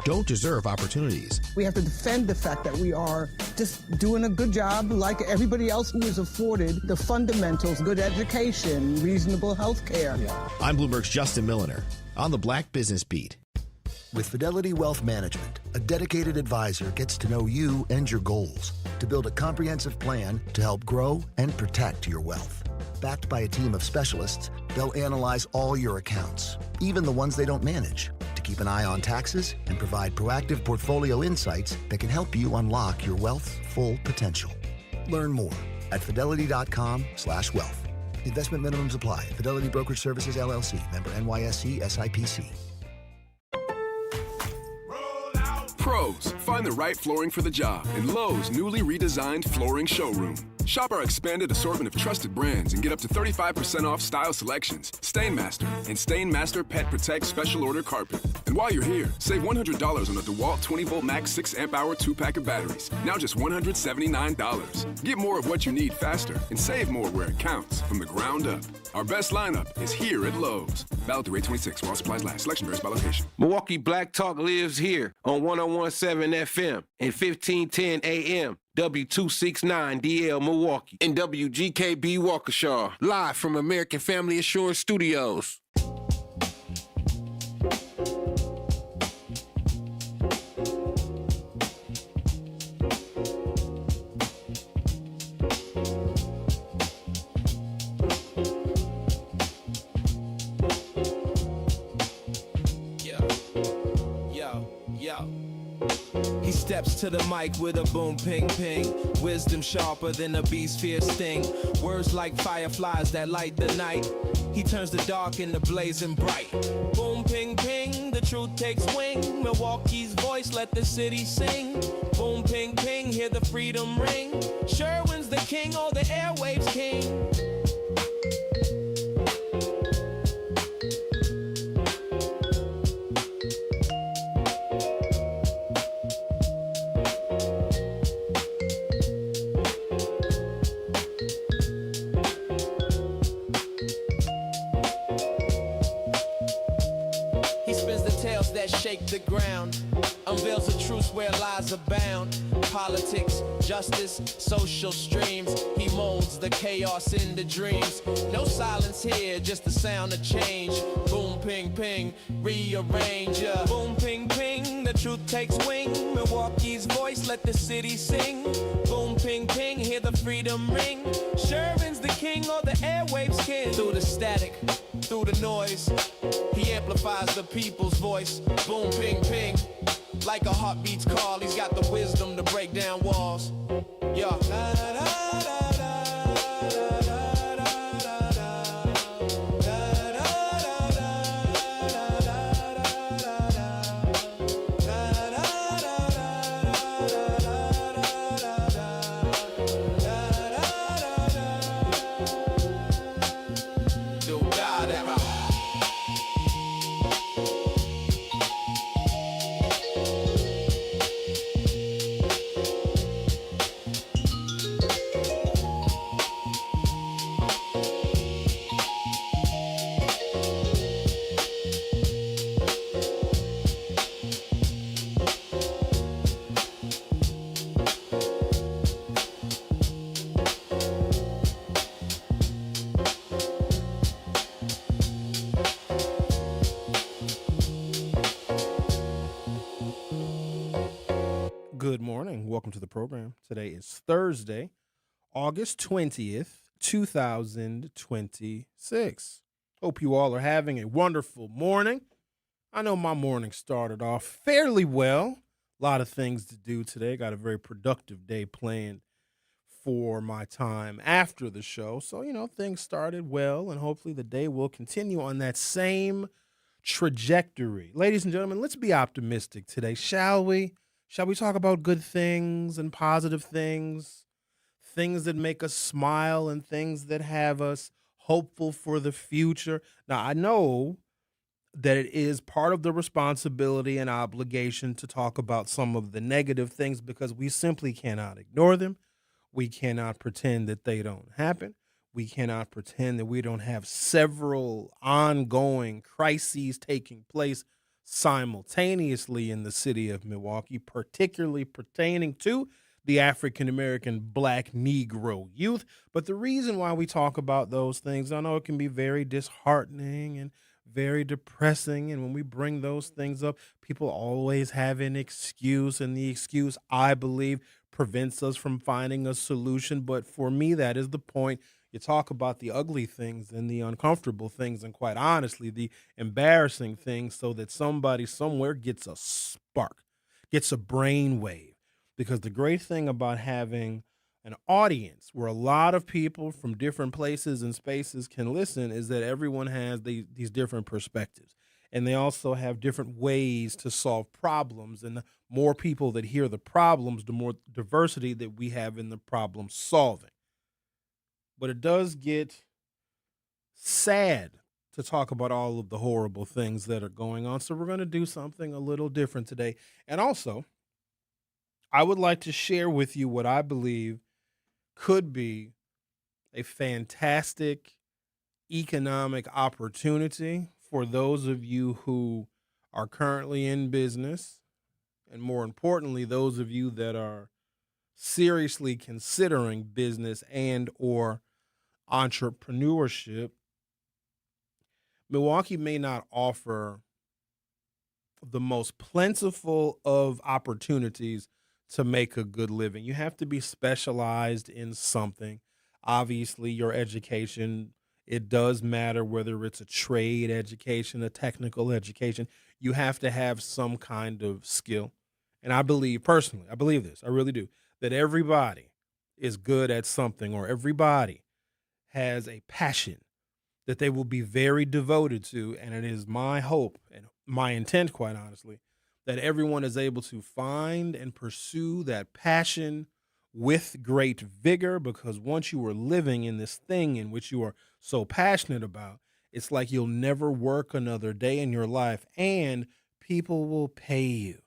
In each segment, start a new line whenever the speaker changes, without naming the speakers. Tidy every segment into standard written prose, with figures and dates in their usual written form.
don't deserve opportunities.
We have to defend the fact that we are just doing a good job like everybody else who is afforded the fundamentals, good education, reasonable health care.
I'm Bloomberg's Justin Milliner on the Black Business Beat.
With Fidelity Wealth Management, a dedicated advisor gets to know you and your goals to build a comprehensive plan to help grow and protect your wealth. Backed by a team of specialists, they'll analyze all your accounts, even the ones they don't manage, to keep an eye on taxes and provide proactive portfolio insights that can help you unlock your wealth's full potential. Learn more at fidelity.com/wealth. Investment minimums apply. Fidelity Brokerage Services, LLC. Member NYSE SIPC.
Pros, find the right flooring for the job in Lowe's newly redesigned flooring showroom. Shop our expanded assortment of trusted brands and get up to 35% off style selections, Stainmaster, and Stainmaster Pet Protect Special Order Carpet. And while you're here, save $100 on a DeWalt 20-volt max 6-amp-hour 2-pack of batteries, now just $179. Get more of what you need faster and save more where it counts from the ground up. Our best lineup is here at Lowe's. Valid through 8/26 while supplies last. Selection varies by location.
Milwaukee Black Talk lives here on 101.7 FM and 1510 AM. W269DL Milwaukee and WGKB Waukesha, live from American Family Assurance Studios.
Steps to the mic with a boom, ping, ping. Wisdom sharper than a beast's fierce sting. Words like fireflies that light the night. He turns the dark into blazing bright. Boom, ping, ping, the truth takes wing. Milwaukee's voice, let the city sing. Boom, ping, ping, hear the freedom ring. Sherwin's the king, oh, the airwaves king. Shake the ground, unveils the truth where lies abound. Politics, justice, social streams. He molds the chaos into dreams. No silence here, just the sound of change. Boom, ping, ping, rearrange. Boom, ping, ping, the truth takes wing. Milwaukee's voice, let the city sing. Boom, ping, ping, hear the freedom ring. Sherwin's the king, or the airwaves king. Through the static, through the noise, he amplifies the people's voice. Boom, ping, ping, like a heartbeat's call. He's got the wisdom to break down walls. Yeah.
Good morning. Welcome to the program. Today is Thursday, August 20th, 2026. Hope you all are having a wonderful morning. I know my morning started off fairly well. A lot of things to do today. Got a very productive day planned for my time after the show. So, things started well, and hopefully the day will continue on that same trajectory. Ladies and gentlemen, let's be optimistic today, shall we? Shall we talk about good things and positive things, things that make us smile and things that have us hopeful for the future? Now, I know that it is part of the responsibility and obligation to talk about some of the negative things because we simply cannot ignore them. We cannot pretend that they don't happen. We cannot pretend that we don't have several ongoing crises taking place simultaneously in the city of Milwaukee, particularly pertaining to the African American Black Negro youth. But the reason why we talk about those things, I know it can be very disheartening and very depressing. And when we bring those things up, people always have an excuse. And the excuse, I believe, prevents us from finding a solution. But for me, that is the point. You talk about the ugly things and the uncomfortable things, and quite honestly, the embarrassing things, so that somebody somewhere gets a spark, gets a brainwave. Because the great thing about having an audience where a lot of people from different places and spaces can listen is that everyone has these different perspectives. And they also have different ways to solve problems. And the more people that hear the problems, the more diversity that we have in the problem solving. But it does get sad to talk about all of the horrible things that are going on. So we're going to do something a little different today. And also, I would like to share with you what I believe could be a fantastic economic opportunity for those of you who are currently in business, and more importantly, those of you that are seriously considering business and or entrepreneurship. Milwaukee may not offer the most plentiful of opportunities to make a good living. You have to be specialized in something. Obviously, your education, it does matter whether it's a trade education, a technical education. You have to have some kind of skill. And I believe, personally, I believe this, I really do, that everybody is good at something, or everybody has a passion that they will be very devoted to. And it is my hope and my intent, quite honestly, that everyone is able to find and pursue that passion with great vigor, because once you are living in this thing in which you are so passionate about, it's like you'll never work another day in your life, and people will pay you.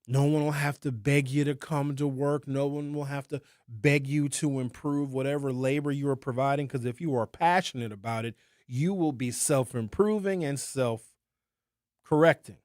No one will have to beg you to come to work. No one will have to beg you to improve whatever labor you are providing, because if you are passionate about it, you will be self-improving and self-correcting.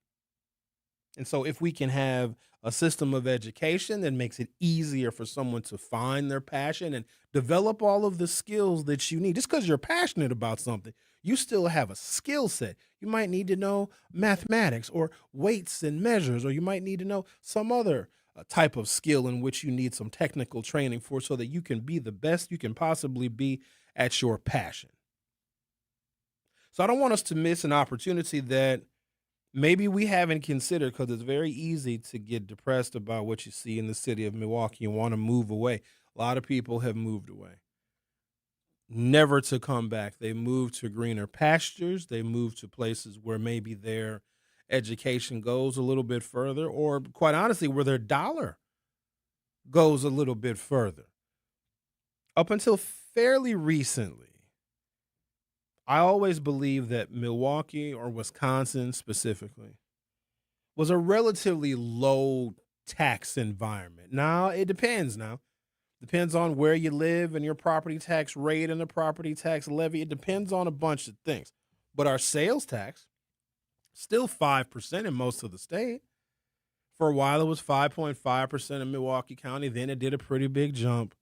And so if we can have a system of education that makes it easier for someone to find their passion and develop all of the skills that you need, just because you're passionate about something, you still have a skill set. You might need to know mathematics or weights and measures, or you might need to know some other type of skill in which you need some technical training for, so that you can be the best you can possibly be at your passion. So I don't want us to miss an opportunity that maybe we haven't considered, because it's very easy to get depressed about what you see in the city of Milwaukee and want to move away. A lot of people have moved away, never to come back. They moved to greener pastures. They moved to places where maybe their education goes a little bit further, or quite honestly, where their dollar goes a little bit further. Up until fairly recently, I always believed that Milwaukee, or Wisconsin specifically, was a relatively low tax environment. Now, it depends now. Depends on where you live and your property tax rate and the property tax levy. It depends on a bunch of things. But our sales tax, still 5% in most of the state. For a while, it was 5.5% in Milwaukee County. Then it did a pretty big jump.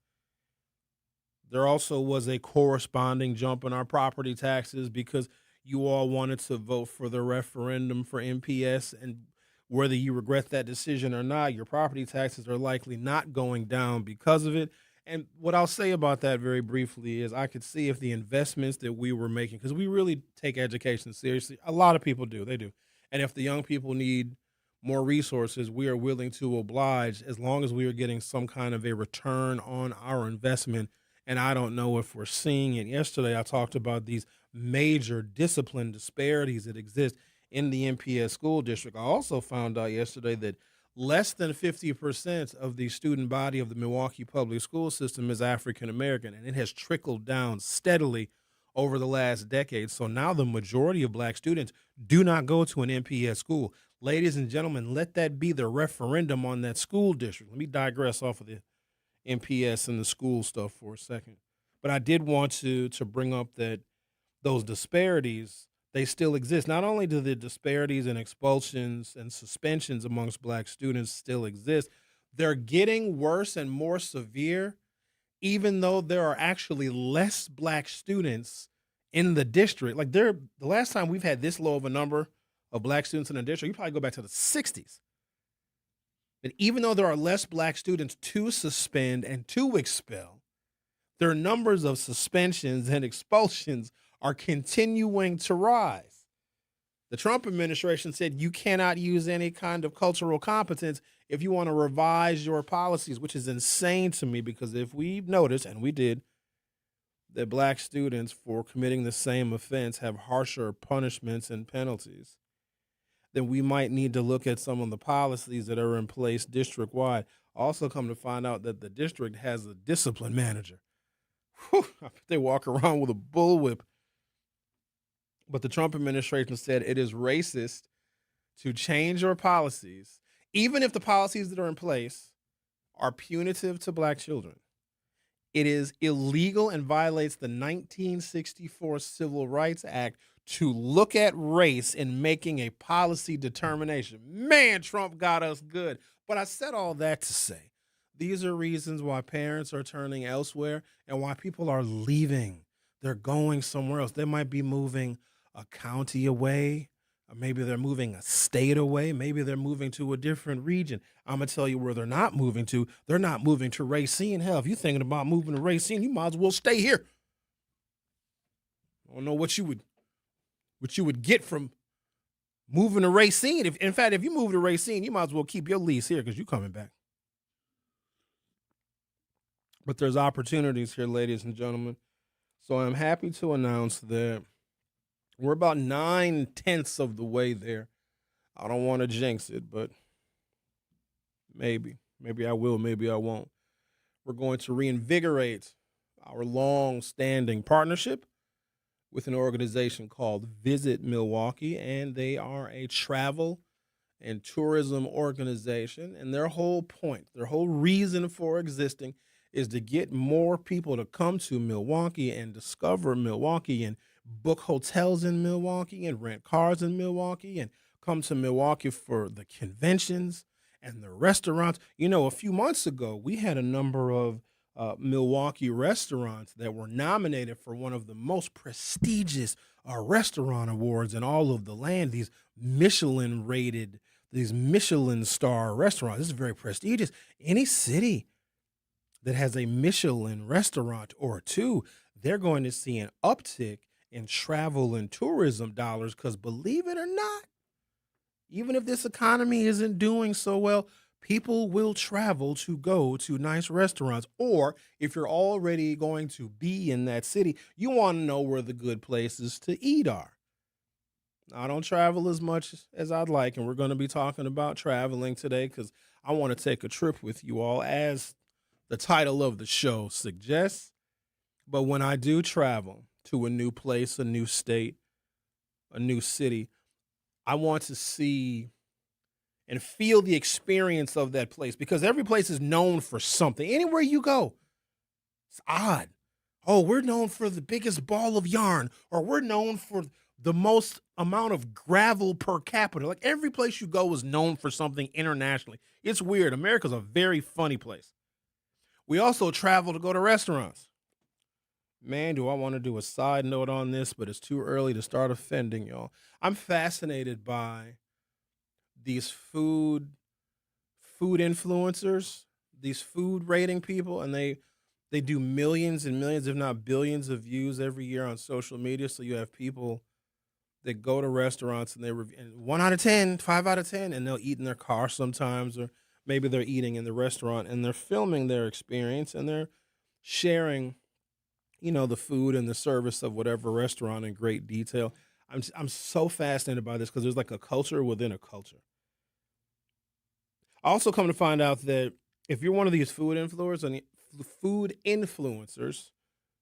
There also was a corresponding jump in our property taxes, because you all wanted to vote for the referendum for MPS, and whether you regret that decision or not, your property taxes are likely not going down because of it. And what I'll say about that very briefly is I could see if the investments that we were making, because we really take education seriously. A lot of people do. They do. And if the young people need more resources, we are willing to oblige, as long as we are getting some kind of a return on our investment. And I don't know if we're seeing it. Yesterday, I talked about these major discipline disparities that exist in the MPS school district. I also found out yesterday that less than 50% of the student body of the Milwaukee public school system is African American, and it has trickled down steadily over the last decade. So now the majority of black students do not go to an MPS school. Ladies and gentlemen, let that be the referendum on that school district. Let me digress off of the MPS and the school stuff for a second. But I did want to bring up that those disparities they still exist. Not only do the disparities in expulsions and suspensions amongst black students still exist, they're getting worse and more severe, even though there are actually less black students in the district. Like the last time we've had this low of a number of black students in the district, you probably go back to the 60s. And even though there are less black students to suspend and to expel, their numbers of suspensions and expulsions are continuing to rise. The Trump administration said you cannot use any kind of cultural competence if you want to revise your policies, which is insane to me, because if we noticed, and we did, that black students for committing the same offense have harsher punishments and penalties, then we might need to look at some of the policies that are in place district-wide. Also come to find out that the district has a discipline manager. Whew, I bet they walk around with a bullwhip. But the Trump administration said it is racist to change your policies, even if the policies that are in place are punitive to black children. It is illegal and violates the 1964 Civil Rights Act to look at race in making a policy determination. Man, Trump got us good. But I said all that to say, these are reasons why parents are turning elsewhere and why people are leaving. They're going somewhere else. They might be moving a county away, or maybe they're moving a state away. Maybe they're moving to a different region. I'm going to tell you where they're not moving to. They're not moving to Racine. Hell, if you're thinking about moving to Racine, you might as well stay here. I don't know what you would get from moving to Racine. In fact, if you move to Racine, you might as well keep your lease here because you're coming back. But there's opportunities here, ladies and gentlemen. So I'm happy to announce that we're about 9/10 of the way there. I don't want to jinx it, but maybe I will, maybe I won't. We're going to reinvigorate our long-standing partnership with an organization called Visit Milwaukee, and they are a travel and tourism organization, and their whole point, their whole reason for existing is to get more people to come to Milwaukee and discover Milwaukee and book hotels in Milwaukee and rent cars in Milwaukee and come to Milwaukee for the conventions and the restaurants. You know, a few months ago, we had a number of Milwaukee restaurants that were nominated for one of the most prestigious restaurant awards in all of the land, these Michelin-rated, these Michelin star restaurants. This is very prestigious. Any city that has a Michelin restaurant or two, they're going to see an uptick in travel and tourism dollars because, believe it or not, even if this economy isn't doing so well, people will travel to go to nice restaurants. Or if you're already going to be in that city, you want to know where the good places to eat are. I don't travel as much as I'd like, and we're going to be talking about traveling today because I want to take a trip with you all, as the title of the show suggests. But when I do travel to a new place, a new state, a new city, I want to see and feel the experience of that place, because every place is known for something. Anywhere you go, it's odd. Oh, we're known for the biggest ball of yarn, or we're known for the most amount of gravel per capita. Like, every place you go is known for something internationally. It's weird. America's a very funny place. We also travel to go to restaurants. Man, do I want to do a side note on this, but it's too early to start offending y'all. I'm fascinated by these food influencers, these food rating people, and they do millions and millions, if not billions, of views every year on social media. So you have people that go to restaurants and they review 1 out of 10, 5 out of 10, and they'll eat in their car sometimes, or maybe they're eating in the restaurant and they're filming their experience and they're sharing, you know, the food and the service of whatever restaurant in great detail. I'm so fascinated by this because there's like a culture within a culture. I also come to find out that if you're one of these food influencers,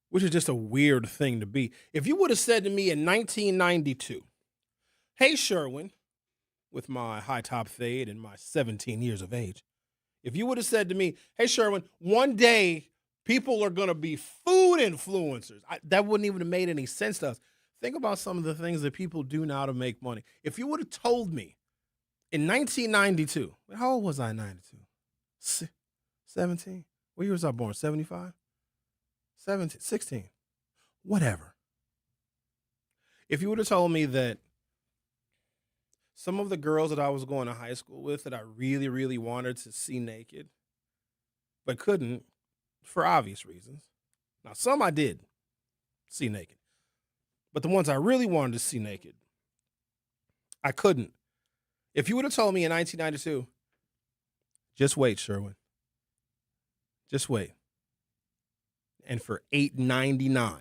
which is just a weird thing to be, if you would have said to me in 1992, hey, Sherwin, with my high top fade and my 17 years of age, if you would have said to me, hey, Sherwin, one day people are going to be food influencers, that wouldn't even have made any sense to us. Think about some of the things that people do now to make money. If you would have told me in 1992, how old was I in 92? 17? What year was I born? 75? 17, 16, whatever. If you would have told me that some of the girls that I was going to high school with that I really, really wanted to see naked, but couldn't for obvious reasons. Now, some I did see naked, but the ones I really wanted to see naked, I couldn't. If you would have told me in 1992, just wait, Sherwin. Just wait. And for $8.99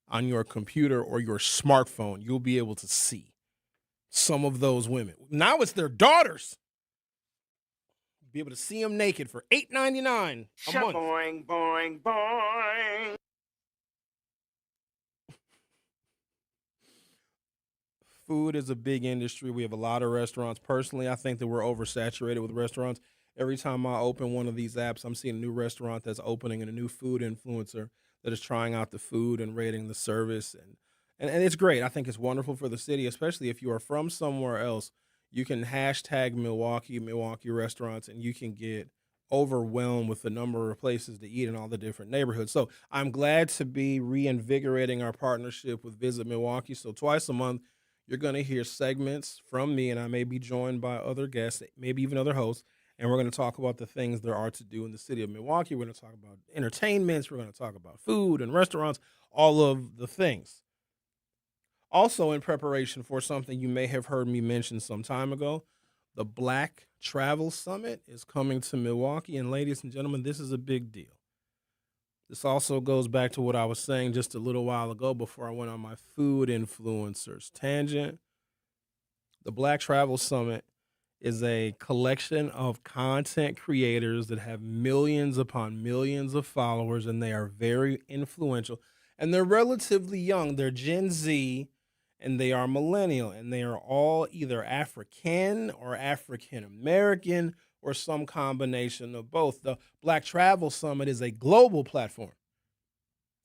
on your computer or your smartphone, you'll be able to see some of those women. Now it's their daughters. You'll be able to see them naked for $8.99 a month.
Boing, boing, boing.
Food is a big industry. We have a lot of restaurants. Personally, I think that we're oversaturated with restaurants. Every time I open one of these apps, I'm seeing a new restaurant that's opening and a new food influencer that is trying out the food and rating the service. And it's great. I think it's wonderful for the city, especially if you are from somewhere else. You can hashtag Milwaukee restaurants, and you can get overwhelmed with the number of places to eat in all the different neighborhoods. So I'm glad to be reinvigorating our partnership with Visit Milwaukee. So twice a month, you're going to hear segments from me, and I may be joined by other guests, maybe even other hosts, and we're going to talk about the things there are to do in the city of Milwaukee. We're going to talk about entertainments. We're going to talk about food and restaurants, all of the things. Also, in preparation for something you may have heard me mention some time ago, the Black Travel Summit is coming to Milwaukee, and ladies and gentlemen, this is a big deal. This also goes back to what I was saying just a little while ago before I went on my food influencers tangent. The Black Travel Summit is a collection of content creators that have millions upon millions of followers, and they are very influential. And they're relatively young. They're Gen Z, and they are millennial, and they are all either African or African American or some combination of both. The Black Travel Summit is a global platform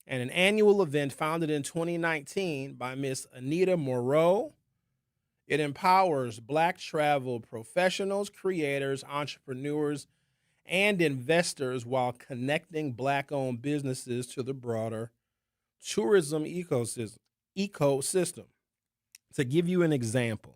and an annual event founded in 2019 by Miss Anita Moreau. It empowers Black travel professionals, creators, entrepreneurs, and investors while connecting Black-owned businesses to the broader tourism ecosystem. To give you an example,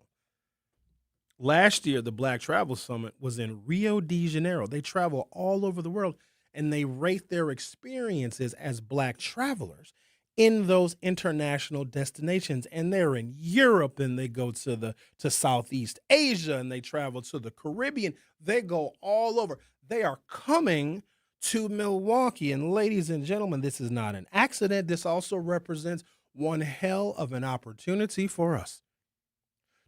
last year, the Black Travel Summit was in Rio de Janeiro. They travel all over the world, and they rate their experiences as Black travelers in those international destinations. And they're in Europe, and they go to Southeast Asia, and they travel to the Caribbean. They go all over. They are coming to Milwaukee. And ladies and gentlemen, this is not an accident. This also represents one hell of an opportunity for us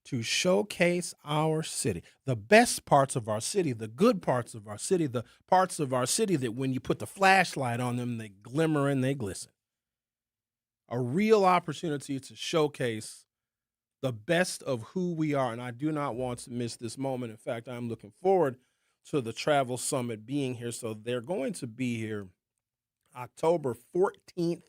to showcase our city, the best parts of our city, the good parts of our city, the parts of our city that when you put the flashlight on them, they glimmer and they glisten. A real opportunity to showcase the best of who we are, and I do not want to miss this moment. In fact, I'm looking forward to the Travel Summit being here. So they're going to be here October 14th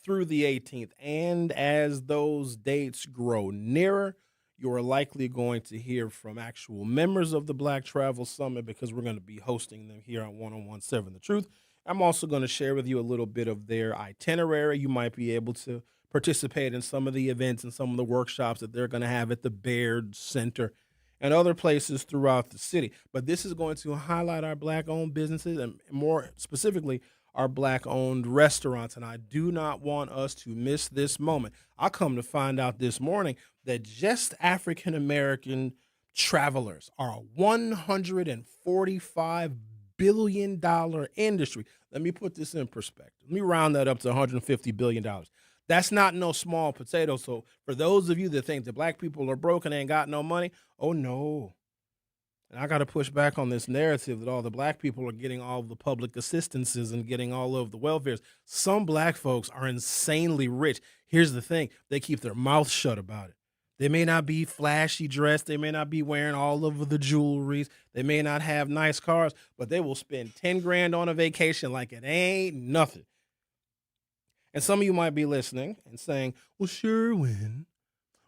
through the 18th, and as those dates grow nearer, you are likely going to hear from actual members of the Black Travel Summit because we're going to be hosting them here on 101.7 The Truth. I'm also going to share with you a little bit of their itinerary. You might be able to participate in some of the events and some of the workshops that they're going to have at the Baird Center and other places throughout the city. But this is going to highlight our Black-owned businesses and more specifically, our Black-owned restaurants, and I do not want us to miss this moment. I come to find out this morning that just African-American travelers are a $145 billion industry. Let me put this in perspective. Let me round that up to $150 billion. That's not no small potato. So for those of you that think that Black people are broke and ain't got no money, oh no. And I got to push back on this narrative that all the Black people are getting all of the public assistances and getting all of the welfares. Some Black folks are insanely rich. Here's the thing. They keep their mouth shut about it. They may not be flashy dressed. They may not be wearing all of the jewelries. They may not have nice cars, but they will spend 10 grand on a vacation like it ain't nothing. And some of you might be listening and saying, well, Sherwin,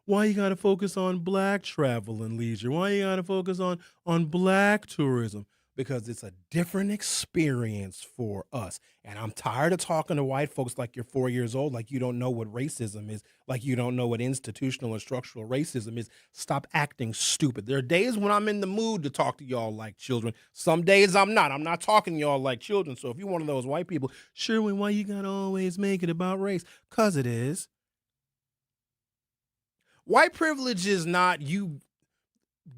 why you got to focus on black travel and leisure? Why you got to focus on black tourism? Because it's a different experience for us. And I'm tired of talking to white folks like you're 4 years old, like you don't know what racism is, like you don't know what institutional and structural racism is. Stop acting stupid. There are days when I'm in the mood to talk to y'all like children. Some days I'm not. I'm not talking to y'all like children. So if you're one of those white people, Sherwin, why you got to always make it about race? Because it is. White privilege is not you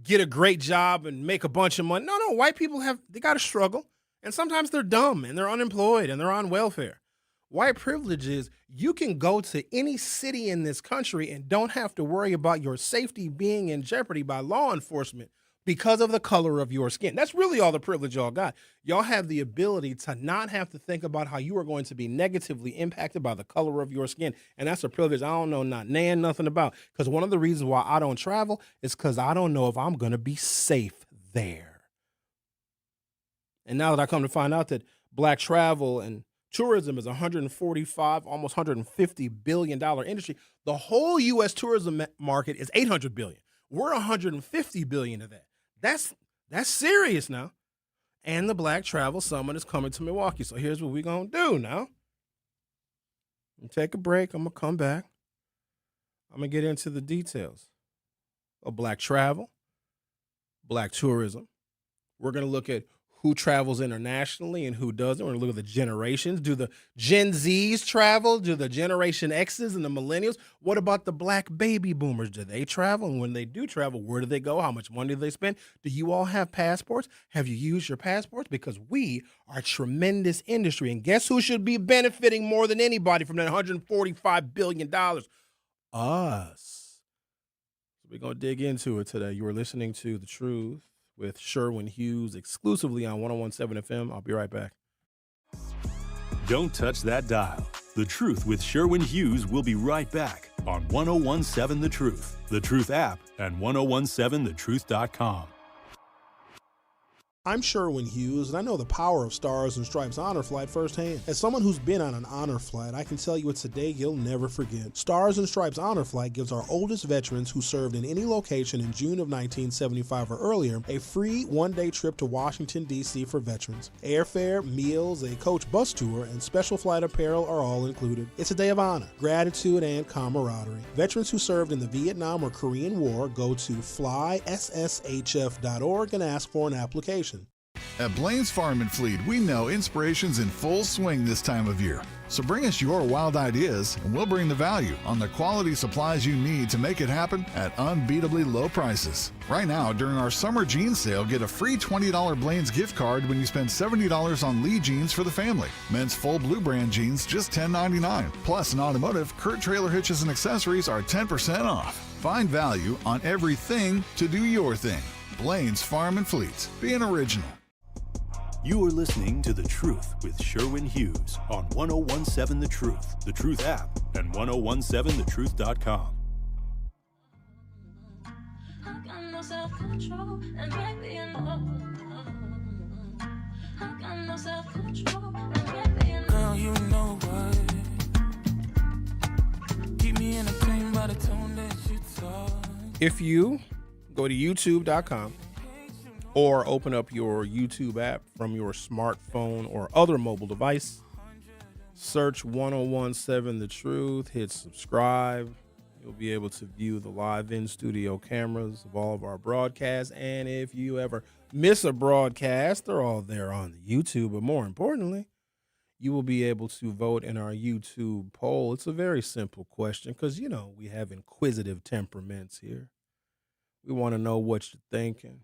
get a great job and make a bunch of money. No, white people they got to struggle. And sometimes they're dumb and they're unemployed and they're on welfare. White privilege is you can go to any city in this country and don't have to worry about your safety being in jeopardy by law enforcement because of the color of your skin. That's really all the privilege y'all got. Y'all have the ability to not have to think about how you are going to be negatively impacted by the color of your skin. And that's a privilege I don't know nothing about. Because one of the reasons why I don't travel is because I don't know if I'm going to be safe there. And now that I come to find out that black travel and tourism is $145, almost $150 billion industry, the whole U.S. tourism market is $800 billion. We're $150 billion of that. That's serious now. And the Black Travel Summit is coming to Milwaukee. So here's what we're going to do now. We'll take a break. I'm going to come back. I'm going to get into the details of black travel, black tourism. We're going to look at who travels internationally and who doesn't. We're going to look at the generations. Do the Gen Zs travel? Do the Generation X's and the millennials? What about the black baby boomers? Do they travel? And when they do travel, where do they go? How much money do they spend? Do you all have passports? Have you used your passports? Because we are a tremendous industry. And guess who should be benefiting more than anybody from that $145 billion? Us. So we're going to dig into it today. You are listening to The Truth with Sherwin Hughes exclusively on 101.7 FM. I'll be right back.
Don't touch that dial. The Truth with Sherwin Hughes will be right back on 101.7 The Truth, The Truth app, and 1017thetruth.com.
I'm Sherwin Hughes, and I know the power of Stars and Stripes Honor Flight firsthand. As someone who's been on an honor flight, I can tell you it's a day you'll never forget. Stars and Stripes Honor Flight gives our oldest veterans who served in any location in June of 1975 or earlier a free one-day trip to Washington, D.C. for veterans. Airfare, meals, a coach bus tour, and special flight apparel are all included. It's a day of honor, gratitude, and camaraderie. Veterans who served in the Vietnam or Korean War go to flysshf.org and ask for an application.
At Blaine's Farm and Fleet, we know inspiration's in full swing this time of year. So bring us your wild ideas, and we'll bring the value on the quality supplies you need to make it happen at unbeatably low prices. Right now, during our summer jeans sale, get a free $20 Blaine's gift card when you spend $70 on Lee jeans for the family. Men's full blue brand jeans, just $10.99. Plus, in automotive, Kurt trailer hitches and accessories are 10% off. Find value on everything to do your thing. Blaine's Farm and Fleet. Be an original.
You are listening to The Truth with Sherwin Hughes on 101.7 The Truth, The Truth app, and 1017thetruth.com.
I got no self-control, and baby, you know. I got no self-control, and baby, you know. Girl, you know what? Keep me entertained by the tone that you talk.
If you go to youtube.com or open up your YouTube app from your smartphone or other mobile device, search 1017 The Truth, hit subscribe. You'll be able to view the live in-studio cameras of all of our broadcasts. And if you ever miss a broadcast, they're all there on the YouTube. But more importantly, you will be able to vote in our YouTube poll. It's a very simple question because, you know, we have inquisitive temperaments here. We want to know what you're thinking.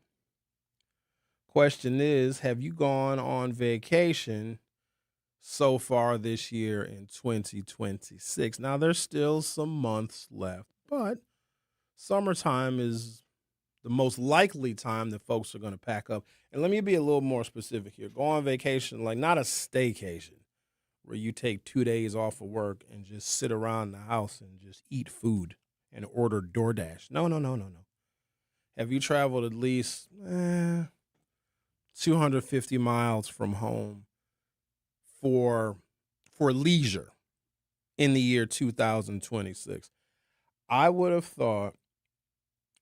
Question is, have you gone on vacation so far this year in 2026? Now, there's still some months left, but summertime is the most likely time that folks are going to pack up. And let me be a little more specific here. Go on vacation, like not a staycation where you take 2 days off of work and just sit around the house and just eat food and order DoorDash. No. Have you traveled at least 250 miles from home for leisure? in the year 2026. I would have thought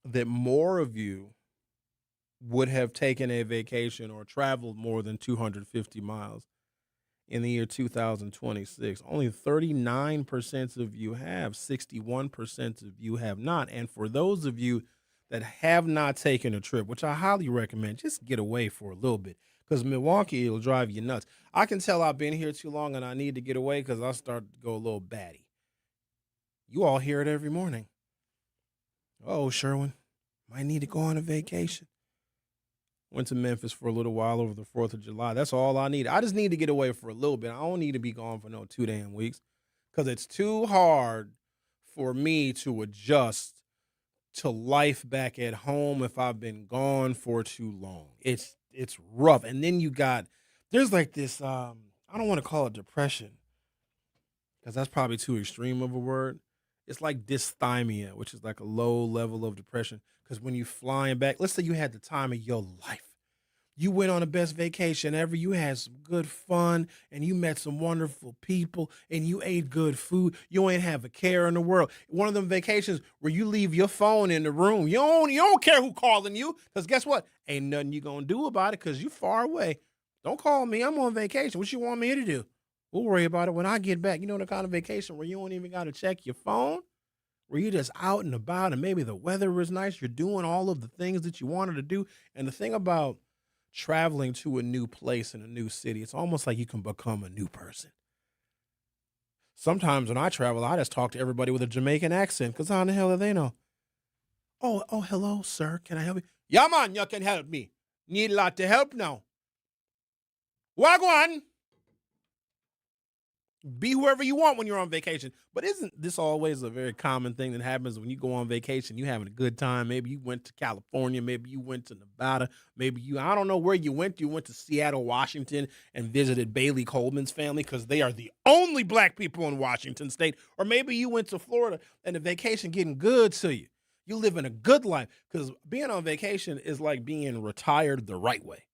that more of you would have taken a vacation or traveled more than 250 miles in the year 2026. Only 39% of you have, 61% of you have not. And for those of you that have not taken a trip, which I highly recommend, just get away for a little bit because Milwaukee will drive you nuts. I can tell I've been here too long and I need to get away because I start to go a little batty. You all hear it every morning. Oh, Sherwin, might need to go on a vacation. Went to Memphis for a little while over the 4th of July. That's all I need. I just need to get away for a little bit. I don't need to be gone for no 2 damn weeks because it's too hard for me to adjust to life back at home if I've been gone for too long. It's rough. And then there's like this, I don't want to call it depression because that's probably too extreme of a word. It's like dysthymia, which is like a low level of depression. Because when you flying back, let's say you had the time of your life. You went on the best vacation ever. You had some good fun and you met some wonderful people and you ate good food. You ain't have a care in the world. One of them vacations where you leave your phone in the room. You don't care who calling you because guess what? Ain't nothing you going to do about it because you far away. Don't call me. I'm on vacation. What you want me to do? We'll worry about it when I get back. You know the kind of vacation where you don't even got to check your phone? Where you're just out and about and maybe the weather is nice. You're doing all of the things that you wanted to do. And the thing about traveling to a new place in a new city, it's almost like you can become a new person. Sometimes when I travel, I just talk to everybody with a Jamaican accent because how in the hell do they know? Oh, hello, sir. Can I help you? Yeah, man, you can help me. Need a lot of help now. Wagwan. Be whoever you want when you're on vacation. But isn't this always a very common thing that happens when you go on vacation? You having a good time. Maybe you went to California. Maybe you went to Nevada. I don't know where you went. You went to Seattle, Washington, and visited Bailey Coleman's family because they are the only black people in Washington State. Or maybe you went to Florida and the vacation getting good to you. You living a good life because being on vacation is like being retired the right way.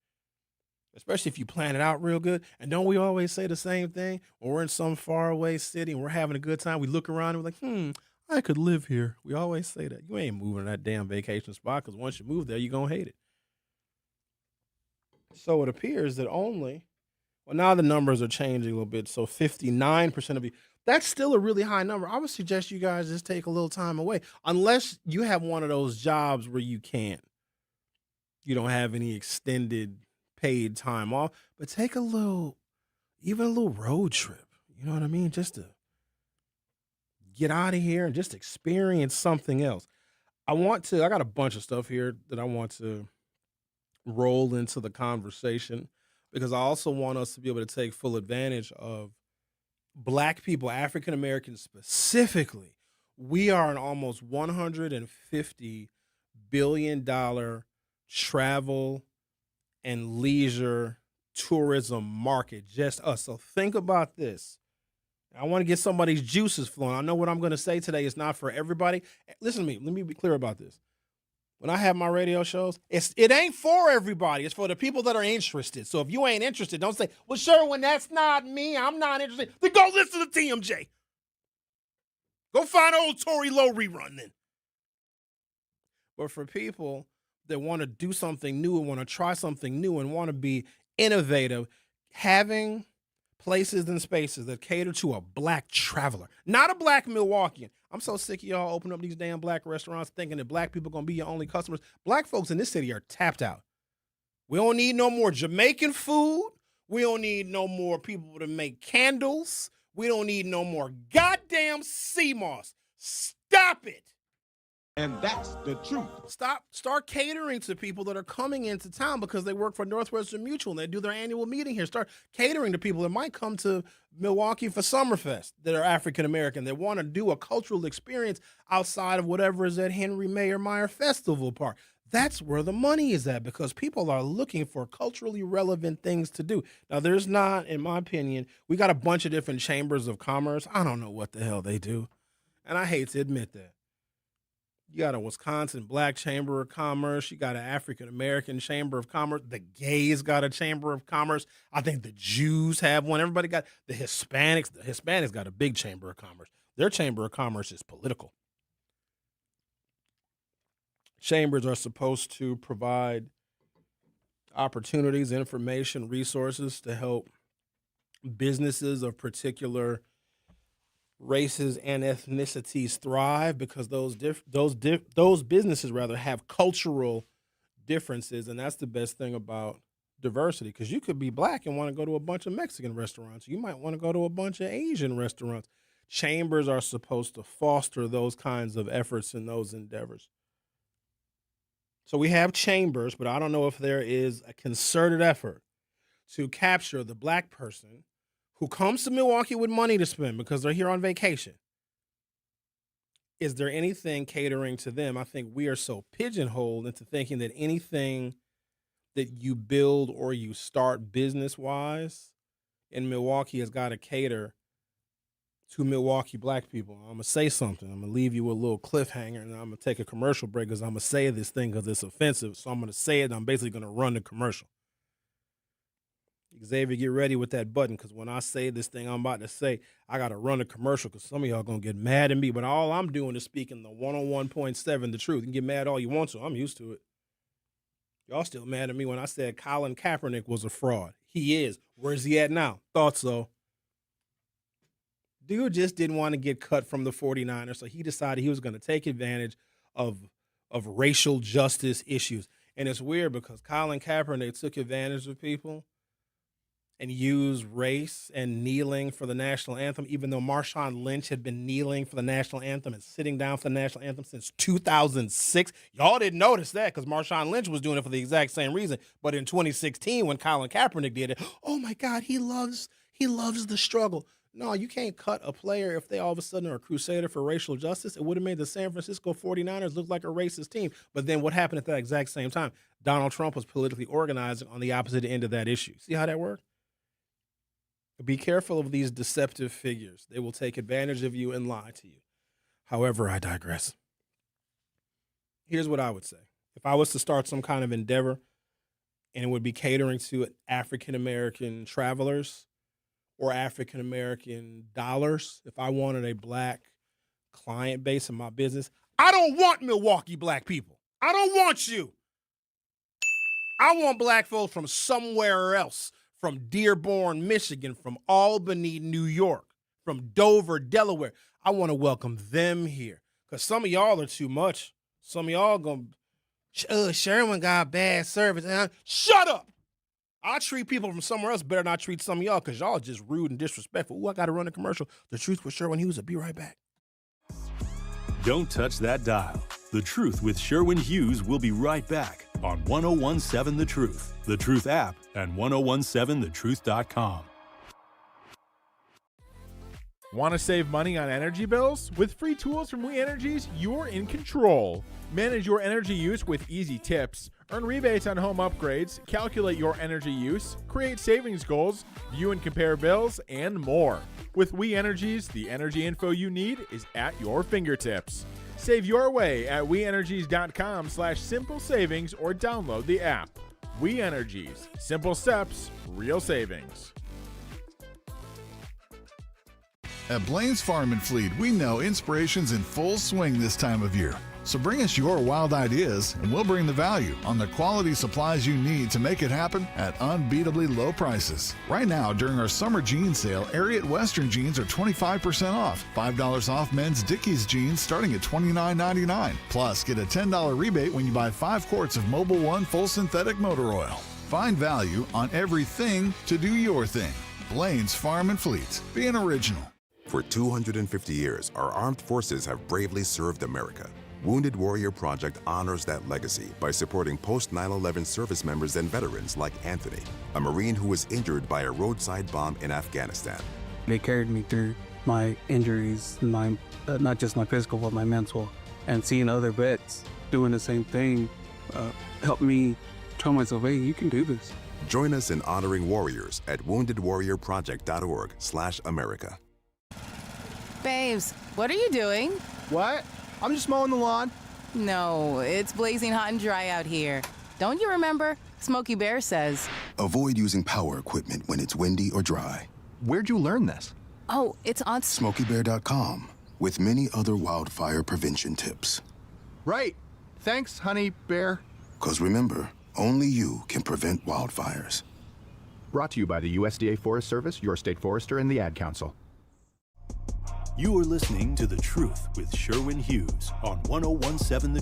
Especially if you plan it out real good. And don't we always say the same thing? When we're in some faraway city and we're having a good time, we look around and we're like, I could live here. We always say that. You ain't moving to that damn vacation spot because once you move there, you're going to hate it. So it appears that now the numbers are changing a little bit. So 59% of you, that's still a really high number. I would suggest you guys just take a little time away. Unless you have one of those jobs where you don't have any extended paid time off, but take even a little road trip. You know what I mean? Just to get out of here and just experience something else. I got a bunch of stuff here that I want to roll into the conversation because I also want us to be able to take full advantage of black people, African Americans specifically. We are an almost $150 billion travel and leisure tourism market, just us. So think about this. I want to get somebody's juices flowing. I know what I'm going to say today is not for everybody. Listen to me. Let me be clear about this. When I have my radio shows, it ain't for everybody. It's for the people that are interested. So if you ain't interested, don't say, well, Sherwin, that's not me. I'm not interested. Then go listen to TMJ. Go find old Tory Lowe rerun then. But for people that want to do something new and want to try something new and want to be innovative, having places and spaces that cater to a black traveler, not a black Milwaukeean. I'm so sick of y'all opening up these damn black restaurants thinking that black people are going to be your only customers. Black folks in this city are tapped out. We don't need no more Jamaican food. We don't need no more people to make candles. We don't need no more goddamn sea moss. Stop it.
And that's the truth.
Start catering to people that are coming into town because they work for Northwestern Mutual and they do their annual meeting here. Start catering to people that might come to Milwaukee for Summerfest that are African American. They want to do a cultural experience outside of whatever is at Henry Meyer Festival Park. That's where the money is at because people are looking for culturally relevant things to do. Now, there's not, in my opinion, we got a bunch of different chambers of commerce. I don't know what the hell they do. And I hate to admit that. You got a Wisconsin Black Chamber of Commerce. You got an African American Chamber of Commerce. The gays got a Chamber of Commerce. I think the Jews have one. Everybody got the Hispanics. The Hispanics got a big Chamber of Commerce. Their Chamber of Commerce is political. Chambers are supposed to provide opportunities, information, resources to help businesses of particular races and ethnicities thrive, because those businesses have cultural differences, and that's the best thing about diversity. Because you could be black and want to go to a bunch of Mexican restaurants. You might want to go to a bunch of Asian restaurants. Chambers are supposed to foster those kinds of efforts and those endeavors. So we have chambers, but I don't know if there is a concerted effort to capture the black person who comes to Milwaukee with money to spend because they're here on vacation. Is there anything catering to them? I think we are so pigeonholed into thinking that anything that you build or you start business-wise in Milwaukee has got to cater to Milwaukee black people. I'm going to say something. I'm going to leave you with a little cliffhanger, and I'm going to take a commercial break because I'm going to say this thing because it's offensive. So I'm going to say it, and I'm basically going to run the commercial. Xavier, get ready with that button, because when I say this thing I'm about to say, I got to run a commercial because some of y'all going to get mad at me. But all I'm doing is speaking the 101.7, the truth. You can get mad all you want to. I'm used to it. Y'all still mad at me when I said Colin Kaepernick was a fraud. He is. Where's he at now? Thought so. Dude just didn't want to get cut from the 49ers, so he decided he was going to take advantage of racial justice issues. And it's weird because Colin Kaepernick took advantage of people and used race and kneeling for the national anthem, even though Marshawn Lynch had been kneeling for the national anthem and sitting down for the national anthem since 2006. Y'all didn't notice that because Marshawn Lynch was doing it for the exact same reason. But in 2016, when Colin Kaepernick did it, oh my God, he loves the struggle. No, you can't cut a player if they all of a sudden are a crusader for racial justice. It would have made the San Francisco 49ers look like a racist team. But then what happened at that exact same time? Donald Trump was politically organizing on the opposite end of that issue. See how that worked? Be careful of these deceptive figures. They will take advantage of you and lie to you. However, I digress. Here's what I would say. If I was to start some kind of endeavor and it would be catering to African-American travelers or African-American dollars, if I wanted a black client base in my business, I don't want Milwaukee black people. I don't want you. I want black folks from somewhere else. From Dearborn, Michigan, from Albany, New York, from Dover, Delaware. I want to welcome them here because some of y'all are too much. Some of y'all going to, Sherwin got bad service. Shut up. I treat people from somewhere else better than I treat some of y'all because y'all just rude and disrespectful. Ooh, I got to run a commercial. The Truth with Sherwin Hughes. I'll be right back.
Don't touch that dial. The Truth with Sherwin Hughes will be right back on 101.7 The Truth, The Truth app, and 101.7thetruth.com.
Want to save money on energy bills? With free tools from We Energies, you're in control. Manage your energy use with easy tips. Earn rebates on home upgrades, calculate your energy use, create savings goals, view and compare bills, and more. With We Energies, the energy info you need is at your fingertips. Save your way at weenergies.com/simple savings or download the app. We Energies. Simple steps, real savings.
At Blaine's Farm and Fleet, we know inspiration's in full swing this time of year. So bring us your wild ideas, and we'll bring the value on the quality supplies you need to make it happen at unbeatably low prices. Right now, during our summer jean sale, Ariat Western jeans are 25% off. $5 off men's Dickies jeans starting at $29.99. Plus, get a $10 rebate when you buy 5 quarts of Mobil 1 full synthetic motor oil. Find value on everything to do your thing. Blaine's Farm and Fleet. Be an original.
For 250 years, our armed forces have bravely served America. Wounded Warrior Project honors that legacy by supporting post-9/11 service members and veterans like Anthony, a Marine who was injured by a roadside bomb in Afghanistan.
They carried me through my injuries, not just my physical, but my mental. And seeing other vets doing the same thing helped me tell myself, hey, you can do this.
Join us in honoring warriors at woundedwarriorproject.org/America.
Babes, what are you doing?
What? I'm just mowing the lawn.
No, it's blazing hot and dry out here. Don't you remember? Smokey Bear says.
Avoid using power equipment when it's windy or dry.
Where'd you learn this?
Oh, it's on
SmokeyBear.com with many other wildfire prevention tips.
Right. Thanks, honey bear.
Because remember, only you can prevent wildfires.
Brought to you by the USDA Forest Service, your state forester, and the Ad Council.
You are listening to The Truth with Sherwin Hughes on 1017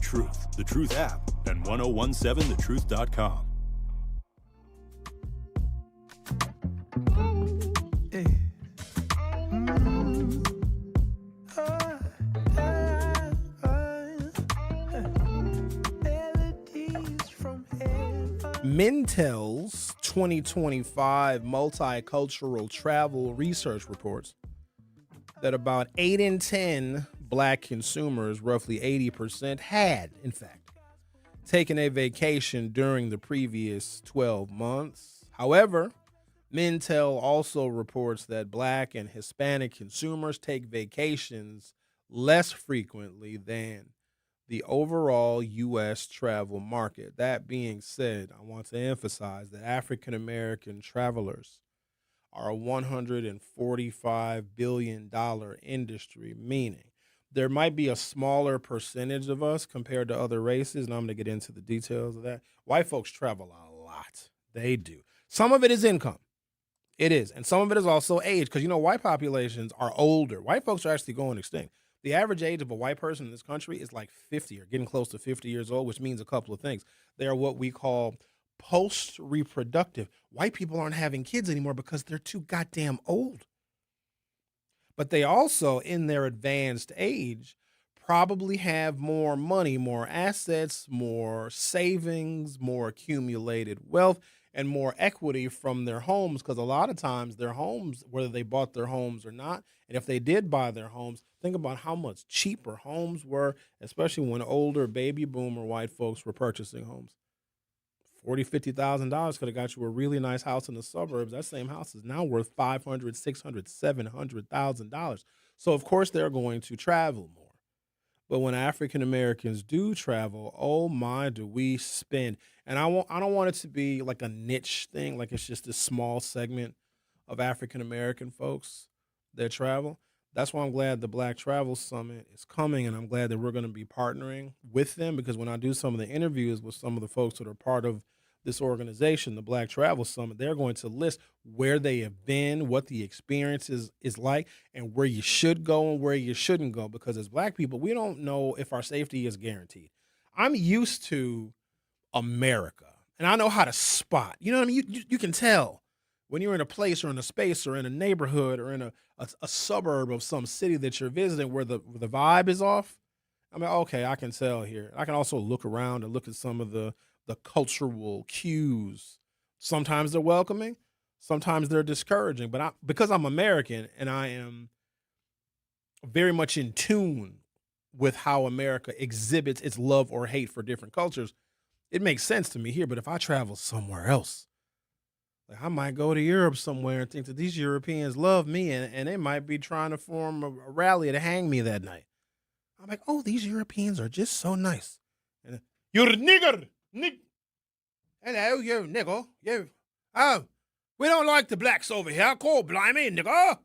The Truth app, and 1017thetruth.com.
Mintel's 2025 multicultural travel research reports that about 8 in 10 black consumers, roughly 80%, had, in fact, taken a vacation during the previous 12 months. However, Mintel also reports that black and Hispanic consumers take vacations less frequently than the overall U.S. travel market. That being said, I want to emphasize that African American travelers are a $145 billion industry, meaning there might be a smaller percentage of us compared to other races, and I'm going to get into the details of that. White folks travel a lot. They do. Some of it is income. It is. And some of it is also age, because, white populations are older. White folks are actually going extinct. The average age of a white person in this country is like 50 or getting close to 50 years old, which means a couple of things. They are what we call post-reproductive. White people aren't having kids anymore because they're too goddamn old. But they also, in their advanced age, probably have more money, more assets, more savings, more accumulated wealth, and more equity from their homes, because a lot of times their homes, whether they bought their homes or not, and if they did buy their homes, think about how much cheaper homes were, especially when older baby boomer white folks were purchasing homes. $40,000, $50,000 could have got you a really nice house in the suburbs. That same house is now worth $500,000, $600,000, $700,000. So, of course, they're going to travel more. But when African Americans do travel, oh my, do we spend. And I don't want it to be like a niche thing, like it's just a small segment of African American folks that travel. That's why I'm glad the Black Travel Summit is coming, and I'm glad that we're going to be partnering with them, because when I do some of the interviews with some of the folks that are part of this organization, the Black Travel Summit, they're going to list where they have been, what the experience is like, and where you should go and where you shouldn't go. Because as black people, we don't know if our safety is guaranteed. I'm used to America, and I know how to spot. You know what I mean? You can tell when you're in a place or in a space or in a neighborhood or in a suburb of some city that you're visiting where the vibe is off. I mean, okay, I can tell here. I can also look around and look at some of the cultural cues. Sometimes they're welcoming, sometimes they're discouraging. But because I'm American and I am very much in tune with how America exhibits its love or hate for different cultures, it makes sense to me here. But if I travel somewhere else, like I might go to Europe somewhere and think that these Europeans love me, and they might be trying to form a rally to hang me that night. I'm like, oh, these Europeans are just so nice. And, you're a nigger. Hello, you nigger. You. Oh, we don't like the blacks over here. Call blimey, nigger.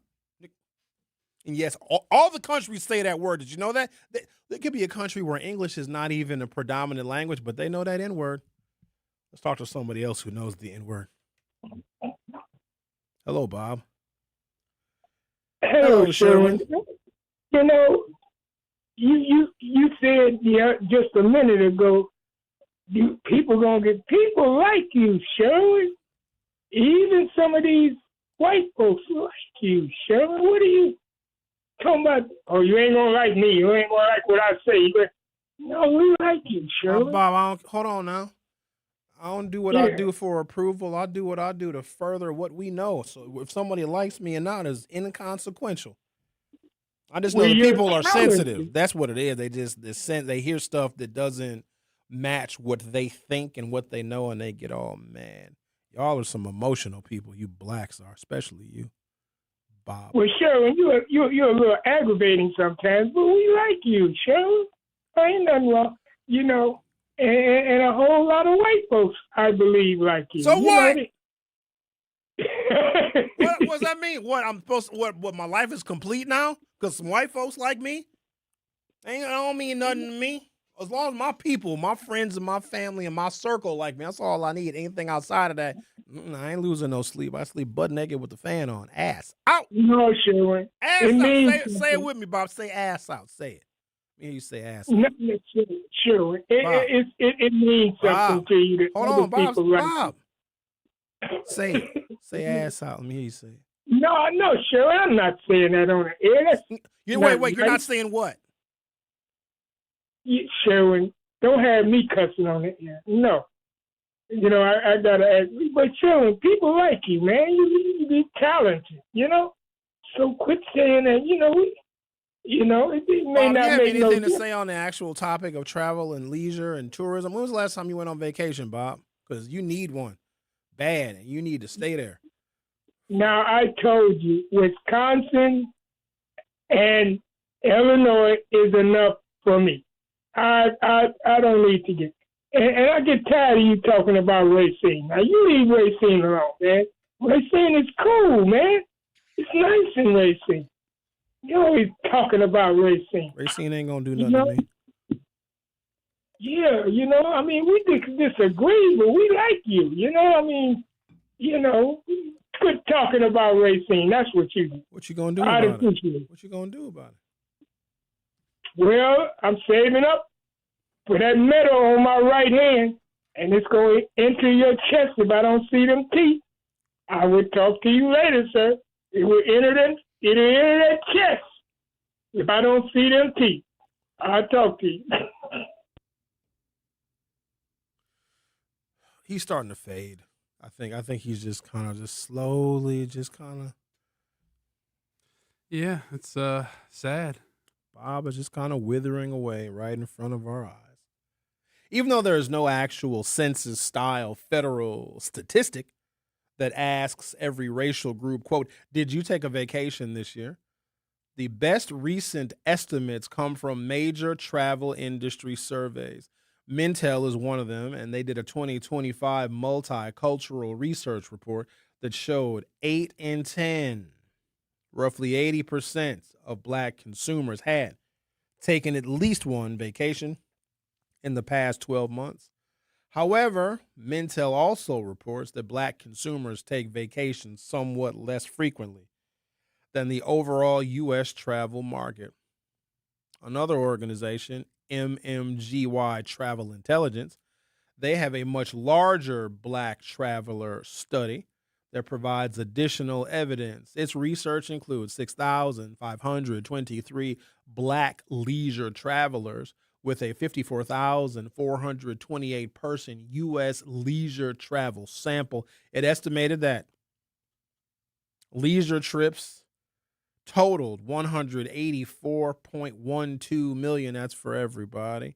And yes, all the countries say that word. Did you know that? There could be a country where English is not even a predominant language, but they know that N-word. Let's talk to somebody else who knows the N-word. Hello, Bob.
Hello, Sherwin. You know, you said just a minute ago, people like you, Sherwin. Even some of these white folks like you, Sherwin. What are you talking about? Oh, you ain't gonna like me. You ain't gonna like what I say. But no, we like you, Sherwin.
Bob, hold on now. I don't do what I do for approval. I do what I do to further what we know. So if somebody likes me or not is inconsequential. I just know that people are sensitive. That's what it is. They hear stuff that doesn't match what they think and what they know, and they get all mad. Y'all are some emotional people. You blacks are, especially you, Bob.
Well, Sherwin, you're a little aggravating sometimes, but we like you, Sherwin. Ain't nothing wrong. you know, and a whole lot of white folks, I believe, like you.
So
you
what?
Know,
What does that mean? What I'm supposed to, what my life is complete now? Because some white folks like me? Ain't, that don't mean nothing to me. As long as my people, my friends and my family and my circle like me, that's all I need. Anything outside of that, I ain't losing no sleep. I sleep butt naked with the fan on. Ass out.
No, Sherwin.
Ass out. Say it with me, Bob. Say ass out. Say it. You say ass out.
Not necessarily, Sherwin. It means something to you. That
Hold
other
on, Bob.
people like
Bob. Say it. Say ass out. Let me hear you say it.
No, Sherwin. I'm not saying that on the air.
Wait. You're not saying what?
Sherwin, don't have me cussing on the air. No. You know, I gotta ask. But Sherwin, people like you, man. You talented, you know? So quit saying that, it may
Bob,
not
do you have
make
anything
no
to
difference.
say on the actual topic of travel and leisure and tourism? When was the last time you went on vacation, Bob? Because you need one bad, and you need to stay there.
Now, I told you, Wisconsin and Illinois is enough for me. I don't need to get, and I get tired of you talking about Racine. Now you leave Racine alone, man. Racine is cool, man. It's nice in Racine. You're always talking about Racine.
Racine ain't gonna do nothing to me.
Yeah, I mean, we disagree, but we like you. Quit talking about Racine. That's what you do.
What you gonna do about it? What you gonna do about it?
Well, I'm saving up for that medal on my right hand, and it's going to enter your chest if I don't see them teeth. I will talk to you later, sir. It will enter that chest if I don't see them teeth. I'll talk to you.
He's starting to fade. I think he's just kind of slowly.
Yeah, it's sad.
Bob is just kind of withering away right in front of our eyes. Even though there is no actual census-style federal statistic that asks every racial group, quote, did you take a vacation this year? The best recent estimates come from major travel industry surveys. Mintel is one of them, and they did a 2025 multicultural research report that showed 8 in 10, roughly 80% of black consumers had taken at least one vacation in the past 12 months. However, Mintel also reports that black consumers take vacations somewhat less frequently than the overall U.S. travel market. Another organization, MMGY Travel Intelligence, they have a much larger black traveler study that provides additional evidence. Its research includes 6,523 black leisure travelers with a 54,428 person U.S. leisure travel sample. It estimated that leisure trips totaled 184.12 million. That's for everybody.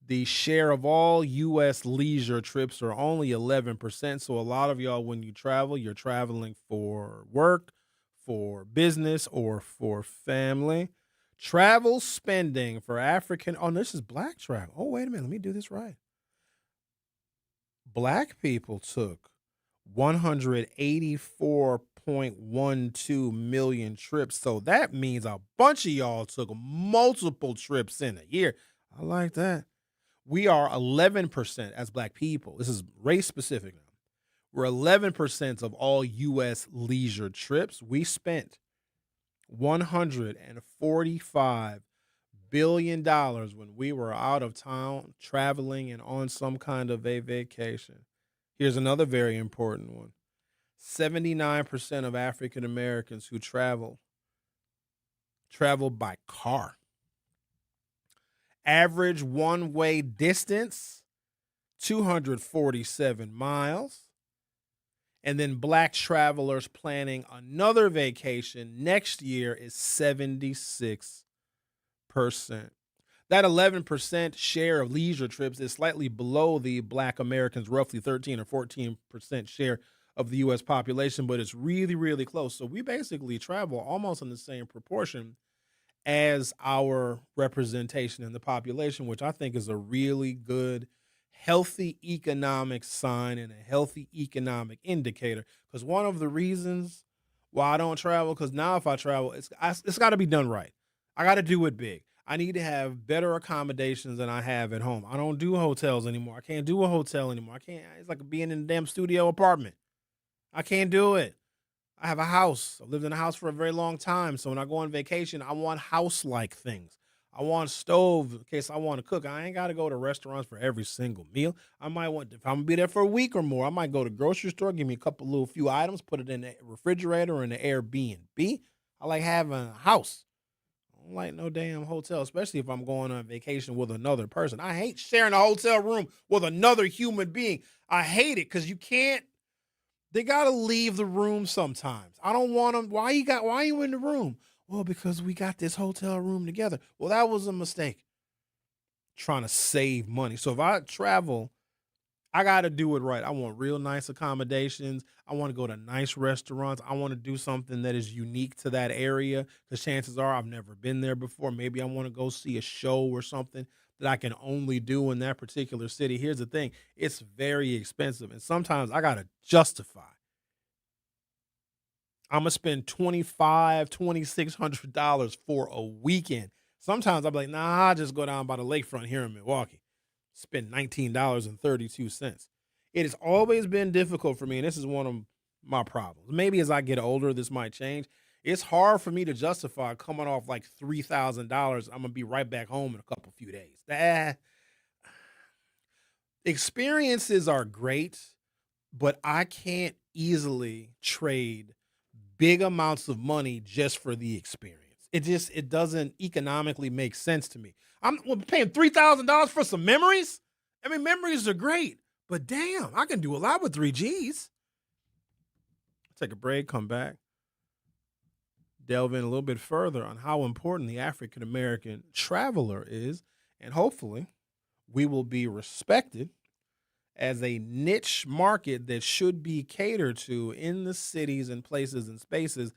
The share of all U.S. leisure trips are only 11%. So a lot of y'all, when you travel, you're traveling for work, for business, or for family. Travel spending for African, this is black travel. Oh, wait a minute, let me do this right. Black people took 184.12 million trips. So that means a bunch of y'all took multiple trips in a year. I like that. We are 11% as black people. This is race specific now. We're 11% of all U.S. leisure trips. We spent $145 billion when we were out of town traveling and on some kind of a vacation. Here's another very important one. 79% of African Americans who travel by car. Average one-way distance, 247 miles. And then black travelers planning another vacation next year is 76%. That 11% share of leisure trips is slightly below the black Americans' roughly 13 or 14% share of the U.S. population, but it's really, really close. So we basically travel almost in the same proportion as our representation in the population, which I think is a really good, healthy economic sign and a healthy economic indicator. Because one of the reasons why I don't travel, because now if I travel, it's got to be done right. I got to do it big. I need to have better accommodations than I have at home. I don't do hotels anymore. I can't do a hotel anymore. I can't. It's like being in a damn studio apartment. I can't do it. I have a house. I've lived in a house for a very long time. So when I go on vacation, I want house-like things. I want stove in case I want to cook. I ain't got to go to restaurants for every single meal. I might want, if I'm going to be there for a week or more, I might go to the grocery store, give me a few items, put it in the refrigerator or in the Airbnb. I like having a house. I don't like no damn hotel, especially if I'm going on vacation with another person. I hate sharing a hotel room with another human being. I hate it because you can't. They got to leave the room sometimes. I don't want them. Why you in the room? Well, because we got this hotel room together. Well, that was a mistake. Trying to save money. So if I travel, I got to do it right. I want real nice accommodations. I want to go to nice restaurants. I want to do something that is unique to that area because chances are I've never been there before. Maybe I want to go see a show or something that I can only do in that particular city. Here's the thing. It's very expensive. And sometimes I got to justify. I'm going to spend $2,500, $2,600 for a weekend. Sometimes I'm like, nah, I'll just go down by the lakefront here in Milwaukee. Spend $19.32. It has always been difficult for me, and this is one of my problems. Maybe as I get older, this might change. It's hard for me to justify coming off like $3,000. I'm going to be right back home in a few days. Experiences are great, but I can't easily trade big amounts of money just for the experience. It doesn't economically make sense to me. I'm paying $3,000 for some memories. I mean, memories are great, but damn, I can do a lot with 3 G's. Take a break, come back, delve in a little bit further on how important the African-American traveler is, and hopefully we will be respected as a niche market that should be catered to in the cities and places and spaces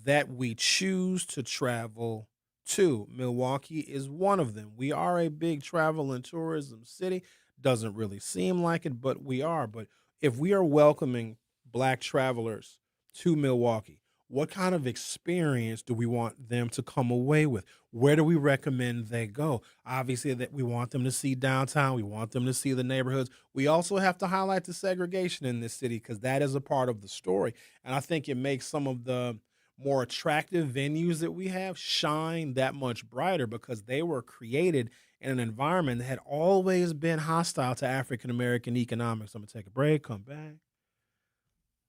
that we choose to travel to. Milwaukee is one of them. We are a big travel and tourism city. Doesn't really seem like it, but we are. But if we are welcoming Black travelers to Milwaukee, what kind of experience do we want them to come away with? Where do we recommend they go? Obviously, that we want them to see downtown. We want them to see the neighborhoods. We also have to highlight the segregation in this city because that is a part of the story. And I think it makes some of the more attractive venues that we have shine that much brighter because they were created in an environment that had always been hostile to African-American economics. I'm going to take a break, come back.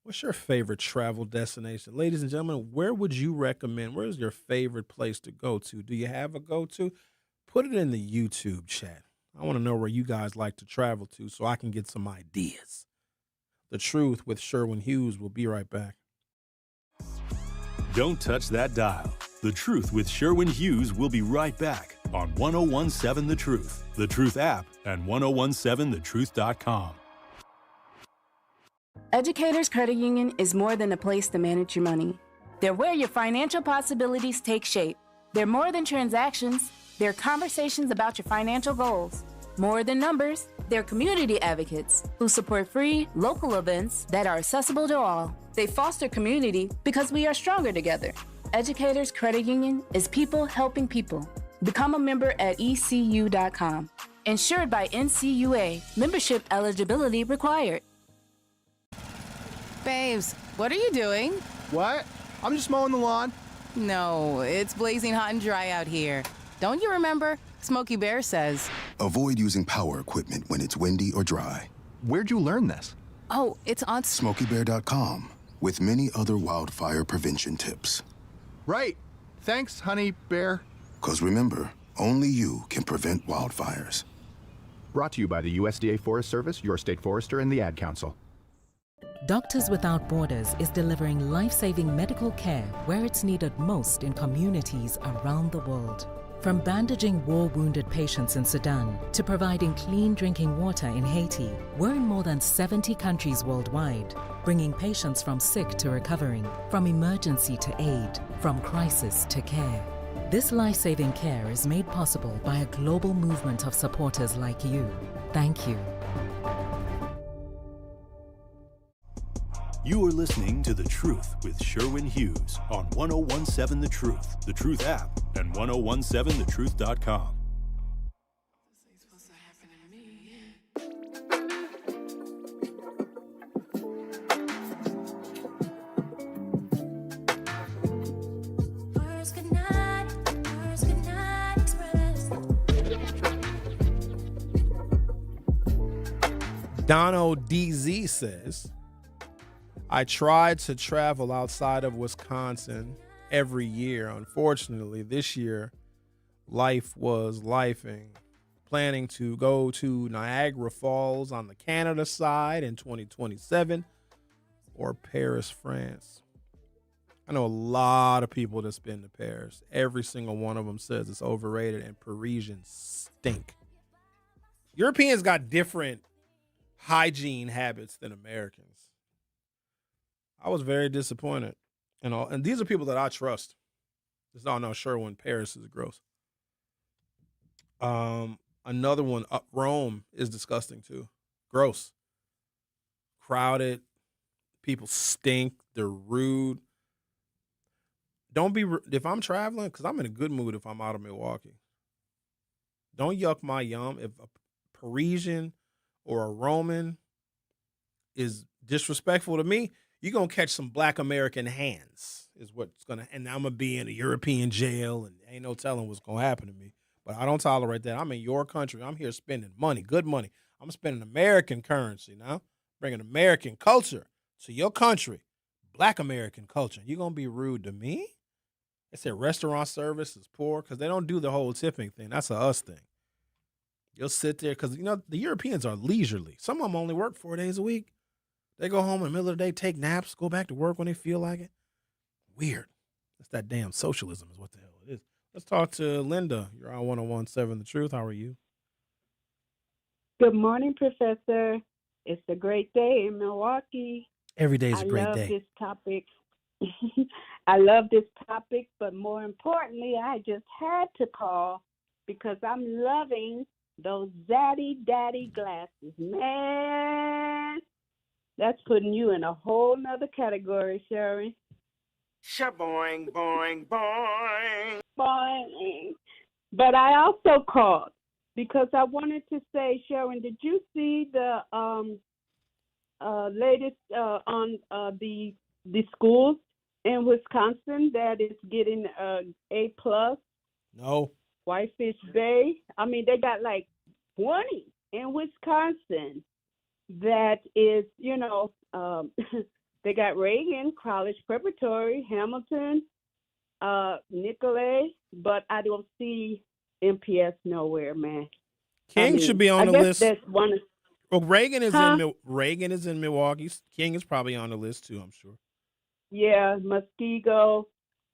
What's your favorite travel destination? Ladies and gentlemen, where would you recommend? Where's your favorite place to go to? Do you have a go-to? Put it in the YouTube chat. I want to know where you guys like to travel to so I can get some ideas. The Truth with Sherwin Hughes. We'll be right back.
Don't touch that dial. The Truth with Sherwin Hughes will be right back on 1017 The Truth, The Truth app, and 1017thetruth.com.
Educators Credit Union is more than a place to manage your money. They're where your financial possibilities take shape. They're more than transactions. They're conversations about your financial goals. More than numbers, they're community advocates who support free, local events that are accessible to all. They foster community because we are stronger together. Educators Credit Union is people helping people. Become a member at ECU.com. Insured by NCUA. Membership eligibility required.
Babes, what are you doing?
What? I'm just mowing the lawn.
No, it's blazing hot and dry out here. Don't you remember? Smokey Bear says.
Avoid using power equipment when it's windy or dry.
Where'd you learn this?
Oh, it's on
SmokeyBear.com with many other wildfire prevention tips.
Right. Thanks, honey bear.
'Cause remember, only you can prevent wildfires.
Brought to you by the USDA Forest Service, your state forester, and the Ad Council.
Doctors Without Borders is delivering life-saving medical care where it's needed most in communities around the world. From bandaging war-wounded patients in Sudan to providing clean drinking water in Haiti, we're in more than 70 countries worldwide, bringing patients from sick to recovering, from emergency to aid, from crisis to care. This life-saving care is made possible by a global movement of supporters like you. Thank you.
You are listening to The Truth with Sherwin Hughes on 1017 The Truth, The Truth app, and 1017thetruth.com.
Dono DZ says, I tried to travel outside of Wisconsin every year. Unfortunately, this year, life was lifing. Planning to go to Niagara Falls on the Canada side in 2027 or Paris, France. I know a lot of people that's been to Paris. Every single one of them says it's overrated and Parisians stink. Europeans got different hygiene habits than Americans. I was very disappointed. And these are people that I trust. Just don't know Sherwin, Paris is gross. Another one, Rome is disgusting too. Gross. Crowded. People stink. They're rude. Don't be, if I'm traveling, because I'm in a good mood if I'm out of Milwaukee. Don't yuck my yum. If a Parisian or a Roman is disrespectful to me, you're going to catch some black American hands is what's going to, and I'm going to be in a European jail and ain't no telling what's going to happen to me. But I don't tolerate that. I'm in your country. I'm here spending money, good money. I'm spending American currency now, bringing American culture to your country, black American culture. You're going to be rude to me? They said restaurant service is poor because they don't do the whole tipping thing. That's a us thing. You'll sit there because, the Europeans are leisurely. Some of them only work 4 days a week. They go home in the middle of the day, take naps, go back to work when they feel like it. Weird. That's that damn socialism is what the hell it is. Let's talk to Linda. You're on 1017 The Truth. How are you?
Good morning, Professor. It's a great day in Milwaukee.
Every day is a great day.
I love this topic. I love this topic, but more importantly, I just had to call because I'm loving those zaddy daddy glasses. Man, that's putting you in a whole nother category, Sherwin.
Shaboing, boing, boing.
Boing. But I also called because I wanted to say, Sherwin, did you see the latest on the schools in Wisconsin that is getting A+?
No.
Whitefish Bay. I mean, they got like 20 in Wisconsin that is, they got Reagan, College Preparatory, Hamilton, Nicolay, but I don't see MPS nowhere, man.
King should be on the list.
That's one of,
well, Reagan is in Milwaukee. King is probably on the list too, I'm sure.
Yeah, Muskego.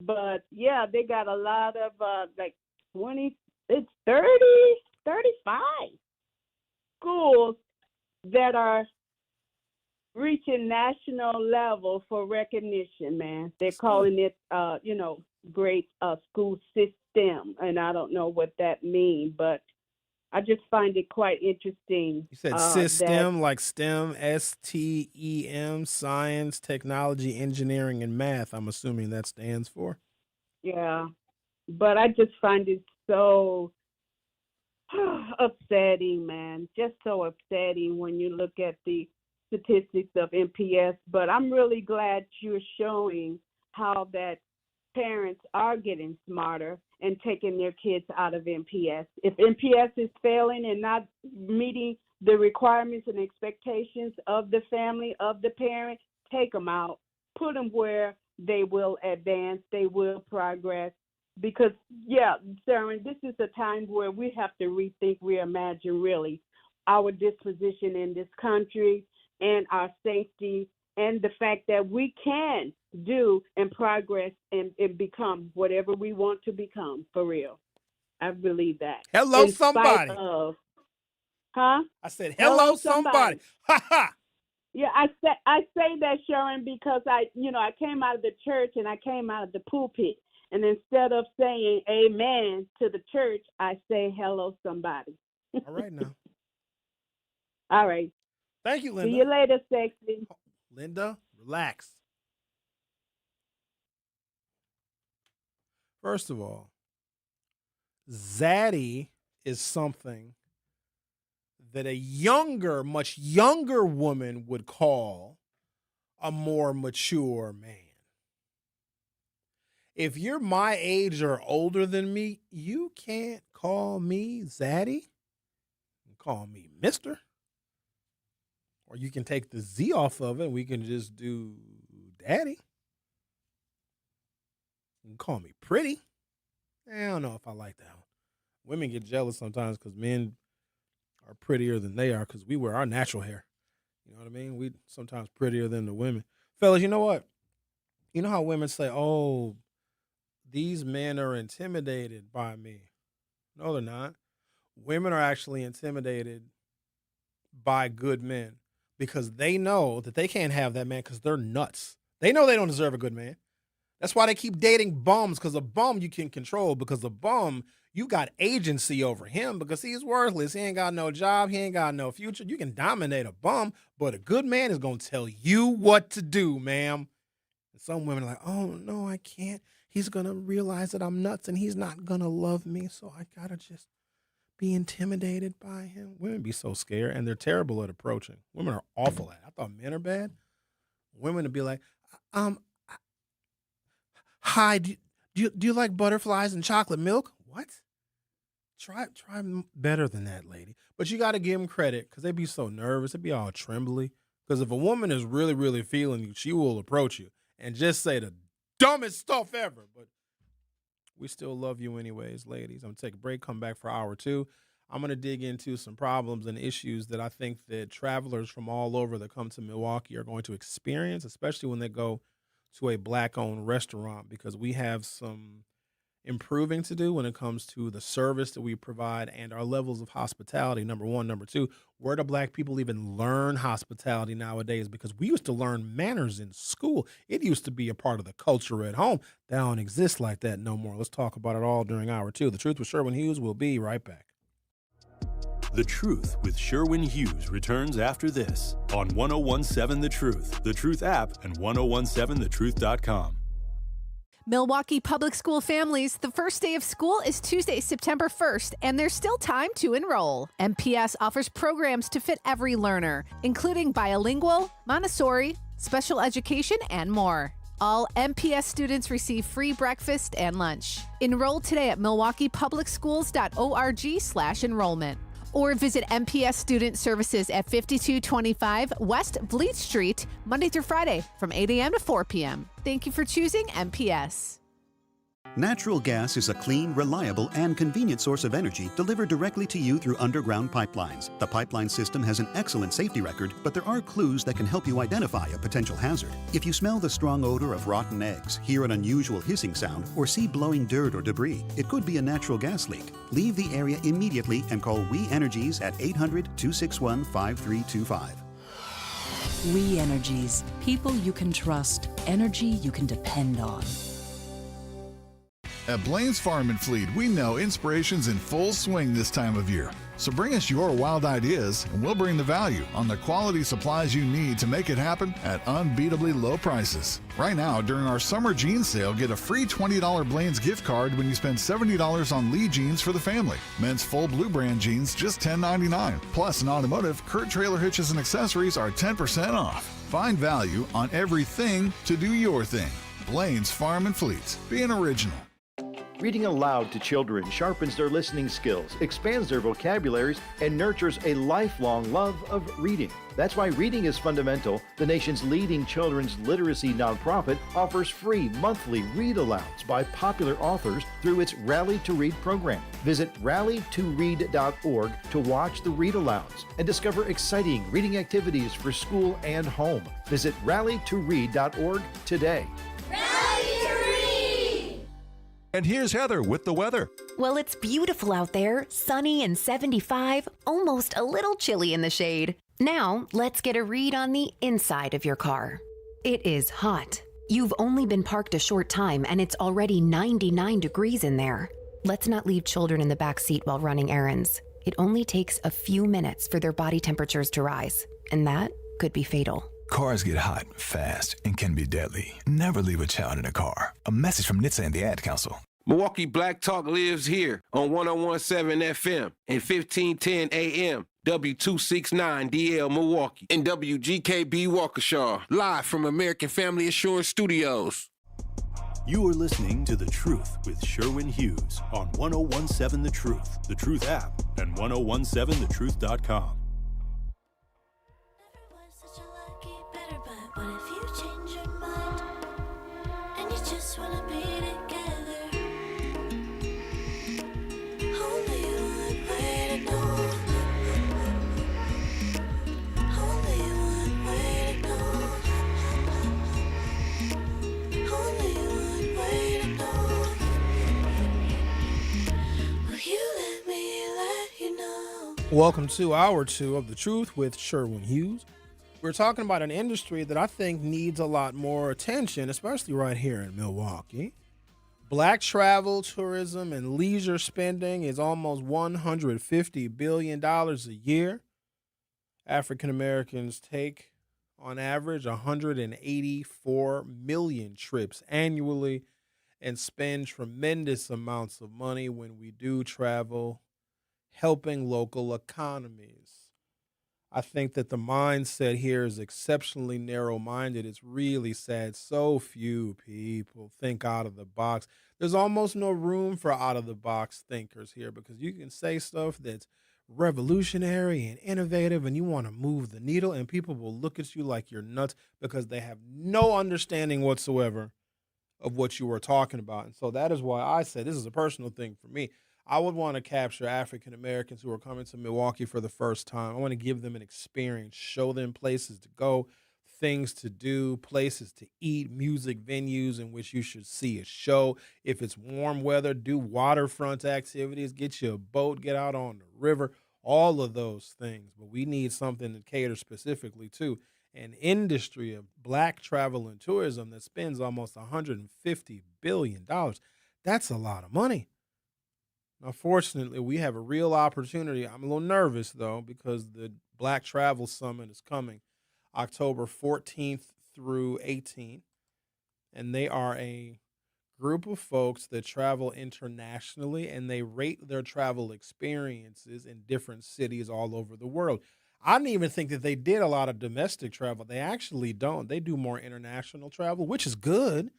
But yeah, they got a lot of like 20, it's 30, 35 schools that are reaching national level for recognition, man. They're calling it, great school system. And I don't know what that means, but I just find it quite interesting.
You said system, like STEM, STEM, science, technology, engineering, and math. I'm assuming that stands for.
Yeah, but I just find it so upsetting, man. Just so upsetting when you look at the statistics of MPS. But I'm really glad you're showing how that parents are getting smarter and taking their kids out of MPS. If MPS is failing and not meeting the requirements and expectations of the family, of the parent, take them out, put them where they will advance, they will progress. Because, yeah, Sharon, this is a time where we have to rethink, reimagine really our disposition in this country and our safety and the fact that we can do and progress and become whatever we want to become, for real. I believe that.
Hello, somebody.
I
said, hello, somebody. Ha ha.
Yeah, I say that, Sharon, because I came out of the church and I came out of the pulpit, And instead of saying amen to the church, I say hello somebody.
All right now.
All right.
Thank you, Linda.
See you later, sexy.
Linda, relax. First of all, zaddy is something that a younger, much younger woman would call a more mature man. If you're my age or older than me, you can't call me zaddy. You can call me mister. Or you can take the Z off of it and we can just do daddy. You can call me pretty. I don't know if I like that one. Women get jealous sometimes because men are prettier than they are because we wear our natural hair. You know what I mean? We sometimes prettier than the women. Fellas, you know what? You know how women say, oh, these men are intimidated by me. No, they're not. Women are actually intimidated by good men because they know that they can't have that man because they're nuts. They know they don't deserve a good man. That's why they keep dating bums, because a bum you can control, because a bum, you got agency over him because he's worthless. He ain't got no job. He ain't got no future. You can dominate a bum, but a good man is going to tell you what to do, ma'am. And some women are like, oh, no, I can't. He's going to realize that I'm nuts and he's not going to love me, so I got to just be intimidated by him. Women be so scared, and they're terrible at approaching. Women are awful at it. I thought men are bad. Women would be like, hi, do you like butterflies and chocolate milk? What? Try better than that, lady. But you got to give them credit because they be so nervous. They be all trembly. Because if a woman is really, really feeling you, she will approach you and just say the dumbest stuff ever. But we still love you anyways, ladies. I'm going to take a break, come back for hour 2. I'm going to dig into some problems and issues that I think that travelers from all over that come to Milwaukee are going to experience, especially when they go to a Black-owned restaurant, because we have some improving to do when it comes to the service that we provide and our levels of hospitality, number one. Number two, where do Black people even learn hospitality nowadays? Because we used to learn manners in school. It used to be a part of the culture at home. That don't exist like that no more. Let's talk about it all during hour 2. The Truth with Sherwin Hughes will be right back.
The Truth with Sherwin Hughes returns after this on 1017 The Truth, The Truth app, and 1017thetruth.com.
Milwaukee Public School families, the first day of school is Tuesday, September 1st, and there's still time to enroll. MPS offers programs to fit every learner, including bilingual, Montessori, special education, and more. All MPS students receive free breakfast and lunch. Enroll today at milwaukeepublicschools.org/enrollment. Or visit MPS Student Services at 5225 West Vliet Street, Monday through Friday from 8 a.m. to 4 p.m. Thank you for choosing MPS.
Natural gas is a clean, reliable, and convenient source of energy delivered directly to you through underground pipelines. The pipeline system has an excellent safety record, but there are clues that can help you identify a potential hazard. If you smell the strong odor of rotten eggs, hear an unusual hissing sound, or see blowing dirt or debris, it could be a natural gas leak. Leave the area immediately and call We Energies at 800-261-5325.
We Energies. People you can trust. Energy you can depend on.
At Blaine's Farm and Fleet, we know inspiration's in full swing this time of year. So bring us your wild ideas, and we'll bring the value on the quality supplies you need to make it happen at unbeatably low prices. Right now, during our summer jeans sale, get a free $20 Blaine's gift card when you spend $70 on Lee jeans for the family. Men's full blue brand jeans, just $10.99. Plus, in automotive, Kurt trailer hitches and accessories are 10% off. Find value on everything to do your thing. Blaine's Farm and Fleet. Be an original.
Reading aloud to children sharpens their listening skills, expands their vocabularies, and nurtures a lifelong love of reading. That's why Reading is Fundamental, the nation's leading children's literacy nonprofit, offers free monthly read-alouds by popular authors through its Rally to Read program. Visit rallytoread.org to watch the read-alouds and discover exciting reading activities for school and home. Visit rallytoread.org today.
And here's Heather with the weather.
Well, it's beautiful out there, sunny and 75, almost a little chilly in the shade. Now, let's get a read on the inside of your car. It is hot. You've only been parked a short time and it's already 99 degrees in there. Let's not leave children in the back seat while running errands. It only takes a few minutes for their body temperatures to rise, and that could be fatal.
Cars get hot, fast, and can be deadly. Never leave a child in a car. A message from NHTSA and the Ad Council.
Milwaukee Black Talk lives here on 1017 FM and 1510 AM. W269DL Milwaukee and WGKB Waukesha, live from American Family Assurance Studios.
You are listening to The Truth with Sherwin Hughes on 1017 The Truth app, and 1017thetruth.com.
What if you change your mind and you just wanna be together? Only one way to know. Only one way to know. Only one way to know. Will you let you know?
Welcome to Hour 2 of The Truth with Sherwin Hughes. We're talking about an industry that I think needs a lot more attention, especially right here in Milwaukee. Black travel, tourism, and leisure spending is almost $150 billion a year. African Americans take, on average, 184 million trips annually and spend tremendous amounts of money when we do travel, helping local economies. I think that the mindset here is exceptionally narrow-minded. It's really sad. So few people think out of the box. There's almost no room for out-of-the-box thinkers here because you can say stuff that's revolutionary and innovative and you want to move the needle and people will look at you like you're nuts because they have no understanding whatsoever of what you were talking about. And so that is why I said this is a personal thing for me. I would want to capture African Americans who are coming to Milwaukee for the first time. I want to give them an experience, show them places to go, things to do, places to eat, music venues in which you should see a show. If it's warm weather, do waterfront activities, get you a boat, get out on the river, all of those things. But we need something to cater specifically to an industry of black travel and tourism that spends almost $150 billion. That's a lot of money. Unfortunately, we have a real opportunity. I'm a little nervous, though, because the Black Travel Summit is coming October 14th through 18th. And they are a group of folks that travel internationally, and they rate their travel experiences in different cities all over the world. I didn't even think that they did a lot of domestic travel. They actually don't. They do more international travel, which is good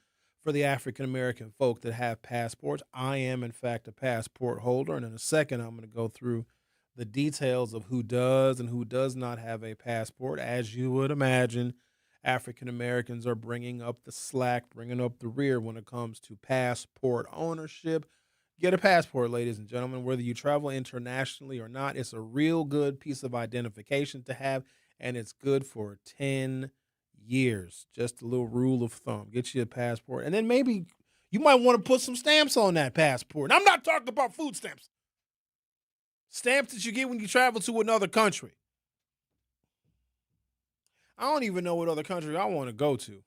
for the African-American folk that have passports. I am, in fact, a passport holder. And in a second, I'm going to go through the details of who does and who does not have a passport. As you would imagine, African-Americans are bringing up the slack, bringing up the rear when it comes to passport ownership. Get a passport, ladies and gentlemen, whether you travel internationally or not. It's a real good piece of identification to have, and it's good for 10 years. Just a little rule of thumb. Get you a passport. And then maybe you might want to put some stamps on that passport. And I'm not talking about food stamps. Stamps that you get when you travel to another country. I don't even know what other country I want to go to.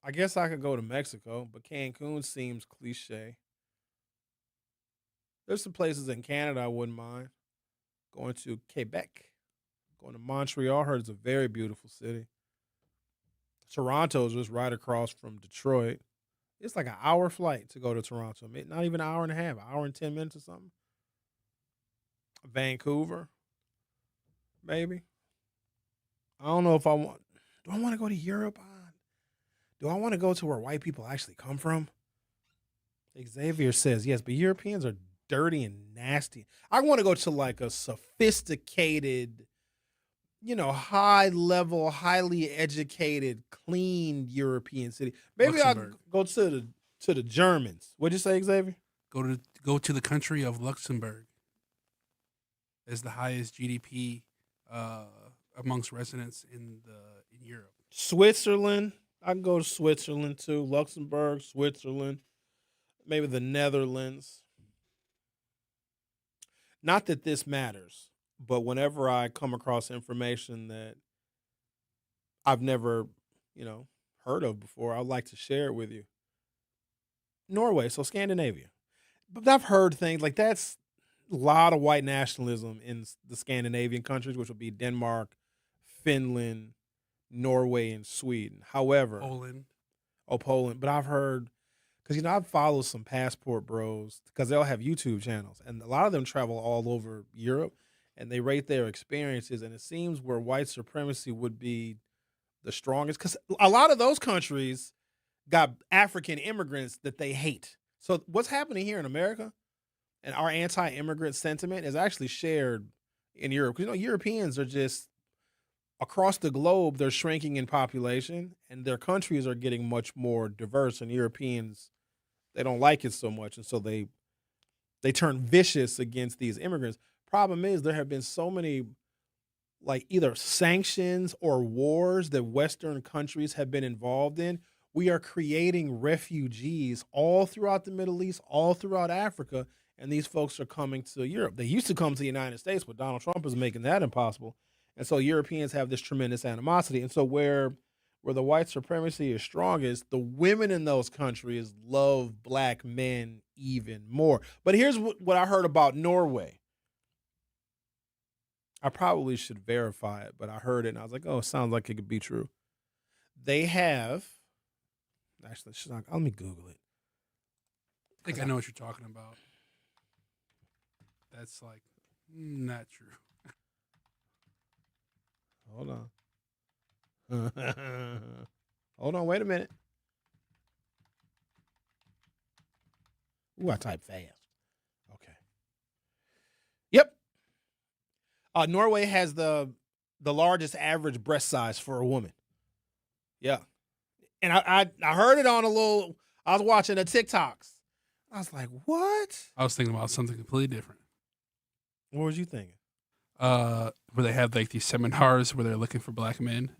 I guess I could go to Mexico, but Cancun seems cliche. There's some places in Canada I wouldn't mind. Going to Quebec. Going to Montreal. I heard it's a very beautiful city. Toronto's just right across from Detroit. It's like an hour flight to go to Toronto. Not even an hour and a half, an hour and 10 minutes or something. Vancouver, maybe. I don't know if I want. Do I want to go to Europe? Do I want to go to where white people actually come from? Xavier says yes, but Europeans are dirty and nasty. I want to go to like a sophisticated, high level, highly educated, clean European city. Maybe I'll go to the Germans. What'd you say, Xavier?
Go to the country of Luxembourg. As the highest GDP amongst residents in Europe.
Switzerland. I can go to Switzerland too. Luxembourg, Switzerland, maybe the Netherlands. Not that this matters, but whenever I come across information that I've never, heard of before. I'd like to share it with you. Norway, so Scandinavia. But I've heard things like that's a lot of white nationalism in the Scandinavian countries, which would be Denmark, Finland, Norway, and Sweden. However,
Poland.
Poland. But I've heard, because, I've followed some passport bros because they'll have YouTube channels, and a lot of them travel all over Europe, and they rate their experiences, and it seems where white supremacy would be the strongest, because a lot of those countries got African immigrants that they hate. So what's happening here in America and our anti-immigrant sentiment is actually shared in Europe. Because, Europeans are just, across the globe, they're shrinking in population, and their countries are getting much more diverse, and Europeans, they don't like it so much, and so they turn vicious against these immigrants. Problem is, there have been so many, like, either sanctions or wars that Western countries have been involved in. We are creating refugees all throughout the Middle East, all throughout Africa, and these folks are coming to Europe. They used to come to the United States, but Donald Trump is making that impossible. And so Europeans have this tremendous animosity. And so where the white supremacy is strongest, the women in those countries love black men even more. But here's what I heard about Norway. I probably should verify it, but I heard it and I was like, oh, it sounds like it could be true. They have, actually, let me Google it.
I think I know what you're talking about. That's like not true.
Hold on. Hold on, wait a minute. Ooh, I type fast. Okay. Yep. Norway has the largest average breast size for a woman. Yeah. And I heard it on I was watching the TikToks. I was like, what?
I was thinking about something completely different.
What was you thinking?
Where they have like these seminars where they're looking for black men.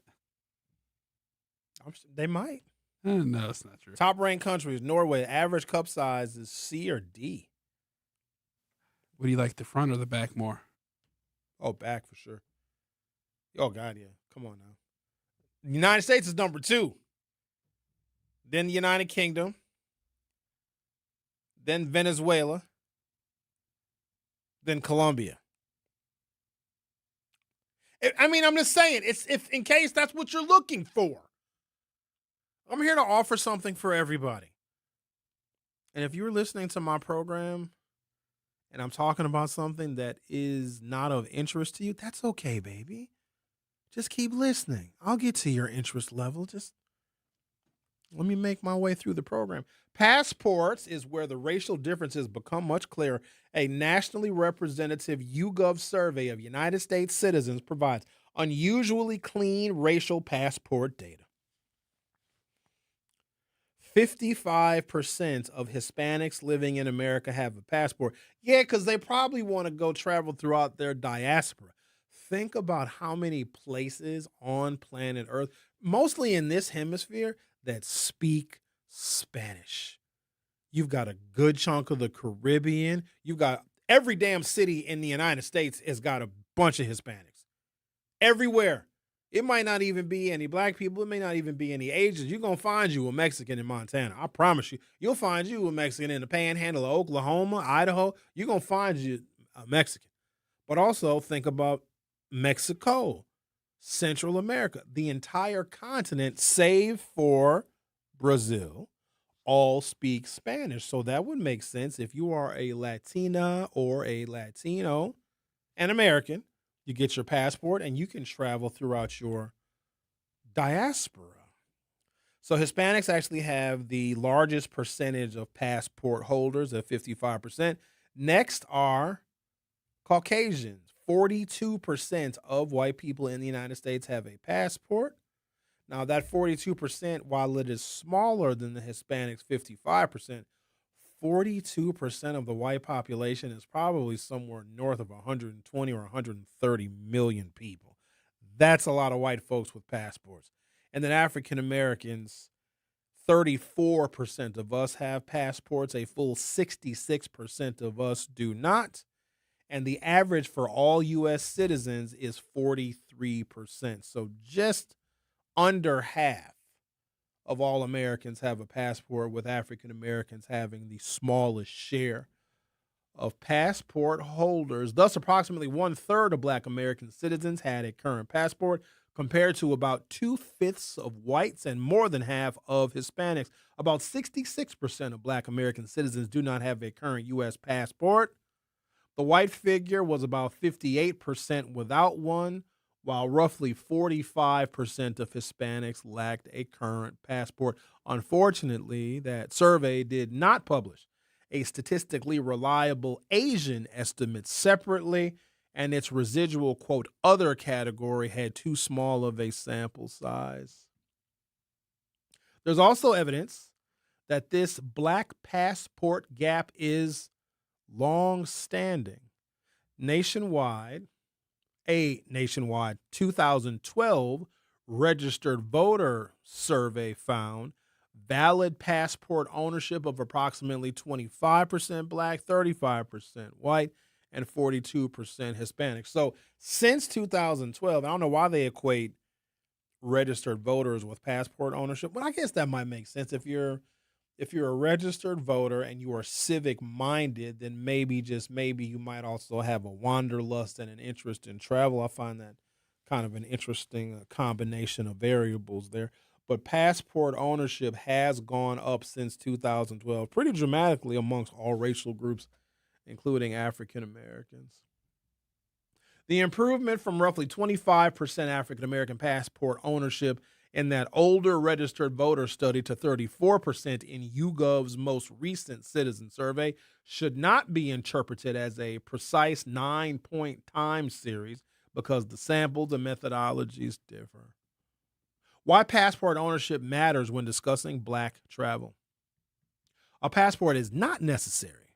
They might.
No, it's not true.
Top ranked countries: Norway. Average cup size is C or D.
What do you like, the front or the back more?
Oh, back for sure. Oh God, yeah. Come on now. The United States is number 2. Then the United Kingdom. Then Venezuela. Then Colombia. I mean, I'm just saying, if in case that's what you're looking for. I'm here to offer something for everybody. And if you're listening to my program and I'm talking about something that is not of interest to you, that's okay, baby. Just keep listening. I'll get to your interest level. Just let me make my way through the program. Passports is where the racial differences become much clearer. A nationally representative YouGov survey of United States citizens provides unusually clean racial passport data. 55% of Hispanics living in America have a passport. Yeah, because they probably want to go travel throughout their diaspora. Think about how many places on planet Earth, mostly in this hemisphere, that speak Spanish. You've got a good chunk of the Caribbean. You've got every damn city in the United States has got a bunch of Hispanics. Everywhere. It might not even be any black people. It may not even be any Asians. You're going to find you a Mexican in Montana. I promise you. You'll find you a Mexican in the panhandle of Oklahoma, Idaho. You're going to find you a Mexican. But also think about Mexico, Central America, the entire continent, save for Brazil, all speak Spanish. So that would make sense if you are a Latina or a Latino, an American. You get your passport and you can travel throughout your diaspora. So Hispanics actually have the largest percentage of passport holders at 55%. Next are Caucasians. 42% of white people in the United States have a passport. Now, that 42%, while it is smaller than the Hispanics' 55%, 42% of the white population is probably somewhere north of 120 or 130 million people. That's a lot of white folks with passports. And then African Americans, 34% of us have passports. A full 66% of us do not. And the average for all U.S. citizens is 43%. So just under half of all Americans have a passport, with African Americans having the smallest share of passport holders. Thus, approximately 1/3 of Black American citizens had a current passport, compared to about 2/5 of whites and more than half of Hispanics. About 66% of Black American citizens do not have a current U.S. passport. The white figure was about 58% without one, while roughly 45% of Hispanics lacked a current passport. Unfortunately, that survey did not publish a statistically reliable Asian estimate separately, and its residual, quote, other category had too small of a sample size. There's also evidence that this Black passport gap is long-standing. A nationwide 2012 registered voter survey found valid passport ownership of approximately 25% Black, 35% white, and 42% Hispanic. So since 2012, I don't know why they equate registered voters with passport ownership, but I guess that might make sense. If you're a registered voter and you are civic minded, then maybe, just maybe, you might also have a wanderlust and an interest in travel. I find that kind of an interesting combination of variables there. But passport ownership has gone up since 2012 pretty dramatically amongst all racial groups, including African Americans. The improvement from roughly 25% African American passport ownership in that older registered voter study to 34% in YouGov's most recent citizen survey should not be interpreted as a precise 9-point time series, because the samples and methodologies differ. Why passport ownership matters when discussing Black travel. A passport is not necessary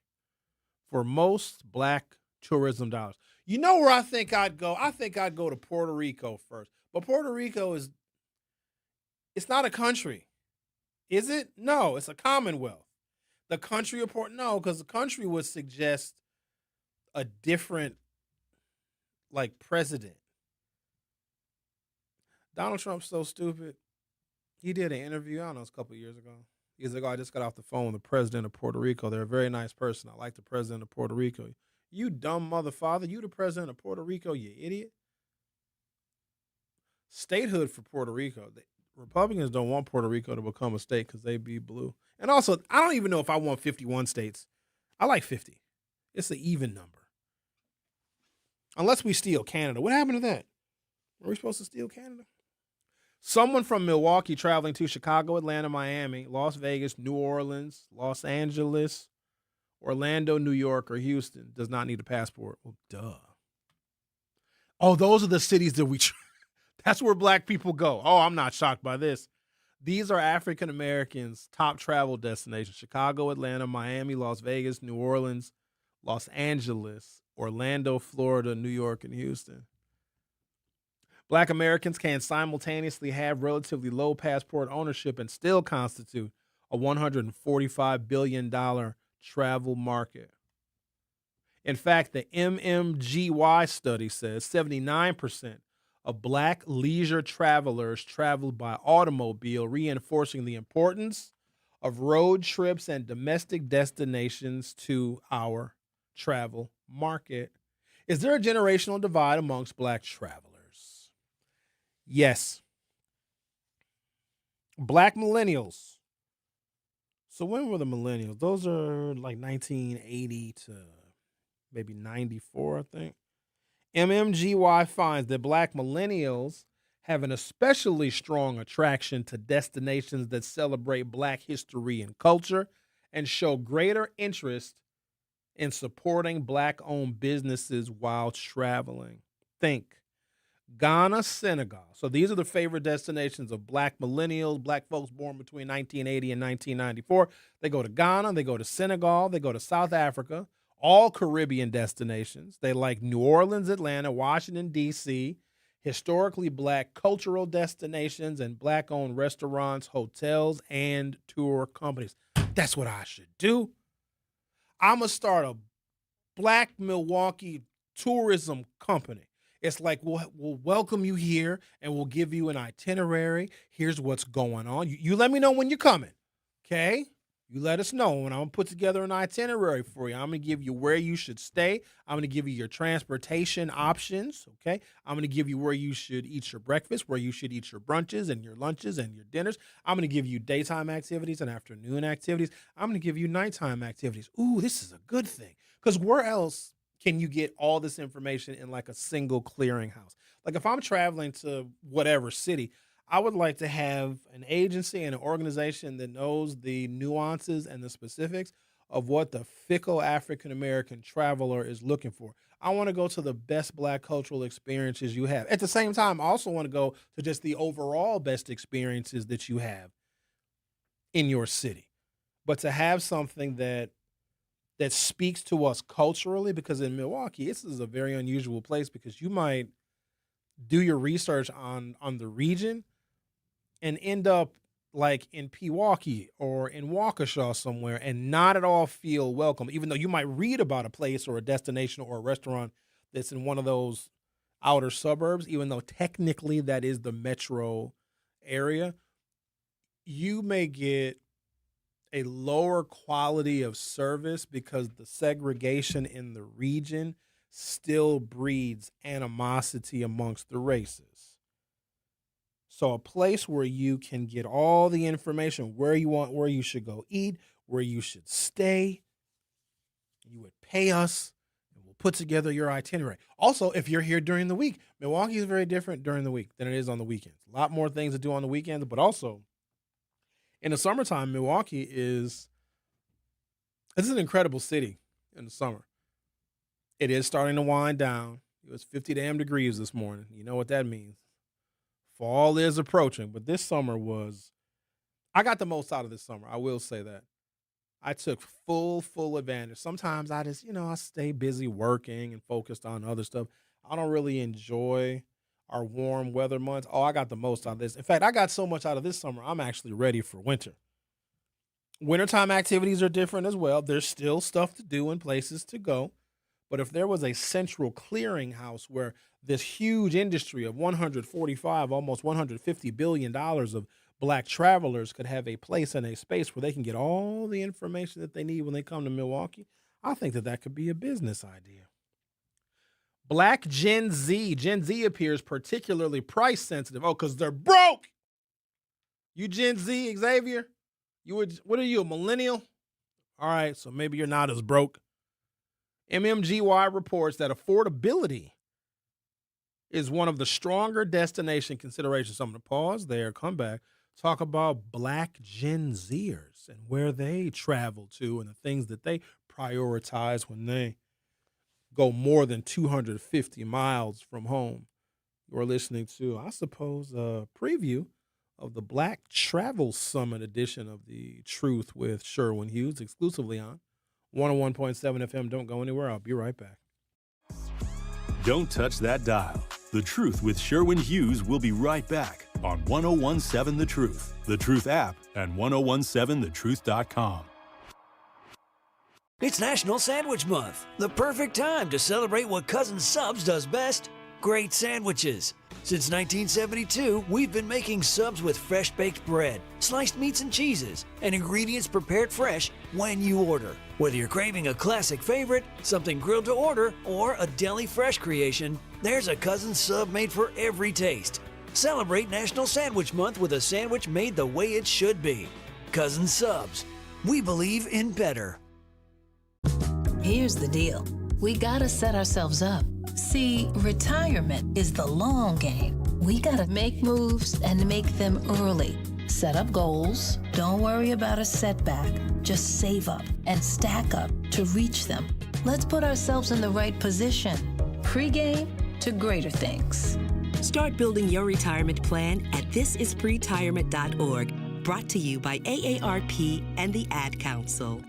for most Black tourism dollars. You know where I think I'd go? I think I'd go to Puerto Rico first. But Puerto Rico it's not a country. Is it? No, it's a commonwealth. The country of no, because the country would suggest a different, president. Donald Trump's so stupid. He did an interview, I don't know, it's a couple of years ago. He's like, I just got off the phone with the president of Puerto Rico. They're a very nice person. I like the president of Puerto Rico. You dumb motherfather. You the president of Puerto Rico, you idiot. Statehood for Puerto Rico. Republicans don't want Puerto Rico to become a state because they be blue. And also, I don't even know if I want 51 states. I like 50. It's an even number. Unless we steal Canada. What happened to that? Are we supposed to steal Canada? Someone from Milwaukee traveling to Chicago, Atlanta, Miami, Las Vegas, New Orleans, Los Angeles, Orlando, New York, or Houston does not need a passport. Well, duh. Oh, those are the cities that that's where Black people go. Oh, I'm not shocked by this. These are African Americans' top travel destinations: Chicago, Atlanta, Miami, Las Vegas, New Orleans, Los Angeles, Orlando, Florida, New York, and Houston. Black Americans can simultaneously have relatively low passport ownership and still constitute a $145 billion travel market. In fact, the MMGY study says 79% of Black leisure travelers traveled by automobile, reinforcing the importance of road trips and domestic destinations to our travel market. Is there a generational divide amongst Black travelers? Yes. Black millennials. So when were the millennials? Those are like 1980 to maybe 94, I think. MMGY finds that Black millennials have an especially strong attraction to destinations that celebrate Black history and culture, and show greater interest in supporting Black-owned businesses while traveling. Think Ghana, Senegal. So these are the favorite destinations of Black millennials, Black folks born between 1980 and 1994. They go to Ghana, they go to Senegal, they go to South Africa, all Caribbean destinations. They like New Orleans, Atlanta, Washington, D.C., historically Black cultural destinations, and Black-owned restaurants, hotels, and tour companies. That's what I should do. I'm going to start a Black Milwaukee tourism company. It's like we'll welcome you here and we'll give you an itinerary. Here's what's going on. You let me know when you're coming, okay? You let us know, and I'm going to put together an itinerary for you. I'm going to give you where you should stay. I'm going to give you your transportation options, okay? I'm going to give you where you should eat your breakfast, where you should eat your brunches and your lunches and your dinners. I'm going to give you daytime activities and afternoon activities. I'm going to give you nighttime activities. Ooh, this is a good thing, because where else can you get all this information in like a single clearinghouse? Like if I'm traveling to whatever city, I would like to have an agency and an organization that knows the nuances and the specifics of what the fickle African-American traveler is looking for. I want to go to the best Black cultural experiences you have. At the same time, I also want to go to just the overall best experiences that you have in your city. But to have something that speaks to us culturally, because in Milwaukee, this is a very unusual place, because you might do your research on the region and end up like in Pewaukee or in Waukesha somewhere and not at all feel welcome, even though you might read about a place or a destination or a restaurant that's in one of those outer suburbs, even though technically that is the metro area. You may get a lower quality of service because the segregation in the region still breeds animosity amongst the races. So a place where you can get all the information, where you should go eat, where you should stay, you would pay us, and we'll put together your itinerary. Also, if you're here during the week, Milwaukee is very different during the week than it is on the weekends. A lot more things to do on the weekends, but also in the summertime, Milwaukee is an incredible city in the summer. It is starting to wind down. It was 50 damn degrees this morning. You know what that means. Fall is approaching, but this summer I got the most out of this summer. I will say that. I took full advantage. Sometimes I just, I stay busy working and focused on other stuff. I don't really enjoy our warm weather months. Oh, I got the most out of this. In fact, I got so much out of this summer, I'm actually ready for winter. Wintertime activities are different as well. There's still stuff to do and places to go. But if there was a central clearinghouse where this huge industry of 145, almost $150 billion of Black travelers could have a place and a space where they can get all the information that they need when they come to Milwaukee, I think that could be a business idea. Black Gen Z. Gen Z appears particularly price sensitive. Oh, because they're broke. You Gen Z, Xavier? What are you, a millennial? All right, so maybe you're not as broke. MMGY reports that affordability is one of the stronger destination considerations. So I'm going to pause there, come back, talk about Black Gen Zers and where they travel to and the things that they prioritize when they go more than 250 miles from home. You're listening to, I suppose, a preview of the Black Travel Summit edition of The Truth with Sherwin Hughes, exclusively on 101.7 FM. Don't go anywhere. I'll be right back.
Don't touch that dial. The Truth with Sherwin Hughes will be right back on 101.7 The Truth app, and 1017thetruth.com.
It's National Sandwich Month, the perfect time to celebrate what Cousin Subs does best, great sandwiches. Since 1972, we've been making subs with fresh baked bread, sliced meats and cheeses, and ingredients prepared fresh when you order. Whether you're craving a classic favorite, something grilled to order, or a deli fresh creation, there's a Cousin sub made for every taste. Celebrate National Sandwich Month with a sandwich made the way it should be. Cousin Subs. We believe in better.
Here's the deal. We gotta set ourselves up. See, retirement is the long game. We gotta make moves and make them early. Set up goals. Don't worry about a setback. Just save up and stack up to reach them. Let's put ourselves in the right position. Pre-game to greater things.
Start building your retirement plan at thisispretirement.org. Brought to you by AARP and the Ad Council.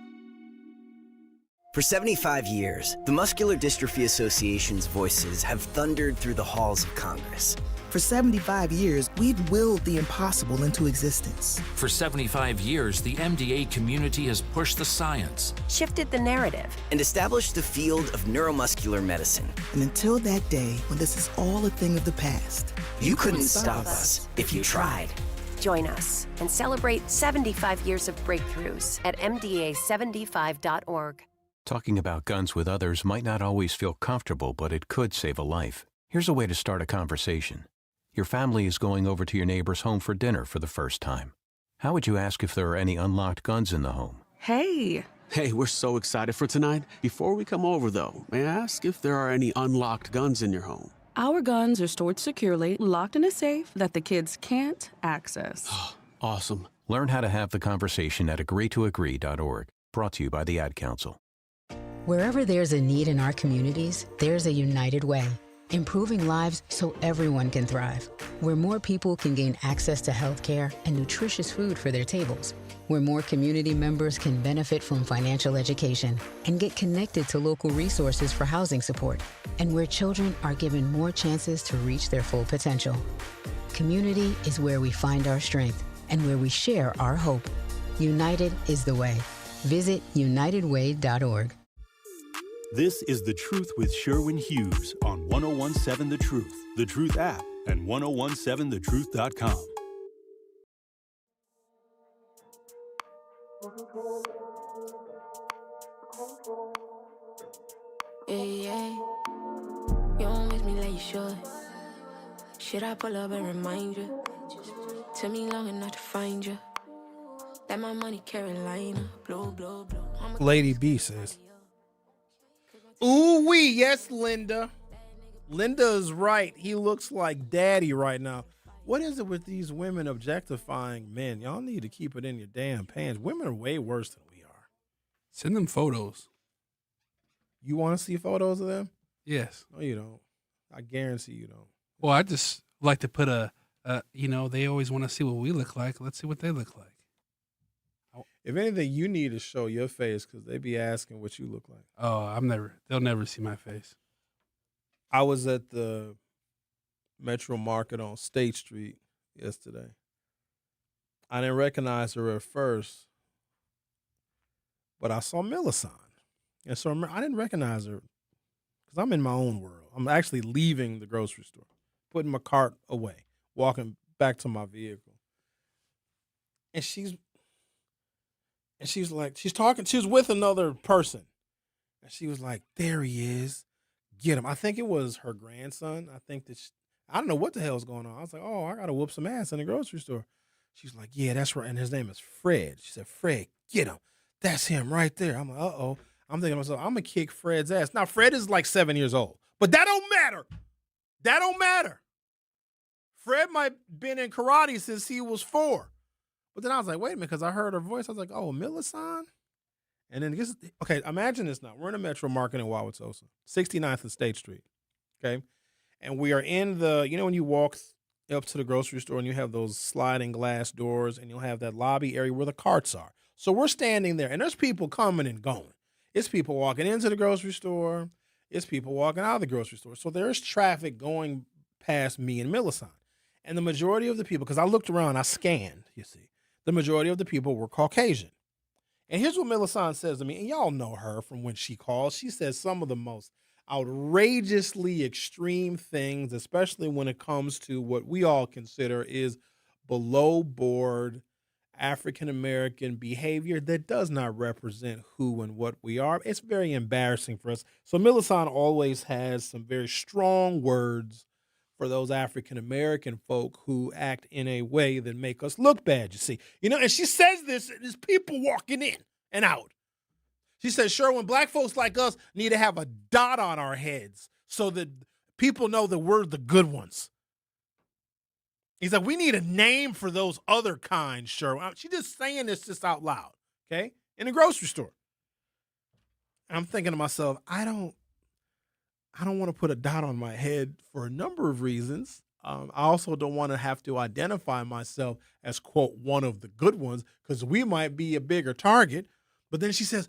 For 75 years, the Muscular Dystrophy Association's voices have thundered through the halls of Congress.
For 75 years, we've willed the impossible into existence.
For 75 years, the MDA community has pushed the science,
shifted the narrative, and established the field of neuromuscular medicine.
And until that day, when this is all a thing of the past,
you couldn't stop us if you tried.
Join us and celebrate 75 years of breakthroughs at MDA75.org.
Talking about guns with others might not always feel comfortable, but it could save a life. Here's a way to start a conversation. Your family is going over to your neighbor's home for dinner for the first time. How would you ask if there are any unlocked guns in the home?
Hey, we're so excited for tonight. Before we come over, though, may I ask if there are any unlocked guns in your home?
Our guns are stored securely, locked in a safe that the kids can't access.
Awesome.
Learn how to have the conversation at agreetoagree.org. Brought to you by the Ad Council.
Wherever there's a need in our communities, there's a United Way, improving lives so everyone can thrive. Where more people can gain access to health care and nutritious food for their tables. Where more community members can benefit from financial education and get connected to local resources for housing support. And where children are given more chances to reach their full potential. Community is where we find our strength and where we share our hope. United is the way. Visit unitedway.org.
This is The Truth with Sherwin Hughes on 1017 The Truth, The Truth app, and 1017thetruth.com.
Yeah. You don't miss me like you should. Should I pull up and remind you? Took me long enough to find you. That my money Carolina. Blow, blow, blow.
Lady B says, ooh wee, yes, Linda. Linda is right. He looks like daddy right now. What is it with these women objectifying men? Y'all need to keep it in your damn pants. Women are way worse than we are.
Send them photos.
You want to see photos of them?
Yes.
No, you don't. I guarantee you don't.
Well, I just like to put they always want to see what we look like. Let's see what they look like.
If anything, you need to show your face because they be asking what you look like.
Oh, they'll never see my face.
I was at the Metro Market on State Street yesterday. I didn't recognize her at first, but I saw Millicent. And so I didn't recognize her because I'm in my own world. I'm actually leaving the grocery store, putting my cart away, walking back to my vehicle. And she's like, she's talking, she was with another person. And she was like, there he is. Get him. I think it was her grandson. I think that I don't know what the hell's going on. I was like, oh, I got to whoop some ass in the grocery store. She's like, yeah, that's right. And his name is Fred. She said, Fred, get him. That's him right there. I'm like, uh-oh. I'm thinking to myself, I'm going to kick Fred's ass. Now, Fred is like 7 years old, but that don't matter. That don't matter. Fred might have been in karate since he was 4. But then I was like, wait a minute, because I heard her voice. I was like, oh, Millicent? And then, okay, imagine this now. We're in a Metro Market in Wauwatosa, 69th and State Street, okay? And we are in when you walk up to the grocery store and you have those sliding glass doors and you'll have that lobby area where the carts are. So we're standing there, and there's people coming and going. It's people walking into the grocery store. It's people walking out of the grocery store. So there's traffic going past me and Millicent. And the majority of the people, because I looked around, I scanned, you see, the majority of the people were Caucasian. And here's what Millicent says to me, and y'all know her from when she calls. She says some of the most outrageously extreme things, especially when it comes to what we all consider is below board African-American behavior that does not represent who and what we are. It's very embarrassing for us. So Millicent always has some very strong words for those African-American folk who act in a way that make us look bad, you see. And she says this, and there's people walking in and out. She says, Sherwin, black folks like us need to have a dot on our heads so that people know that we're the good ones. He's like, we need a name for those other kinds, Sherwin. She's just saying this just out loud, okay, in the grocery store. And I'm thinking to myself, I don't want to put a dot on my head for a number of reasons. I also don't want to have to identify myself as, quote, one of the good ones, because we might be a bigger target. But then she says,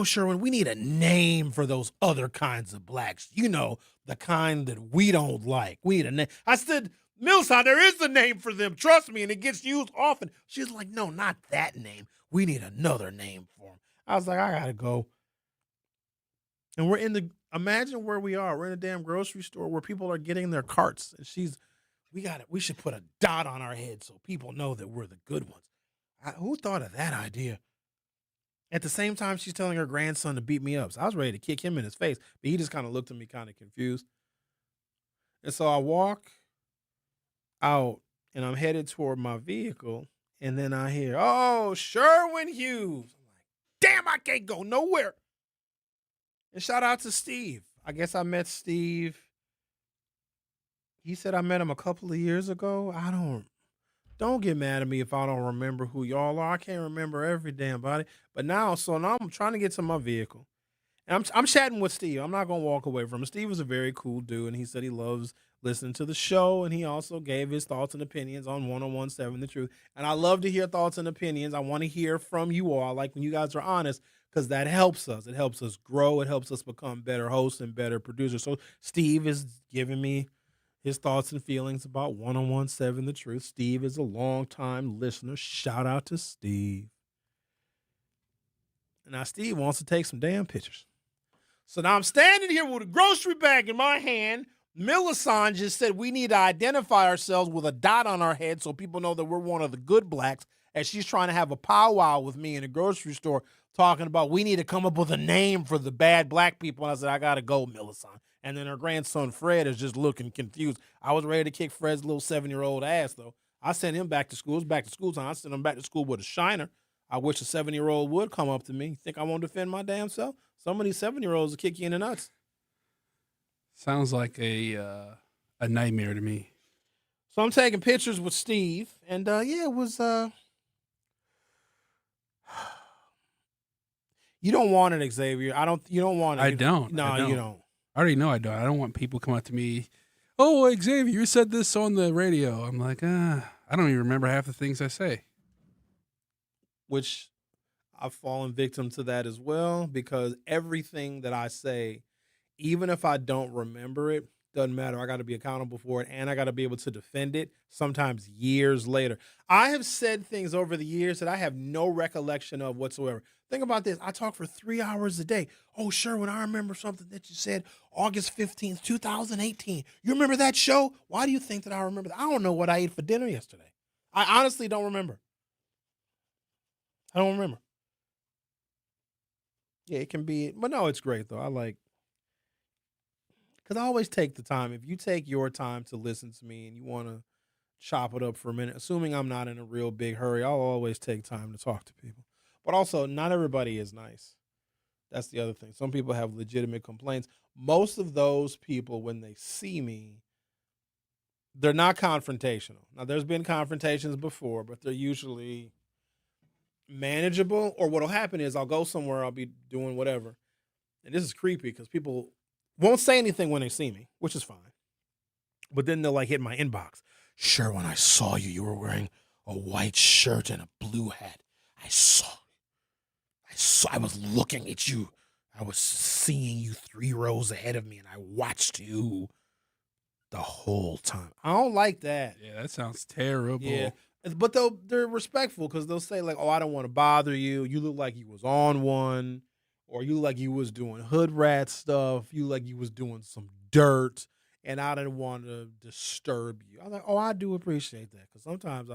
Sherwin, we need a name for those other kinds of blacks. The kind that we don't like. We need a name. I said, Millside, there is a name for them. Trust me, and it gets used often. She's like, no, not that name. We need another name for them. I was like, I got to go. And imagine where we are. We're in a damn grocery store where people are getting their carts. And we should put a dot on our head so people know that we're the good ones. Who thought of that idea? At the same time, she's telling her grandson to beat me up. So I was ready to kick him in his face, but he just kind of looked at me kind of confused. And so I walk out, and I'm headed toward my vehicle, and then I hear, oh, Sherwin Hughes. I'm like, damn, I can't go nowhere. And shout out to Steve. I guess I met Steve. He said I met him a couple of years ago. Don't get mad at me if I don't remember who y'all are. I can't remember every damn body. But now I'm trying to get to my vehicle. And I'm chatting with Steve. I'm not going to walk away from him. Steve is a very cool dude, and he said he loves listening to the show, and he also gave his thoughts and opinions on 1017 The Truth. And I love to hear thoughts and opinions. I want to hear from you all, like when you guys are honest, because that helps us. It helps us grow. It helps us become better hosts and better producers. So Steve is giving me his thoughts and feelings about 1017 The Truth. Steve is a longtime listener. Shout out to Steve. And now Steve wants to take some damn pictures. So now I'm standing here with a grocery bag in my hand. Millicent just said we need to identify ourselves with a dot on our head so people know that we're one of the good blacks, as she's trying to have a powwow with me in a grocery store talking about we need to come up with a name for the bad black people. And I said, I got to go, Millicent. And then her grandson, Fred, is just looking confused. I was ready to kick Fred's little 7-year-old ass, though. I sent him back to school. It's back to school time. I sent him back to school with a shiner. I wish a 7-year-old would come up to me. You think I won't defend my damn self? Some of these 7-year-olds will kick you in the nuts.
Sounds like a nightmare to me.
So I'm taking pictures with Steve. And, it was... You don't want it, Xavier. You don't want it.
I don't.
No,
I don't.
you don't.
I already know I don't. I don't want people coming up to me, oh, Xavier, you said this on the radio. I'm like, I don't even remember half the things I say.
Which I've fallen victim to that as well, because everything that I say, even if I don't remember it, doesn't matter. I got to be accountable for it, and I got to be able to defend it, sometimes years later. I have said things over the years that I have no recollection of whatsoever. Think about this. I talk for 3 hours a day. Oh, Sherwin, I remember something that you said August 15th, 2018. You remember that show? Why do you think that I remember that? I don't know what I ate for dinner yesterday. I honestly don't remember. I don't remember. Yeah, it can be. But no, it's great, though. Because I always take the time. If you take your time to listen to me and you want to chop it up for a minute, assuming I'm not in a real big hurry, I'll always take time to talk to people. But also, not everybody is nice. That's the other thing. Some people have legitimate complaints. Most of those people, when they see me, they're not confrontational. Now, there's been confrontations before, but they're usually manageable. Or what'll happen is I'll go somewhere, I'll be doing whatever. And this is creepy because people won't say anything when they see me, which is fine. But then they'll hit my inbox. Sure, when I saw you, you were wearing a white shirt and a blue hat. I was looking at you. I was seeing you 3 rows ahead of me, and I watched you the whole time. I don't like that.
Yeah, that sounds terrible.
Yeah, but they're respectful because they'll say oh, I don't want to bother you. You look like you was on one, or you look like you was doing hood rat stuff. You look like you was doing some dirt, and I didn't want to disturb you. I'm like, oh, I do appreciate that because sometimes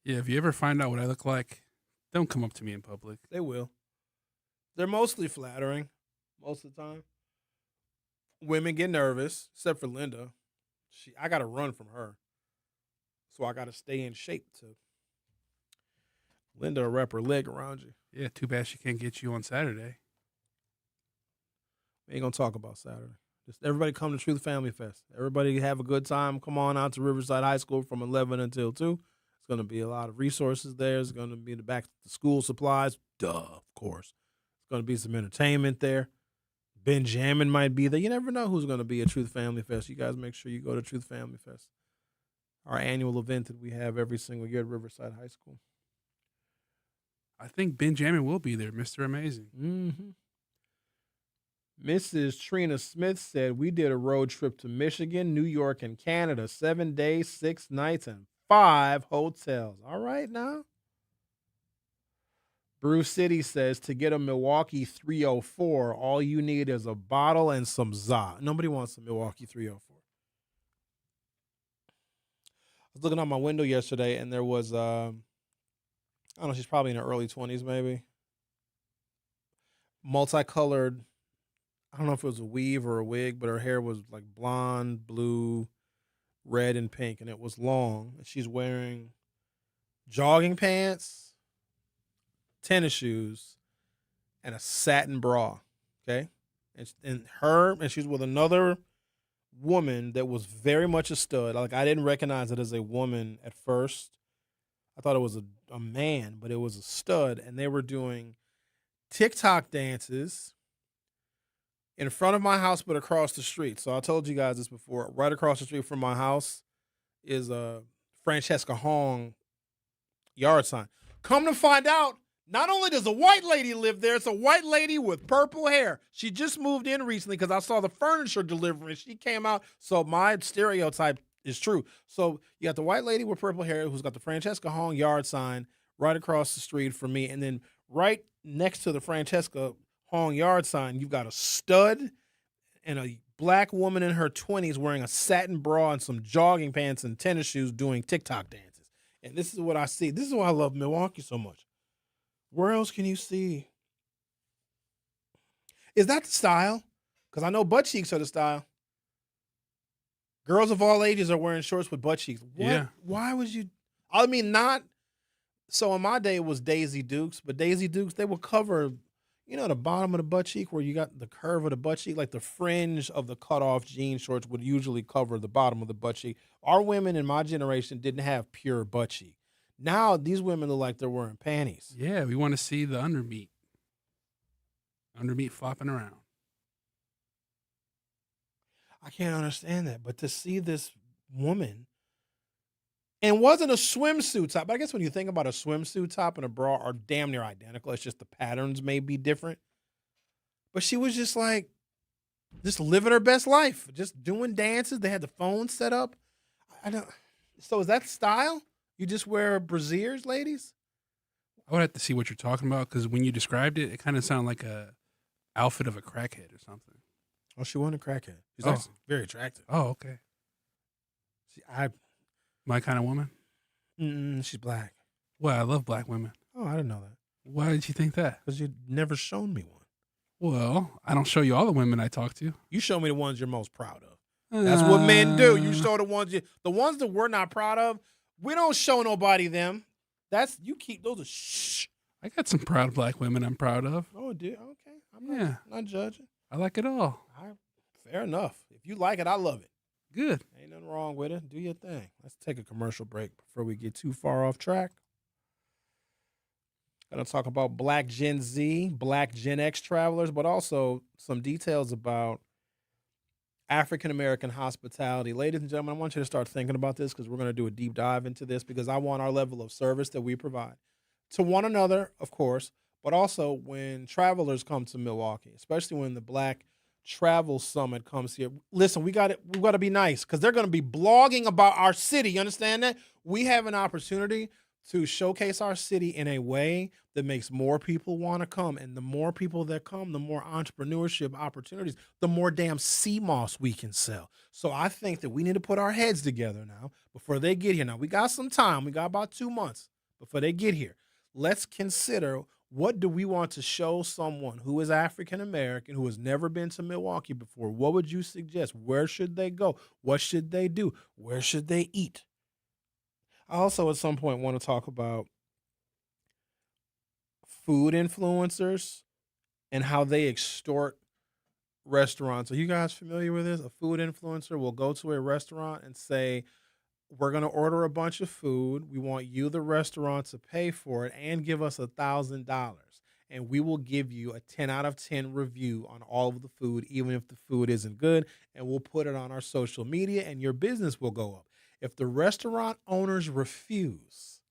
Yeah, if you ever find out what I look like, don't come up to me in public.
They will. They're mostly flattering most of the time. Women get nervous, except for Linda. I got to run from her. So I got to stay in shape to Linda will wrap her leg around you.
Yeah, too bad she can't get you on Saturday.
We ain't going to talk about Saturday. Just everybody come to Truth Family Fest. Everybody have a good time. Come on out to Riverside High School from 11 until 2. It's going to be a lot of resources there. There's going to be the back to school supplies. Duh, of course. There's going to be some entertainment there. Benjamin might be there. You never know who's going to be at Truth Family Fest. You guys make sure you go to Truth Family Fest, our annual event that we have every single year at Riverside High School.
I think Benjamin will be there, Mr. Amazing.
Mm-hmm. Mrs. Trina Smith said, we did a road trip to Michigan, New York, and Canada. 7 days, 6 nights, and 5 hotels. All right now. Bruce City says, to get a Milwaukee 304, all you need is a bottle and some za. Nobody wants a Milwaukee 304. I was looking out my window yesterday, and there was, I don't know, she's probably in her early 20s maybe. Multicolored, I don't know if it was a weave or a wig, but her hair was like blonde, blue, red, and pink, and it was long. And she's wearing jogging pants, tennis shoes, and a satin bra. Okay, and she's with another woman that was very much a stud. Like, I didn't recognize it as a woman at first. I thought it was a man, but it was a stud, and they were doing TikTok dances in front of my house, but across the street. So I told you guys this before. Right across the street from my house is a Francesca Hong yard sign. Come to find out, not only does a white lady live there, it's a white lady with purple hair. She just moved in recently because I saw the furniture delivery. She came out, so my stereotype is true. So you got the white lady with purple hair who's got the Francesca Hong yard sign right across the street from me, and then right next to the Francesca Hong yard sign, you've got a stud and a black woman in her 20s wearing a satin bra and some jogging pants and tennis shoes doing TikTok dances. And this is what I see. This is why I love Milwaukee so much. Where else can you see? Is that the style? Because I know butt cheeks are the style. Girls of all ages are wearing shorts with butt cheeks. What?
Yeah.
Why would you? I mean, not. So in my day, it was Daisy Dukes, but Daisy Dukes, they would cover, you know, the bottom of the butt cheek where you got the curve of the butt cheek, like the fringe of the cutoff jean shorts would usually cover the bottom of the butt cheek. Our women in my generation didn't have pure butt cheek. Now these women look like they're wearing panties.
Yeah, we want to see the undermeat. Undermeat flopping around.
I can't understand that. But to see this woman, and it wasn't a swimsuit top, but I guess when you think about a swimsuit top and a bra are damn near identical. It's just the patterns may be different. But she was just like, just living her best life, just doing dances. They had the phone set up. I don't. So is that style? You just wear brasiers, ladies?
I would have to see what you're talking about because when you described it, it kind of sounded like a outfit of a crackhead or something.
Oh, she wasn't a crackhead. She's
Oh.
actually very attractive.
Oh, okay.
See,
My kind of woman?
She's black.
Well, I love black women.
Oh, I didn't know that.
Why did you think that?
Because you've never shown me one.
Well, I don't show you all the women I talk to.
You show me the ones you're most proud of. That's what men do. You show the ones that we're not proud of. We don't show nobody them. You keep those. Shh.
I got some proud black women I'm proud of.
Oh, dude. Okay. I'm not judging.
I like it all.
Fair enough. If you like it, I love it.
Good.
Ain't nothing wrong with it. Do your thing. Let's take a commercial break before we get too far off track. Going to talk about Black Gen Z, Black Gen X travelers, but also some details about African-American hospitality. Ladies and gentlemen, I want you to start thinking about this because we're going to do a deep dive into this because I want our level of service that we provide to one another, of course, but also when travelers come to Milwaukee, especially when the Black Travel Summit comes here. Listen, we got to be nice because they're going to be blogging about our city. You understand that? We have an opportunity to showcase our city in a way that makes more people want to come. And the more people that come, the more entrepreneurship opportunities, the more damn CMOS we can sell. So I think that we need to put our heads together now before they get here. Now, we got some time. We got about 2 months before they get here. Let's consider, what do we want to show someone who is African-American, who has never been to Milwaukee before? What would you suggest? Where should they go? What should they do? Where should they eat? I also at some point want to talk about food influencers and how they extort restaurants. Are you guys familiar with this? A food influencer will go to a restaurant and say, we're going to order a bunch of food. We want you, the restaurant, to pay for it and give us $1,000. And we will give you a 10 out of 10 review on all of the food, even if the food isn't good. And we'll put it on our social media and your business will go up. If the restaurant owners refuse,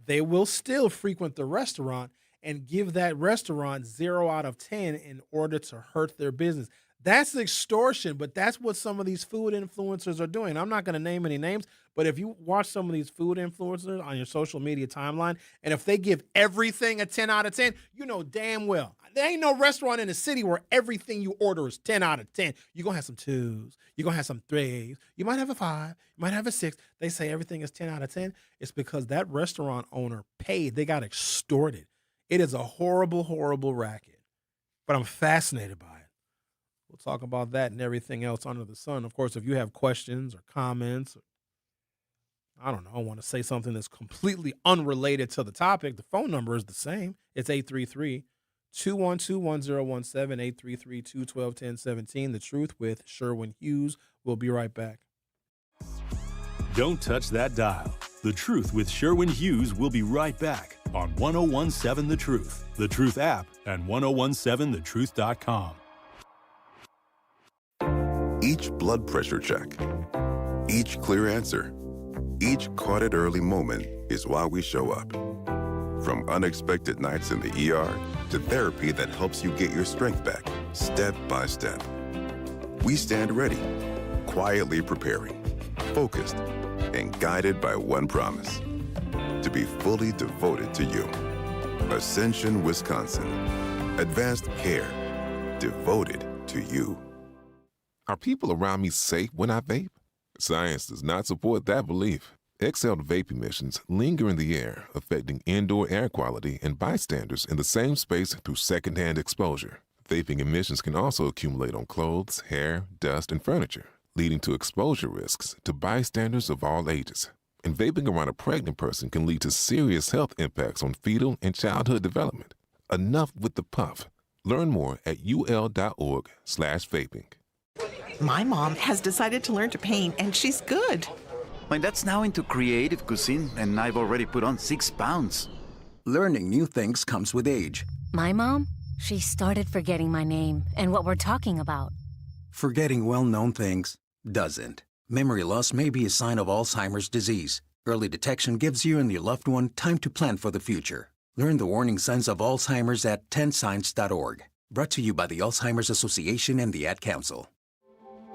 they will still frequent the restaurant and give that restaurant 0 out of 10 in order to hurt their business. That's extortion, but that's what some of these food influencers are doing. I'm not going to name any names, but if you watch some of these food influencers on your social media timeline, and if they give everything a 10 out of 10, you know damn well there ain't no restaurant in the city where everything you order is 10 out of 10. You're going to have some 2s. You're going to have some 3s. You might have a 5. You might have a 6. They say everything is 10 out of 10. It's because that restaurant owner paid. They got extorted. It is a horrible, horrible racket, but I'm fascinated by it. We'll talk about that and everything else under the sun. Of course, if you have questions or comments, or, I don't know, want to say something that's completely unrelated to the topic, the phone number is the same. It's 833-212-1017, 833-212-1017. The Truth with Sherwin Hughes. We'll be right back.
Don't touch that dial. The Truth with Sherwin Hughes will be right back on 1017 The Truth, The Truth app, and 1017thetruth.com.
Each blood pressure check, each clear answer, each caught it early moment is why we show up. From unexpected nights in the ER to therapy that helps you get your strength back, step by step. We stand ready, quietly preparing, focused, and guided by one promise: to be fully devoted to you. Ascension, Wisconsin. Advanced care. Devoted to you.
Are people around me safe when I vape? Science does not support that belief. Exhaled vape emissions linger in the air, affecting indoor air quality and bystanders in the same space through secondhand exposure. Vaping emissions can also accumulate on clothes, hair, dust, and furniture, leading to exposure risks to bystanders of all ages. And vaping around a pregnant person can lead to serious health impacts on fetal and childhood development. Enough with the puff. Learn more at ul.org/vaping.
My mom has decided to learn to paint, and she's good.
My dad's now into creative cuisine, and I've already put on 6 pounds.
Learning new things comes with age.
My mom, she started forgetting my name and what we're talking about.
Forgetting well-known things doesn't. Memory loss may be a sign of Alzheimer's disease. Early detection gives you and your loved one time to plan for the future. Learn the warning signs of Alzheimer's at 10signs.org. Brought to you by the Alzheimer's Association and the Ad Council.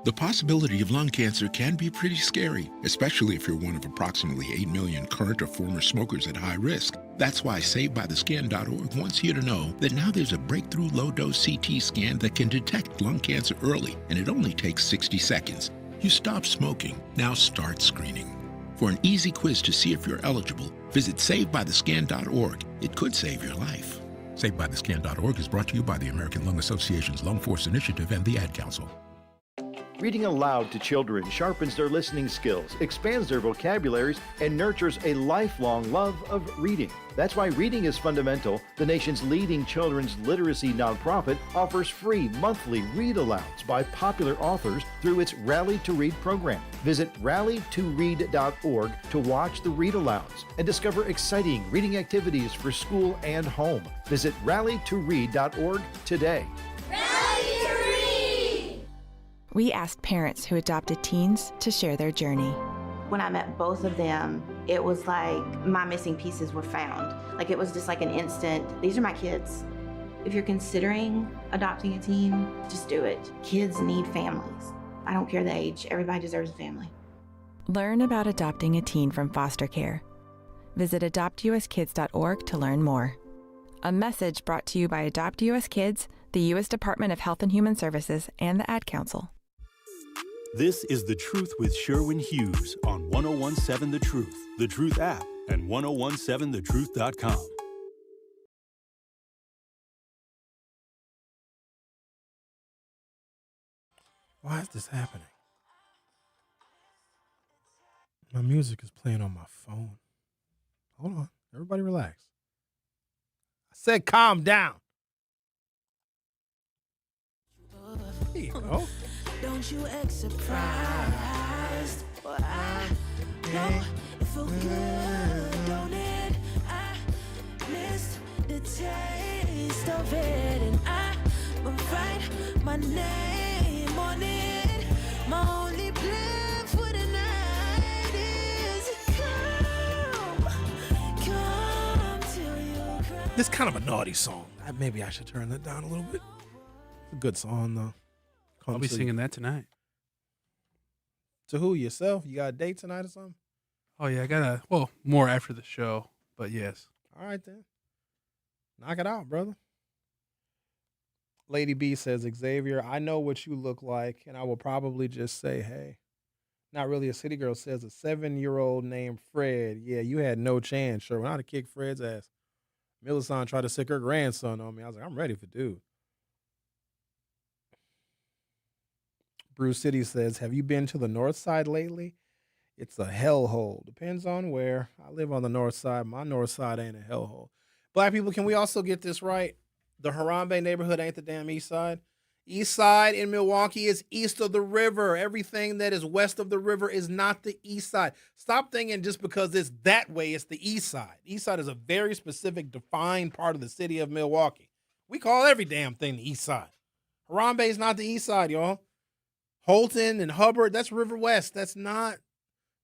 The possibility of lung cancer can be pretty scary, especially if you're one of approximately 8 million current or former smokers at high risk. That's why SaveByTheScan.org wants you to know that now there's a breakthrough low-dose CT scan that can detect lung cancer early, and it only takes 60 seconds. You stop smoking, now start screening. For an easy quiz to see if you're eligible, visit SaveByTheScan.org. It could save your life. SaveByTheScan.org is brought to you by the American Lung Association's Lung Force Initiative and the Ad Council.
Reading aloud to children sharpens their listening skills, expands their vocabularies, and nurtures a lifelong love of reading. That's why Reading is Fundamental, the nation's leading children's literacy nonprofit, offers free monthly read-alouds by popular authors through its Rally to Read program. Visit rallytoread.org to watch the read-alouds and discover exciting reading activities for school and home. Visit rallytoread.org today.
We asked parents who adopted teens to share their journey.
When I met both of them, it was like my missing pieces were found. Like it was just like an instant, these are my kids. If you're considering adopting a teen, just do it. Kids need families. I don't care the age, everybody deserves a family.
Learn about adopting a teen from foster care. Visit adoptuskids.org to learn more. A message brought to you by Adopt US Kids, the U.S. Department of Health and Human Services, and the Ad Council.
This is The Truth with Sherwin Hughes on 1017 The Truth app, and 1017thetruth.com.
Why is this happening? My music is playing on my phone. Hold on. Everybody relax. I said calm down. There you go.
Don't you act surprised? Well, I know it felt good, don't it? I missed the taste of it, and I will write my name on it. My only plan for the night is come till you cry.
This kind of a naughty song. Maybe I should turn that down a little bit. It's a good song, though.
I'll be singing that tonight.
To who? Yourself? You got a date tonight or something?
Oh, yeah, more after the show, but yes.
All right, then. Knock it out, brother. Lady B says, Xavier, I know what you look like, and I will probably just say, hey. Not really. A city girl says, a 7-year-old named Fred. Yeah, you had no chance, Sherwin. I'd have kicked Fred's ass. Millicent tried to sick her grandson on me. I was like, I'm ready for dude. Bruce City says, have you been to the north side lately? It's a hellhole. Depends on where. I live on the north side. My north side ain't a hellhole. Black people, can we also get this right? The Harambe neighborhood ain't the damn east side. East side in Milwaukee is east of the river. Everything that is west of the river is not the east side. Stop thinking just because it's that way, it's the east side. East side is a very specific, defined part of the city of Milwaukee. We call every damn thing the east side. Harambe is not the east side, y'all. Holton and Hubbard, that's River West. That's not.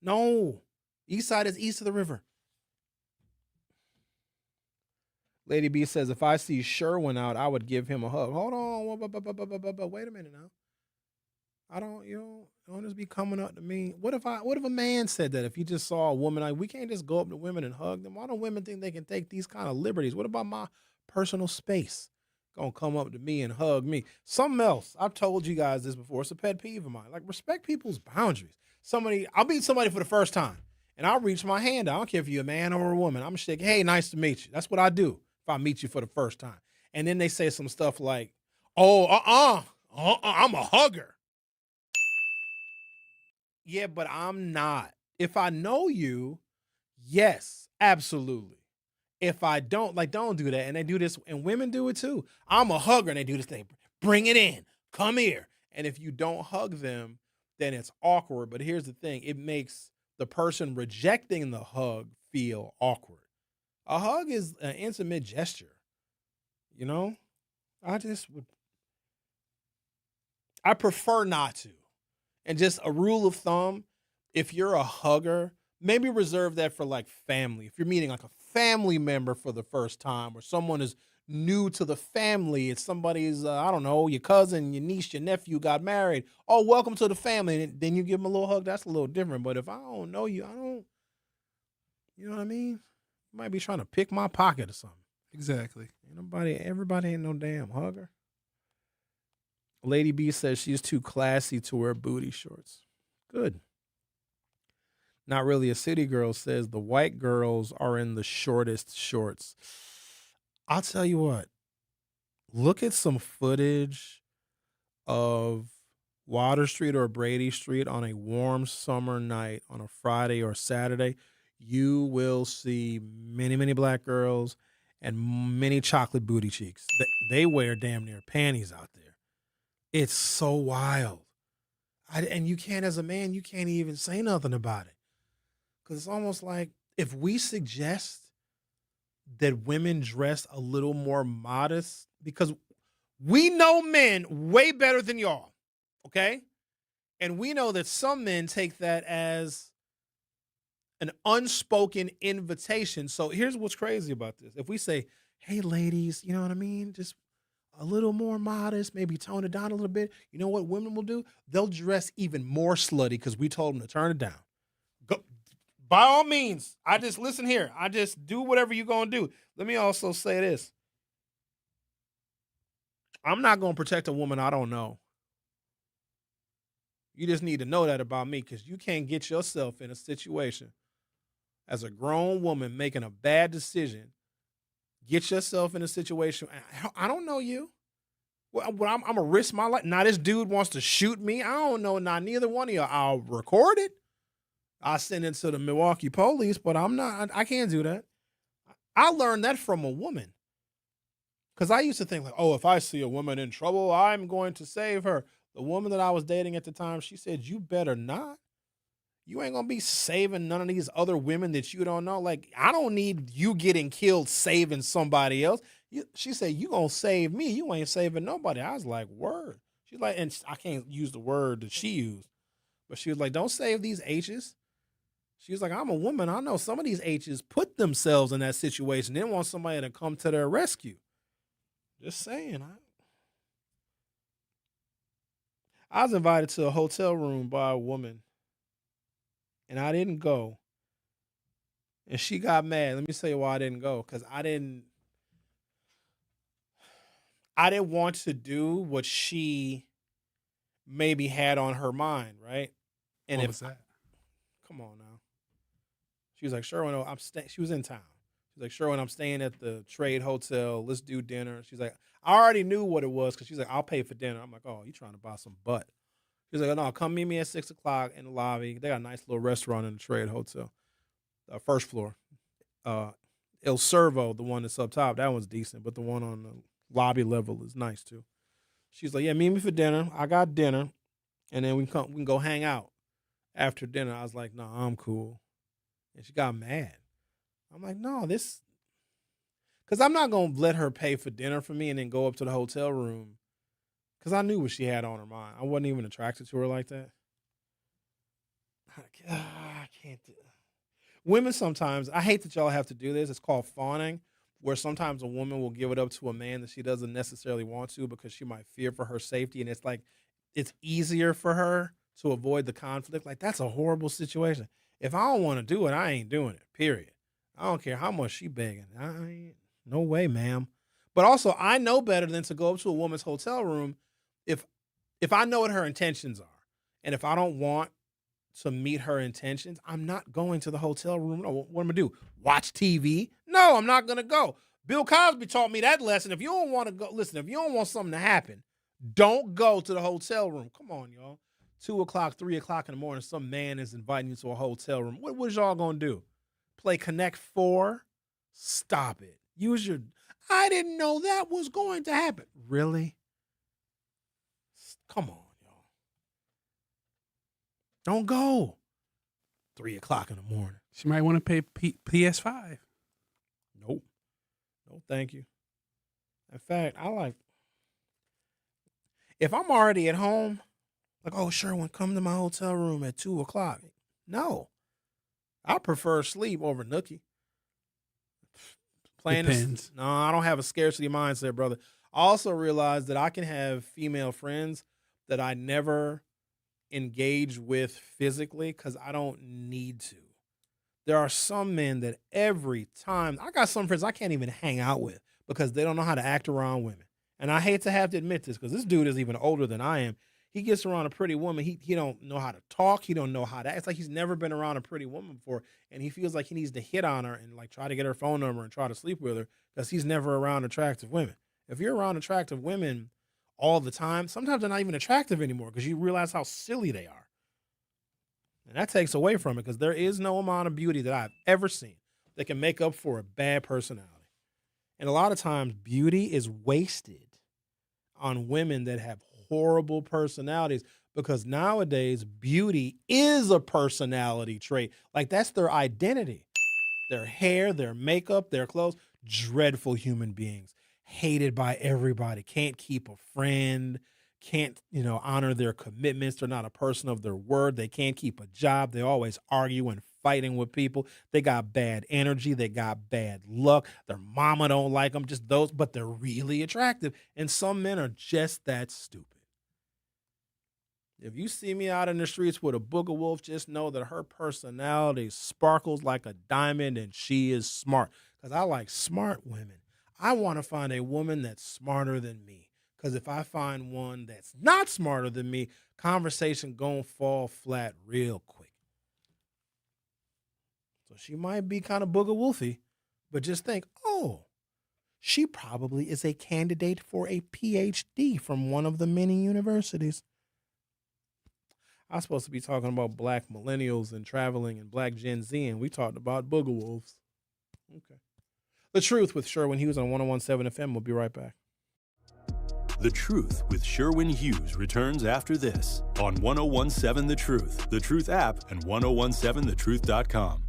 No. East side is east of the river. Lady B says, if I see Sherwin out, I would give him a hug. Hold on. Wait a minute now. Don't just be coming up to me. What if a man said that? If he just saw a woman, like, we can't just go up to women and hug them. Why don't women think they can take these kind of liberties? What about my personal space? Gonna come up to me and hug me. Something else. I've told you guys this before. It's a pet peeve of mine. Like, respect people's boundaries. I'll meet somebody for the first time, and I'll reach my hand out. I don't care if you're a man or a woman. I'm shaking. Hey, nice to meet you. That's what I do if I meet you for the first time. And then they say some stuff like, I'm a hugger. Yeah, but I'm not. If I know you, yes, absolutely. If I don't, don't do that. And they do this, and women do it too. I'm a hugger, and they do this thing. Bring it in. Come here. And if you don't hug them, then it's awkward. But here's the thing. It makes the person rejecting the hug feel awkward. A hug is an intimate gesture. You know? I prefer not to. And just a rule of thumb, if you're a hugger, maybe reserve that for like family. If you're meeting like a family member for the first time, or someone is new to the family, it's somebody's, your cousin, your niece, your nephew got married. Oh, welcome to the family. And then you give them a little hug. That's a little different. But if I don't know you, you know what I mean? You might be trying to pick my pocket or something.
Exactly.
Everybody ain't no damn hugger. Lady B says she's too classy to wear booty shorts. Good. Not really a city girl says the white girls are in the shortest shorts. I'll tell you what. Look at some footage of Water Street or Brady Street on a warm summer night on a Friday or Saturday. You will see many, many black girls and many chocolate booty cheeks. They wear damn near panties out there. It's so wild. And you can't, as a man, you can't even say nothing about it. Because it's almost like if we suggest that women dress a little more modest, because we know men way better than y'all, okay? And we know that some men take that as an unspoken invitation. So here's what's crazy about this. If we say, hey, ladies, you know what I mean? Just a little more modest, maybe tone it down a little bit. You know what women will do? They'll dress even more slutty because we told them to turn it down. Go, by all means, listen here. I just do whatever you're going to do. Let me also say this. I'm not going to protect a woman I don't know. You just need to know that about me, because you can't get yourself in a situation as a grown woman making a bad decision. Get yourself in a situation. I don't know you. Well, I'm going to risk my life. Now, this dude wants to shoot me. I don't know. Now, neither one of you. I'll record it. I'll send it to the Milwaukee police, but I can't do that. I learned that from a woman. Because I used to think, like, oh, if I see a woman in trouble, I'm going to save her. The woman that I was dating at the time, she said, you better not. You ain't going to be saving none of these other women that you don't know. Like, I don't need you getting killed saving somebody else. She said, you going to save me. You ain't saving nobody. I was like, word. She's like, and I can't use the word that she used. But she was like, don't save these H's. She was like, I'm a woman. I know some of these H's put themselves in that situation. They want somebody to come to their rescue. Just saying. I was invited to a hotel room by a woman, and I didn't go. And she got mad. Let me tell you why I didn't go. Because I didn't want to do what she maybe had on her mind, right? And
what was that?
Come on now. She was like, Sherwin, she was in town. She's like, Sherwin, I'm staying at the Trade Hotel. Let's do dinner. She's like, I already knew what it was because she's like, I'll pay for dinner. I'm like, oh, you trying to buy some butt. She's like, no, come meet me at 6 o'clock in the lobby. They got a nice little restaurant in the Trade Hotel. First floor. El Servo, the one that's up top, that one's decent, but the one on the lobby level is nice too. She's like, yeah, meet me for dinner. I got dinner, and then we can go hang out after dinner. I was like, no, I'm cool. And she got mad. I'm like, no, because I'm not going to let her pay for dinner for me and then go up to the hotel room because I knew what she had on her mind. I wasn't even attracted to her like that. I can't do it. Women sometimes, I hate that y'all have to do this. It's called fawning, where sometimes a woman will give it up to a man that she doesn't necessarily want to because she might fear for her safety. And it's like, it's easier for her to avoid the conflict. Like, that's a horrible situation. If I don't want to do it, I ain't doing it, period. I don't care how much she begging. No way, ma'am. But also, I know better than to go up to a woman's hotel room if I know what her intentions are. And if I don't want to meet her intentions, I'm not going to the hotel room. No, what am I going to do? Watch TV? No, I'm not going to go. Bill Cosby taught me that lesson. If you don't want to go, listen, if you don't want something to happen, don't go to the hotel room. Come on, y'all. 2 o'clock, 3 o'clock in the morning, some man is inviting you to a hotel room. What is y'all going to do? Play Connect 4? Stop it. I didn't know that was going to happen. Really? Come on. Don't go. 3 o'clock in the morning.
She might want to pay PS5.
Nope. No, thank you. In fact, if I'm already at home, like, oh, Sherwin, come to my hotel room at 2 o'clock. No. I prefer sleep over nookie.
Depends.
No, I don't have a scarcity mindset, brother. I also realize that I can have female friends that I never engage with physically because I don't need to. There are some men that every time, I got some friends I can't even hang out with because they don't know how to act around women. And I hate to have to admit this because this dude is even older than I am. He gets around a pretty woman. He don't know how to talk. He don't know how to act. It's like he's never been around a pretty woman before. And he feels like he needs to hit on her and like try to get her phone number and try to sleep with her because he's never around attractive women. If you're around attractive women all the time, sometimes they're not even attractive anymore because you realize how silly they are. And that takes away from it because there is no amount of beauty that I've ever seen that can make up for a bad personality. And a lot of times beauty is wasted on women that have horrible personalities because nowadays beauty is a personality trait. Like that's their identity. Their hair, their makeup, their clothes, dreadful human beings. Hated by everybody, can't keep a friend, can't, honor their commitments. They're not a person of their word. They can't keep a job. They always argue and fighting with people. They got bad energy. They got bad luck. Their mama don't like them, just those, but they're really attractive. And some men are just that stupid. If you see me out in the streets with a booger wolf, just know that her personality sparkles like a diamond and she is smart. Because I like smart women. I want to find a woman that's smarter than me. Because if I find one that's not smarter than me, conversation gonna fall flat real quick. So she might be kind of booger wolfy, but just think, oh, she probably is a candidate for a PhD from one of the many universities. I was supposed to be talking about black millennials and traveling and black Gen Z, and we talked about booger wolves. Okay. The Truth with Sherwin Hughes on 101.7 FM. We'll be right back.
The Truth with Sherwin Hughes returns after this on 101.7 The Truth app, and 1017thetruth.com.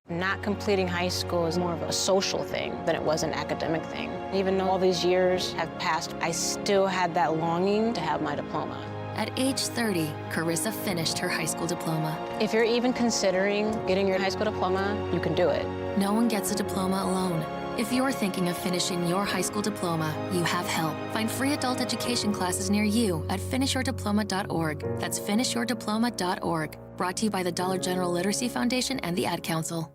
Not completing high school is more of a social thing than it was an academic thing. Even though all these years have passed, I still had that longing to have my diploma.
At age 30, Carissa finished her high school diploma.
If you're even considering getting your high school diploma, you can do it.
No one gets a diploma alone. If you're thinking of finishing your high school diploma, you have help. Find free adult education classes near you at finishyourdiploma.org. That's finishyourdiploma.org. Brought to you by the Dollar General Literacy Foundation and the Ad Council.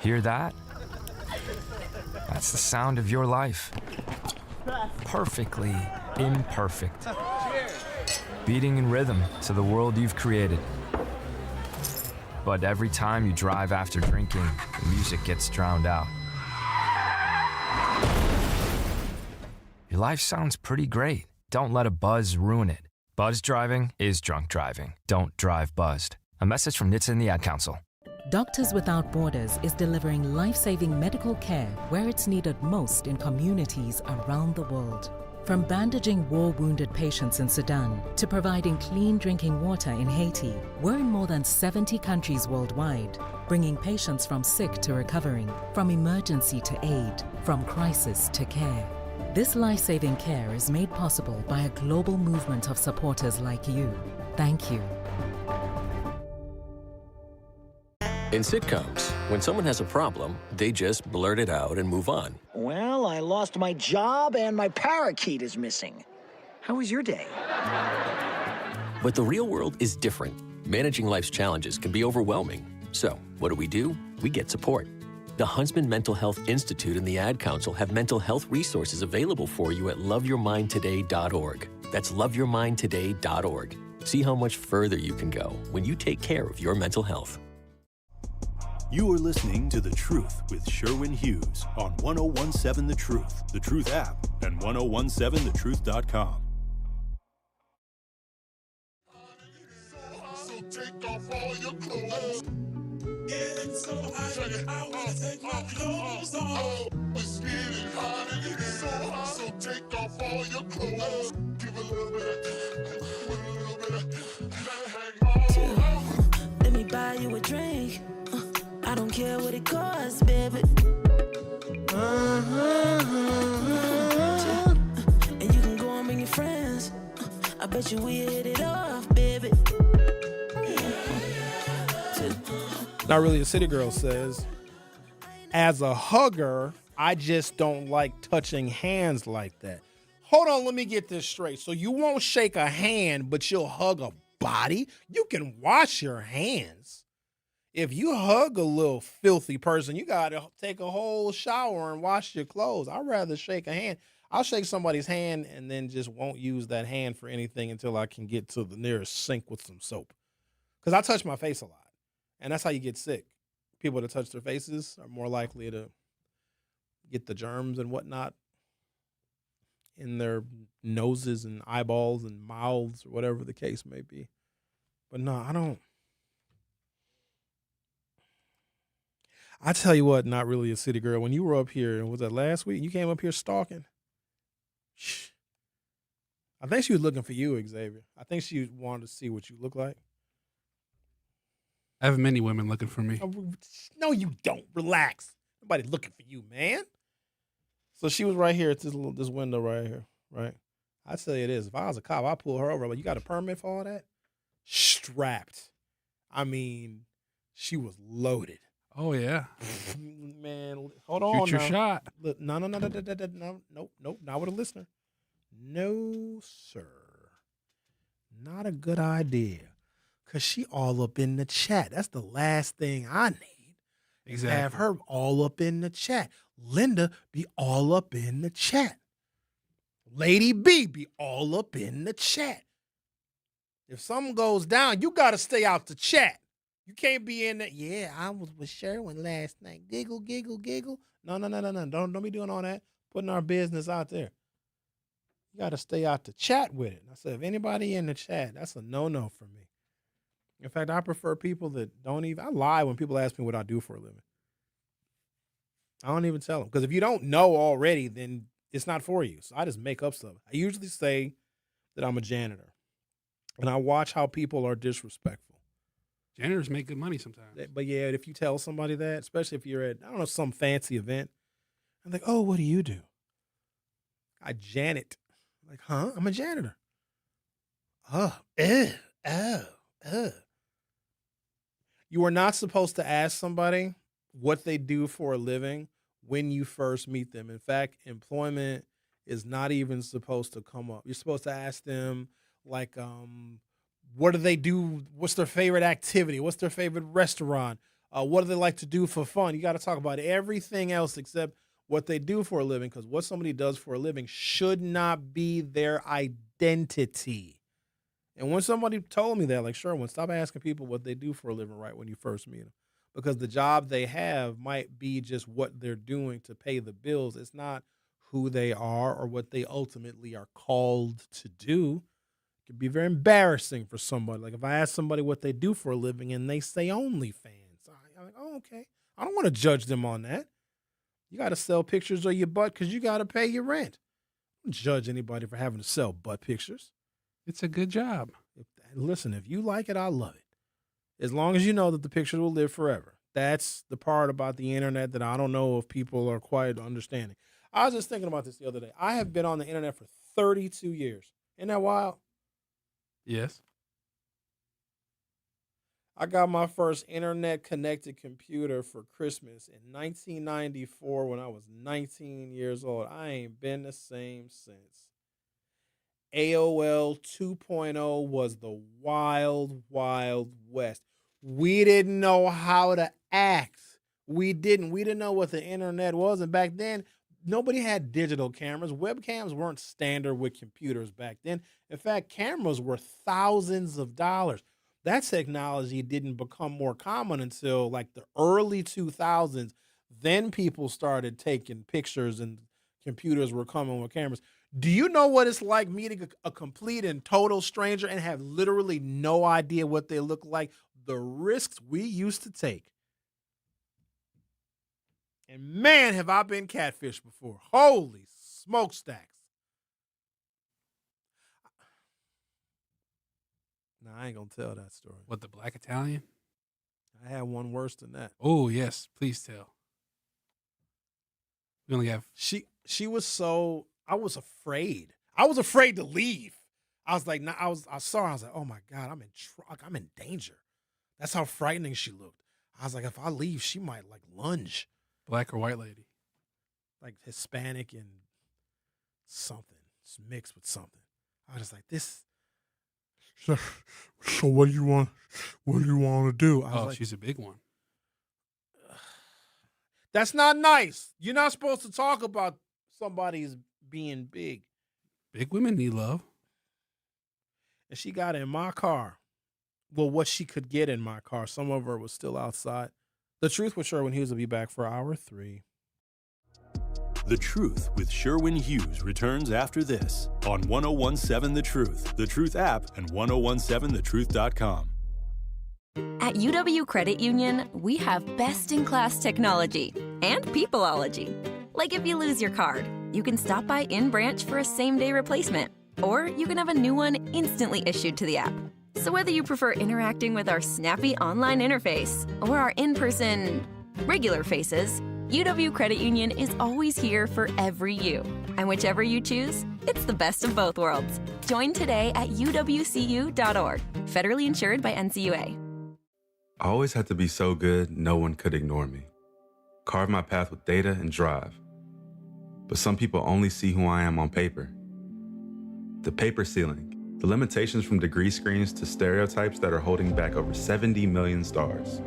Hear that? That's the sound of your life. Perfectly imperfect. Beating in rhythm to the world you've created. But every time you drive after drinking, the music gets drowned out. Your life sounds pretty great. Don't let a buzz ruin it. Buzz driving is drunk driving. Don't drive buzzed. A message from NHTSA and the Ad Council.
Doctors Without Borders is delivering life-saving medical care where it's needed most in communities around the world. From bandaging war-wounded patients in Sudan to providing clean drinking water in Haiti, we're in more than 70 countries worldwide, bringing patients from sick to recovering, from emergency to aid, from crisis to care. This life-saving care is made possible by a global movement of supporters like you. Thank you.
In sitcoms, when someone has a problem, they just blurt it out and move on.
Well, I lost my job and my parakeet is missing. How was your day?
But the real world is different. Managing life's challenges can be overwhelming. So, what do? We get support. The Huntsman Mental Health Institute and the Ad Council have mental health resources available for you at loveyourmindtoday.org. That's loveyourmindtoday.org. See how much further you can go when you take care of your mental health.
You are listening to The Truth with Sherwin Hughes on 1017 The Truth app, and 1017thetruth.com.
So take off all your clothes. It's so hot, I wanna take my clothes off. It's getting hot and it's so hot. So take off all your clothes. Give a little bit, hang on.
Let me buy you a drink. I don't care what it costs, baby. And you can go and bring your friends. I bet you we hit it off, baby.
Not Really a City Girl says, as a hugger, I just don't like touching hands like that. Hold on, let me get this straight. So you won't shake a hand, but you'll hug a body? You can wash your hands. If you hug a little filthy person, you got to take a whole shower and wash your clothes. I'd rather shake a hand. I'll shake somebody's hand and then just won't use that hand for anything until I can get to the nearest sink with some soap. Because I touch my face a lot. And that's how you get sick. People that touch their faces are more likely to get the germs and whatnot in their noses and eyeballs and mouths or whatever the case may be. But no, I don't. I tell you what, Not Really a City Girl, when you were up here, was that last week? You came up here stalking? Shh. I think she was looking for you, Xavier. I think she wanted to see what you look like.
I have many women looking for me.
No, you don't. Relax. Nobody looking for you, man. So she was right here at this window right here, right? I tell you this, if I was a cop, I'd pull her over. Like, you got a permit for all that? Strapped. I mean, she was loaded.
Oh, yeah.
Man, hold on.
Shoot your
now.
shot.
Look, no, nope, not with a listener. No, sir. Not a good idea. Because she all up in the chat. That's the last thing I need.
Exactly.
Have her all up in the chat. Linda be all up in the chat. Lady B be all up in the chat. If something goes down, you got to stay out the chat. You can't be in there. Yeah, I was with Sherwin last night. Giggle, giggle, giggle. No. Don't be doing all that. Putting our business out there. You got to stay out the chat with it. I said, if anybody in the chat, that's a no-no for me. In fact, I prefer people that don't even. I lie when people ask me what I do for a living. I don't even tell them. Because if you don't know already, then it's not for you. So I just make up stuff. I usually say that I'm a janitor. And I watch how people are disrespectful.
Janitors make good money sometimes.
But yeah, if you tell somebody that, especially if you're at, I don't know, some fancy event, I'm like, oh, what do you do? I janet. Like, huh? I'm a janitor. You are not supposed to ask somebody what they do for a living when you first meet them. In fact, employment is not even supposed to come up. You're supposed to ask them, like, what do they do? What's their favorite activity? What's their favorite restaurant? What do they like to do for fun? You got to talk about everything else except what they do for a living, because what somebody does for a living should not be their identity. And when somebody told me that, like, Sherwin, stop asking people what they do for a living right when you first meet them, because the job they have might be just what they're doing to pay the bills. It's not who they are or what they ultimately are called to do. It could be very embarrassing for somebody. Like if I ask somebody what they do for a living and they say OnlyFans, I'm like, oh, okay. I don't want to judge them on that. You got to sell pictures of your butt because you got to pay your rent. I don't judge anybody for having to sell butt pictures.
It's a good job.
Listen, if you like it, I love it. As long as you know that the pictures will live forever. That's the part about the internet that I don't know if people are quite understanding. I was just thinking about this the other day. I have been on the internet for 32 years. Isn't that wild?
Yes.
I got my first internet-connected computer for Christmas in 1994 when I was 19 years old. I ain't been the same since. AOL 2.0 was the wild, wild west. We didn't know how to act. We didn't know what the internet was. And back then, nobody had digital cameras. Webcams weren't standard with computers back then. In fact, cameras were thousands of dollars. That technology didn't become more common until like the early 2000s. Then people started taking pictures and computers were coming with cameras. Do you know what it's like meeting a complete and total stranger and have literally no idea what they look like? The risks we used to take. And man, have I been catfished before. Holy smokestacks. No, I ain't going to tell that story.
What, the Black Italian?
I had one worse than that.
Oh, yes. Please tell. We only have...
She was so... I was afraid. I was afraid to leave. I was like, I saw her. I was like, oh my God, I'm in danger. That's how frightening she looked. I was like, if I leave, she might like lunge.
Black or white lady?
Like Hispanic and something. It's mixed with something. I was just like, this. So what do you want? What do you want to do? I was like,
she's a big one.
That's not nice. You're not supposed to talk about somebody's being big.
Big women need love.
And she got in my car. Well, what she could get in my car. Some of her was still outside. The Truth with Sherwin Hughes will be back for hour 3.
The Truth with Sherwin Hughes returns after this on 1017 The Truth app, and 1017thetruth.com.
At UW Credit Union, we have best-in-class technology and peopleology. Like if you lose your card, you can stop by in-branch for a same-day replacement, or you can have a new one instantly issued to the app. So whether you prefer interacting with our snappy online interface or our in-person regular faces, UW Credit Union is always here for every you. And whichever you choose, it's the best of both worlds. Join today at uwcu.org. Federally insured by NCUA.
I always had to be so good, no one could ignore me. Carve my path with data and drive. But some people only see who I am on paper. The paper ceiling, the limitations from degree screens to stereotypes that are holding back over 70 million stars.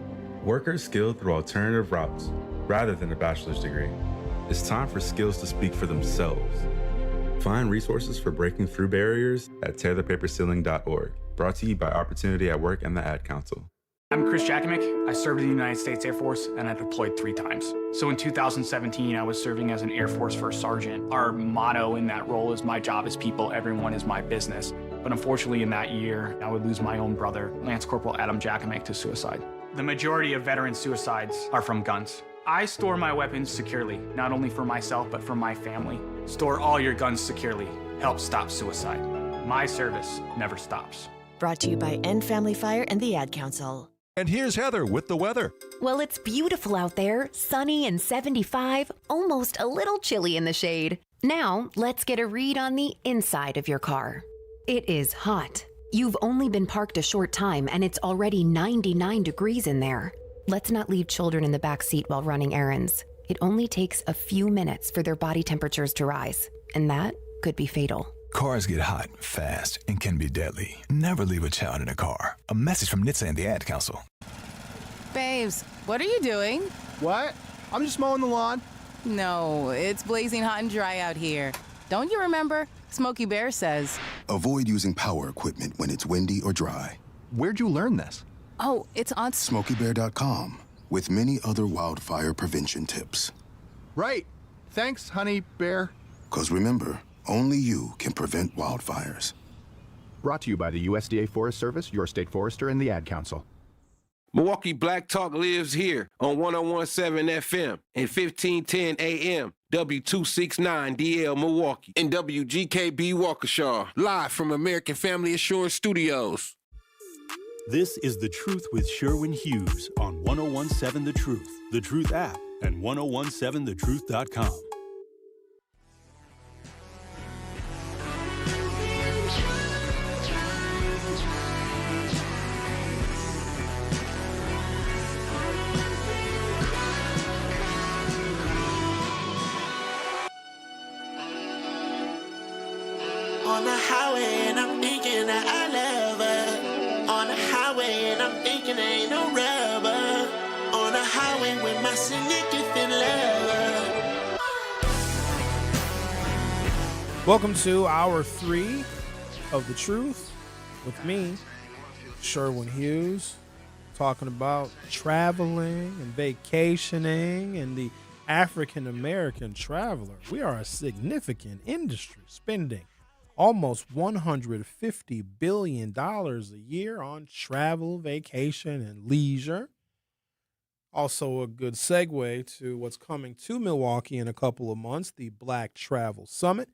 Workers skilled through alternative routes rather than a bachelor's degree. It's time for skills to speak for themselves. Find resources for breaking through barriers at tearthepaperceiling.org. Brought to you by Opportunity at Work and the Ad Council.
I'm Chris Jakovic. I served in the United States Air Force and I deployed 3 times. So in 2017, I was serving as an Air Force First Sergeant. Our motto in that role is my job is people, everyone is my business. But unfortunately in that year, I would lose my own brother, Lance Corporal Adam Jakovic, to suicide. The majority of veteran suicides are from guns. I store my weapons securely, not only for myself, but for my family. Store all your guns securely. Help stop suicide. My service never stops.
Brought to you by End Family Fire and the Ad Council.
And here's Heather with the weather.
Well, it's beautiful out there, sunny and 75, almost a little chilly in the shade. Now, let's get a read on the inside of your car. It is hot. You've only been parked a short time and it's already 99 degrees in there. Let's not leave children in the back seat while running errands. It only takes a few minutes for their body temperatures to rise, and that could be fatal.
Cars get hot, fast, and can be deadly. Never leave a child in a car. A message from NHTSA and the Ad Council.
Babes, what are you doing?
What? I'm just mowing the lawn.
No, it's blazing hot and dry out here. Don't you remember? Smokey Bear says.
Avoid using power equipment when it's windy or dry.
Where'd you learn this?
Oh, it's on
SmokeyBear.com with many other wildfire prevention tips.
Right. Thanks, honey bear.
'Cause remember, only you can prevent wildfires.
Brought to you by the USDA Forest Service, your state forester, and the Ad Council.
Milwaukee Black Talk lives here on 1017 FM and 1510 AM, W269DL Milwaukee, and WGKB Waukesha, live from American Family Assurance Studios.
This is The Truth with Sherwin Hughes on 1017 The Truth app, and 1017thetruth.com.
On the highway and I'm thinking that I love her. On the highway and I'm thinking there ain't no rubber. On the highway with my significant lover.
Welcome to hour 3 of The Truth with me, Sherwin Hughes, talking about traveling and vacationing and the African American traveler. We are a significant industry, spending almost $150 billion a year on travel, vacation, and leisure. Also a good segue to what's coming to Milwaukee in a couple of months, the Black Travel Summit.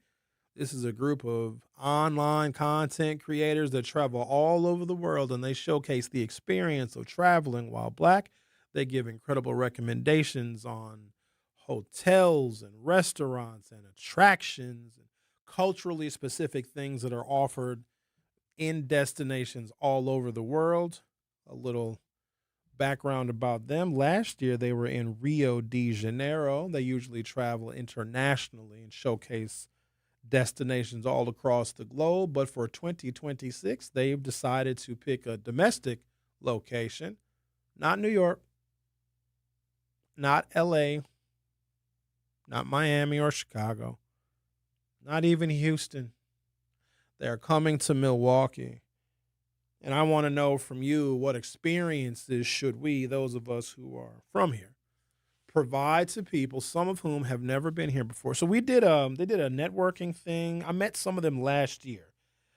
This is a group of online content creators that travel all over the world, and they showcase the experience of traveling while Black. They give incredible recommendations on hotels and restaurants and attractions and culturally specific things that are offered in destinations all over the world. A little background about them. Last year, they were in Rio de Janeiro. They usually travel internationally and showcase destinations all across the globe. But for 2026, they've decided to pick a domestic location, not New York, not LA, not Miami or Chicago, not even Houston. They're coming to Milwaukee. And I want to know from you, what experiences should we, those of us who are from here, provide to people, some of whom have never been here before. So they did a networking thing. I met some of them last year.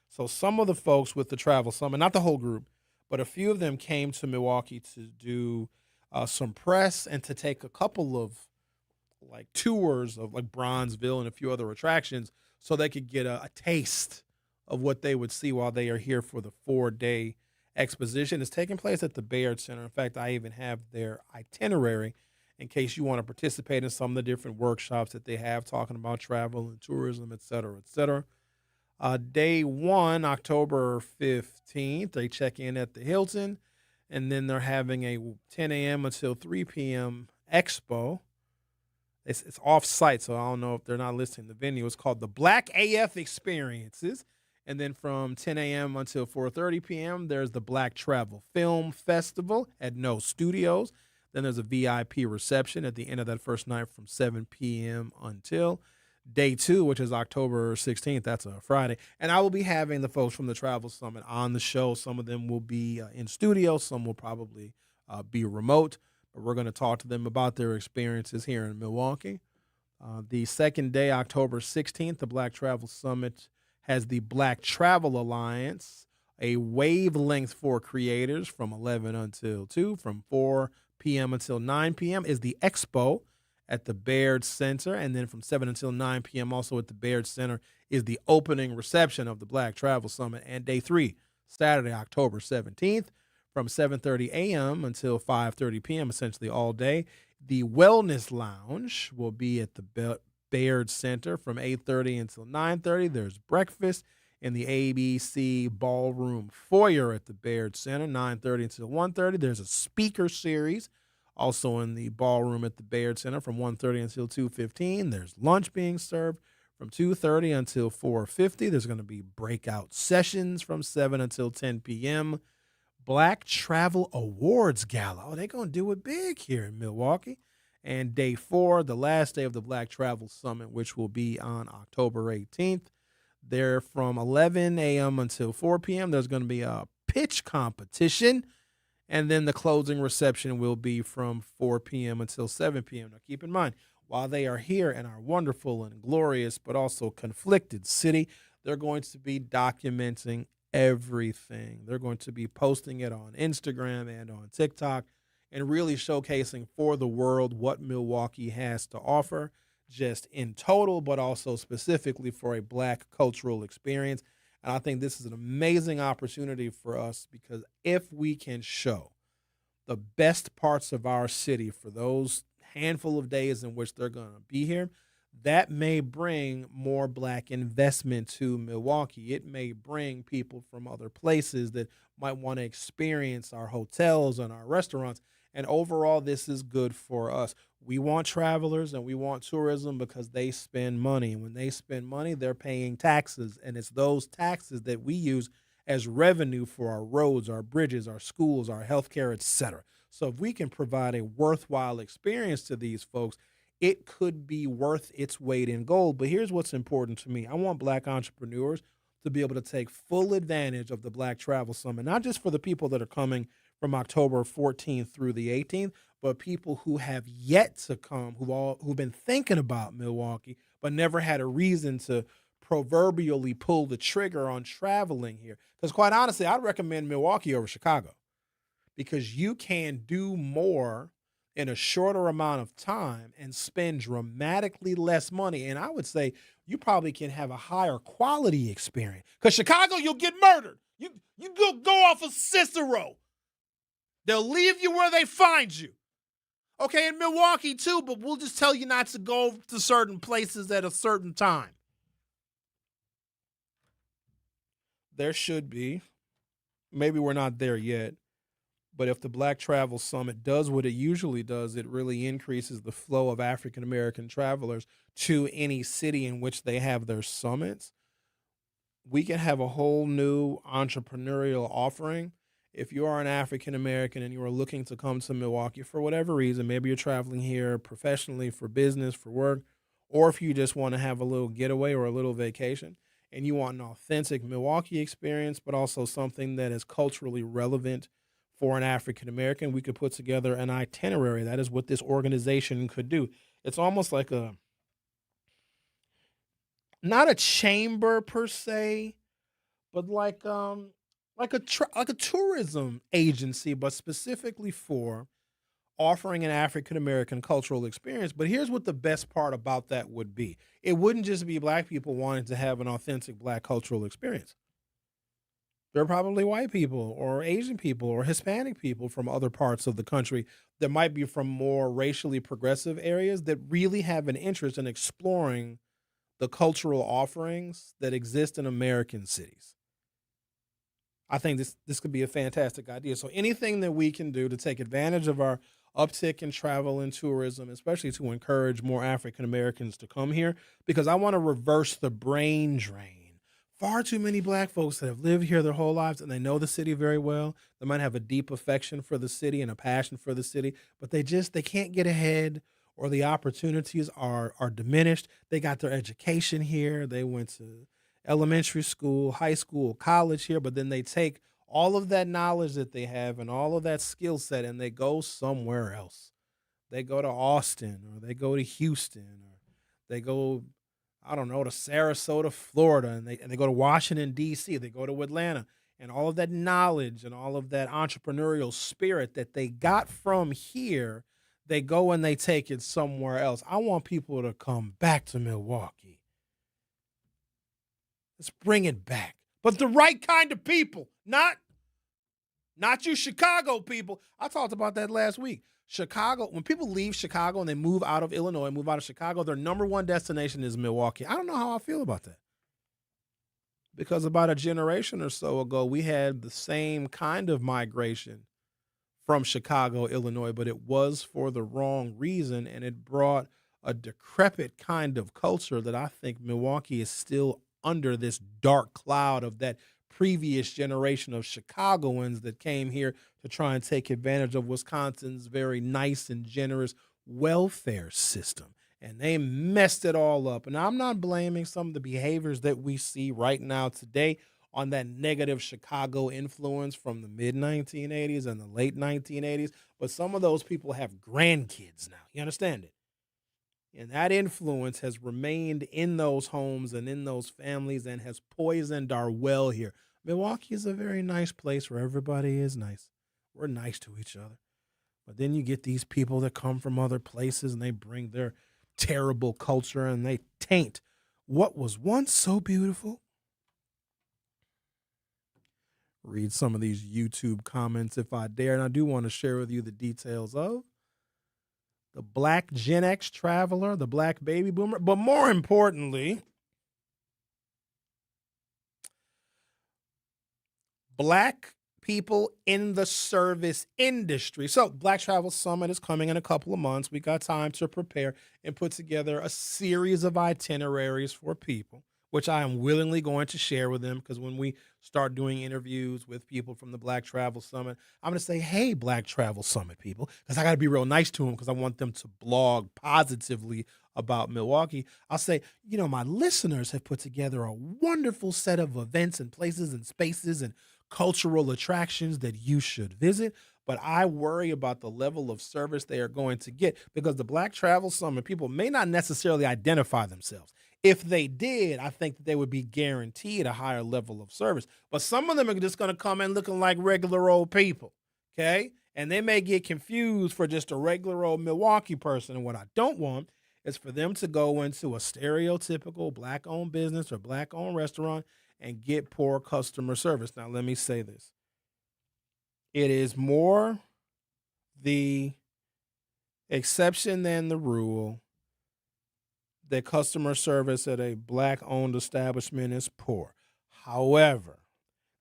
So some of the folks with the Travel Summit, not the whole group, but a few of them came to Milwaukee to do some press and to take a couple of tours of Bronzeville and a few other attractions so they could get a taste of what they would see while they are here for the 4-day exposition. It's taking place at the Baird Center. In fact, I even have their itinerary in case you want to participate in some of the different workshops that they have talking about travel and tourism, et cetera, et cetera. Day 1, October 15th, they check in at the Hilton, and then they're having a 10 a.m. until 3 p.m. expo. It's off-site, so I don't know if they're not listing the venue. It's called the Black AF Experiences. And then from 10 a.m. until 4:30 p.m., there's the Black Travel Film Festival at No Studios. Then there's a VIP reception at the end of that first night from 7 p.m. until day 2, which is October 16th. That's a Friday. And I will be having the folks from the Travel Summit on the show. Some of them will be in studio. Some will probably be remote. But we're going to talk to them about their experiences here in Milwaukee. The second day, October 16th, the Black Travel Summit has the Black Travel Alliance, a wavelength for creators from 11 until 2. From 4 p.m. until 9 p.m. is the expo at the Baird Center. And then from 7 until 9 p.m. also at the Baird Center is the opening reception of the Black Travel Summit. And day 3, Saturday, October 17th, from 7:30 a.m. until 5:30 p.m., essentially all day. The Wellness Lounge will be at the Baird Center from 8:30 until 9:30. There's breakfast in the ABC Ballroom Foyer at the Baird Center, 9:30 until 1:30. There's a speaker series also in the ballroom at the Baird Center from 1:30 until 2:15. There's lunch being served from 2:30 until 4:50. There's going to be breakout sessions from 7 until 10 p.m. Black Travel Awards Gala. Oh, they're going to do it big here in Milwaukee. And day 4, the last day of the Black Travel Summit, which will be on October 18th. There from 11 a.m. until 4 p.m. There's going to be a pitch competition. And then the closing reception will be from 4 p.m. until 7 p.m. Now, keep in mind, while they are here in our wonderful and glorious but also conflicted city, they're going to be documenting everything. They're going to be posting it on Instagram and on TikTok and really showcasing for the world what Milwaukee has to offer, just in total, but also specifically for a Black cultural experience. And I think this is an amazing opportunity for us because if we can show the best parts of our city for those handful of days in which they're going to be here, that may bring more Black investment to Milwaukee. It may bring people from other places that might want to experience our hotels and our restaurants. And overall, this is good for us. We want travelers and we want tourism because they spend money. And when they spend money, they're paying taxes. And it's those taxes that we use as revenue for our roads, our bridges, our schools, our healthcare, et cetera. So if we can provide a worthwhile experience to these folks, it could be worth its weight in gold. But here's what's important to me. I want Black entrepreneurs to be able to take full advantage of the Black Travel Summit, not just for the people that are coming from October 14th through the 18th, but people who have yet to come, who've been thinking about Milwaukee, but never had a reason to proverbially pull the trigger on traveling here. Because quite honestly, I'd recommend Milwaukee over Chicago because you can do more in a shorter amount of time and spend dramatically less money. And I would say you probably can have a higher quality experience. Because Chicago, you'll get murdered. You go off of Cicero. They'll leave you where they find you. Okay, in Milwaukee too, but we'll just tell you not to go to certain places at a certain time. There should be. Maybe we're not there yet. But if the Black Travel Summit does what it usually does, it really increases the flow of African-American travelers to any city in which they have their summits. We can have a whole new entrepreneurial offering. If you are an African-American and you are looking to come to Milwaukee for whatever reason, maybe you're traveling here professionally, for business, for work, or if you just want to have a little getaway or a little vacation, and you want an authentic Milwaukee experience, but also something that is culturally relevant for an African-American, we could put together an itinerary. That is what this organization could do. It's almost like not a chamber per se, but like a tourism agency, but specifically for offering an African-American cultural experience. But here's what the best part about that would be. It wouldn't just be Black people wanting to have an authentic Black cultural experience. There are probably white people or Asian people or Hispanic people from other parts of the country that might be from more racially progressive areas that really have an interest in exploring the cultural offerings that exist in American cities. I think this could be a fantastic idea. So anything that we can do to take advantage of our uptick in travel and tourism, especially to encourage more African Americans to come here, because I want to reverse the brain drain. Far too many Black folks that have lived here their whole lives and they know the city very well. They might have a deep affection for the city and a passion for the city, but they can't get ahead, or the opportunities are diminished. They got their education here. They went to elementary school, high school, college here, but then they take all of that knowledge that they have and all of that skill set and they go somewhere else. They go to Austin, or they go to Houston, or they go, I don't know, to Sarasota, Florida, and they go to Washington, D.C., they go to Atlanta, and all of that knowledge and all of that entrepreneurial spirit that they got from here, they go and they take it somewhere else. I want people to come back to Milwaukee. Let's bring it back. But the right kind of people, not you Chicago people. I talked about that last week. Chicago, when people leave Chicago and they move out of Illinois and move out of Chicago, their number one destination is Milwaukee. I don't know how I feel about that. Because about a generation or so ago, we had the same kind of migration from Chicago, Illinois, but it was for the wrong reason, and it brought a decrepit kind of culture that I think Milwaukee is still under this dark cloud of that previous generation of Chicagoans that came here to try and take advantage of Wisconsin's very nice and generous welfare system. And they messed it all up. And I'm not blaming some of the behaviors that we see right now today on that negative Chicago influence from the mid-1980s and the late 1980s, but some of those people have grandkids now. You understand it? And that influence has remained in those homes and in those families and has poisoned our well here. Milwaukee is a very nice place where everybody is nice. We're nice to each other. But then you get these people that come from other places and they bring their terrible culture and they taint what was once so beautiful. Read some of these YouTube comments if I dare, and I do want to share with you the details of the Black Gen X traveler, the Black baby boomer, but more importantly, Black people in the service industry. So Black Travel Summit is coming in a couple of months. We got time to prepare and put together a series of itineraries for people, which I am willingly going to share with them, because when we start doing interviews with people from the Black Travel Summit, I'm going to say, hey, Black Travel Summit people, because I got to be real nice to them because I want them to blog positively about Milwaukee. I'll say, my listeners have put together a wonderful set of events and places and spaces and cultural attractions that you should visit, but I worry about the level of service they are going to get, because the Black Travel Summit people may not necessarily identify themselves. If they did, I think that they would be guaranteed a higher level of service. But some of them are just going to come in looking like regular old people, okay? And they may get confused for just a regular old Milwaukee person. And what I don't want is for them to go into a stereotypical Black-owned business or Black-owned restaurant and get poor customer service. Now, let me say this. It is more the exception than the rule that customer service at a Black-owned establishment is poor. However,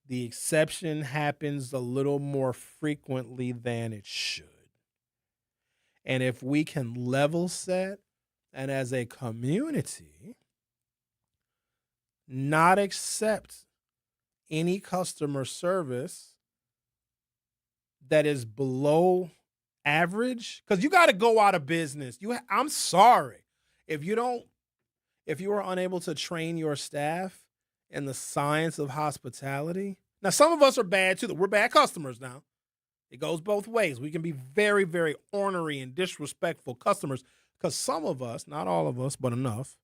the exception happens a little more frequently than it should. And if we can level set and as a community not accept any customer service that is below average, because you got to go out of business. I'm sorry. If you are unable to train your staff in the science of hospitality, now some of us are bad too. We're bad customers now. It goes both ways. We can be very, very ornery and disrespectful customers because some of us, not all of us, but enough,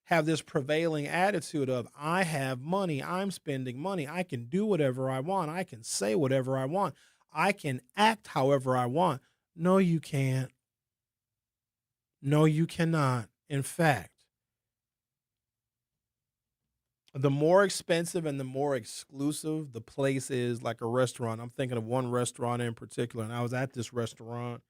have this prevailing attitude of, I have money, I'm spending money, I can do whatever I want, I can say whatever I want, I can act however I want. No, you can't. No, you cannot. In fact, the more expensive and the more exclusive the place is, like a restaurant. I'm thinking of one restaurant in particular, and I was at this restaurant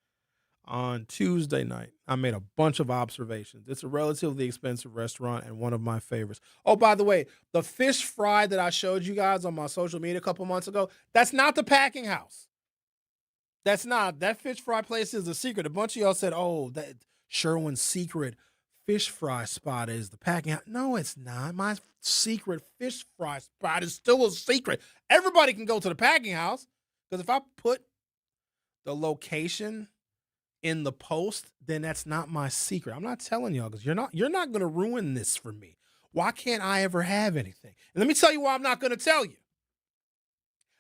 on Tuesday night. I made a bunch of observations. It's a relatively expensive restaurant and one of my favorites. Oh, by the way, the fish fry that I showed you guys on my social media a couple months ago, that's not the Packing House. That's not. That fish fry place is a secret. A bunch of y'all said, oh, that Sherwin's secret fish fry spot is the Packing House. No, it's not. My secret fish fry spot is still a secret. Everybody can go to the Packing House, because if I put the location in the post, then that's not my secret. I'm not telling y'all, because you're not going to ruin this for me. Why can't I ever have anything? And let me tell you why I'm not going to tell you.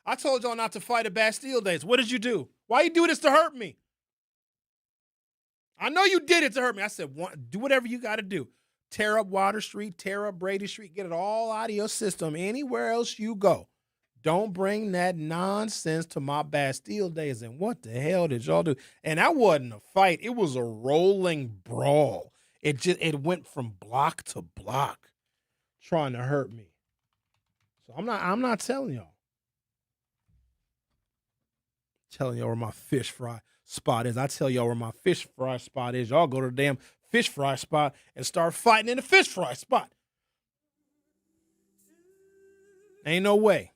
I told y'all not to fight at Bastille Days. What did you do? Why you do this to hurt me? I know you did it to hurt me. I said, do whatever you got to do. Tear up Water Street, tear up Brady Street, get it all out of your system. Anywhere else you go, don't bring that nonsense to my Bastille Days. And what the hell did y'all do? And that wasn't a fight. It was a rolling brawl. It went from block to block trying to hurt me. So I'm not telling y'all. Telling y'all where my fish fry spot is. I tell y'all where my fish fry spot is. Y'all go to the damn fish fry spot and start fighting in the fish fry spot. Ain't no way.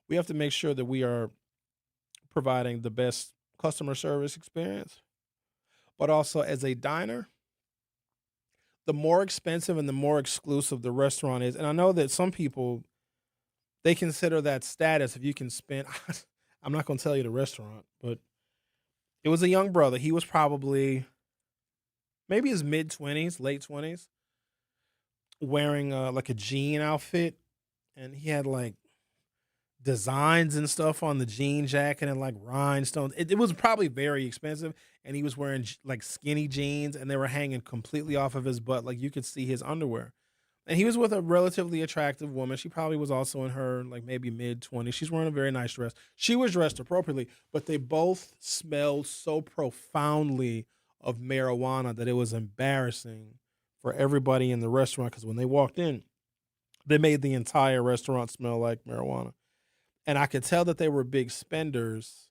We have to make sure that we are providing the best customer service experience, but also as a diner, the more expensive and the more exclusive the restaurant is. And I know that some people, they consider that status if you can spend, I'm not going to tell you the restaurant, but it was a young brother. He was probably maybe his mid-20s, late 20s, wearing like a jean outfit. And he had like designs and stuff on the jean jacket and like rhinestones. It was probably very expensive. And he was wearing like skinny jeans and they were hanging completely off of his butt. Like you could see his underwear. And he was with a relatively attractive woman. She probably was also in her like maybe mid-20s. She's wearing a very nice dress. She was dressed appropriately, but they both smelled so profoundly of marijuana that it was embarrassing for everybody in the restaurant because when they walked in, they made the entire restaurant smell like marijuana. And I could tell that they were big spenders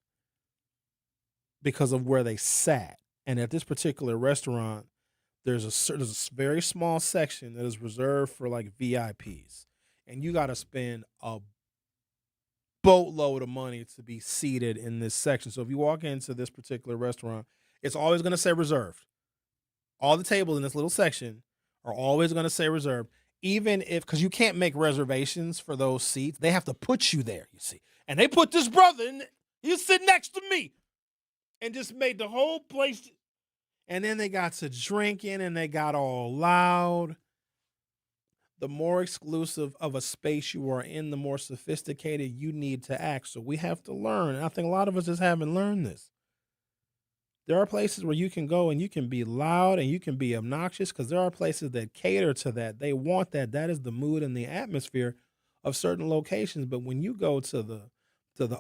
because of where they sat. And at this particular restaurant, there's a very small section that is reserved for like VIPs. And you got to spend a boatload of money to be seated in this section. So if you walk into this particular restaurant, it's always going to say reserved. All the tables in this little section are always going to say reserved, even if, because you can't make reservations for those seats. They have to put you there, you see. And they put this brother in, he was sitting next to me and just made the whole place. And then they got to drinking and they got all loud. The more exclusive of a space you are in, the more sophisticated you need to act. So we have to learn. And I think a lot of us just haven't learned this. There are places where you can go and you can be loud and you can be obnoxious because there are places that cater to that. They want that. That is the mood and the atmosphere of certain locations. But when you go to the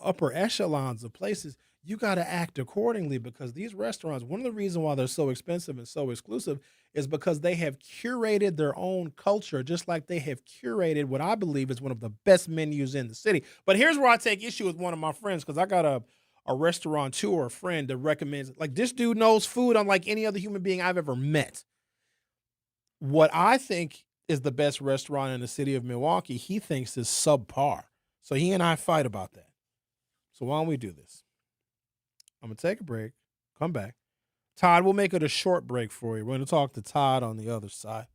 upper echelons of places, you got to act accordingly because these restaurants, one of the reasons why they're so expensive and so exclusive is because they have curated their own culture, just like they have curated what I believe is one of the best menus in the city. But here's where I take issue with one of my friends because I got a restaurateur friend that recommends, like, this dude knows food unlike any other human being I've ever met. What I think is the best restaurant in the city of Milwaukee, he thinks is subpar. So he and I fight about that. So why don't we do this? I'm going to take a break, come back. Todd, we'll make it a short break for you. We're going to talk to Todd on the other side,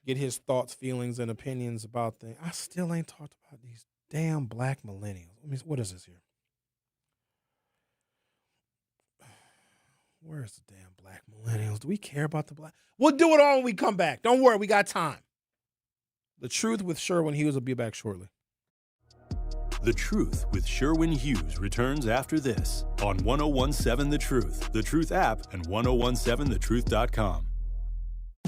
get his thoughts, feelings, and opinions about things. I still ain't talked about these damn black millennials. I mean, what is this here? Where's the damn black millennials? Do we care about the black? We'll do it all when we come back. Don't worry, we got time. The Truth with Sherwin Hughes will be back shortly.
The Truth with Sherwin Hughes returns after this on 1017 The Truth app, and 1017thetruth.com.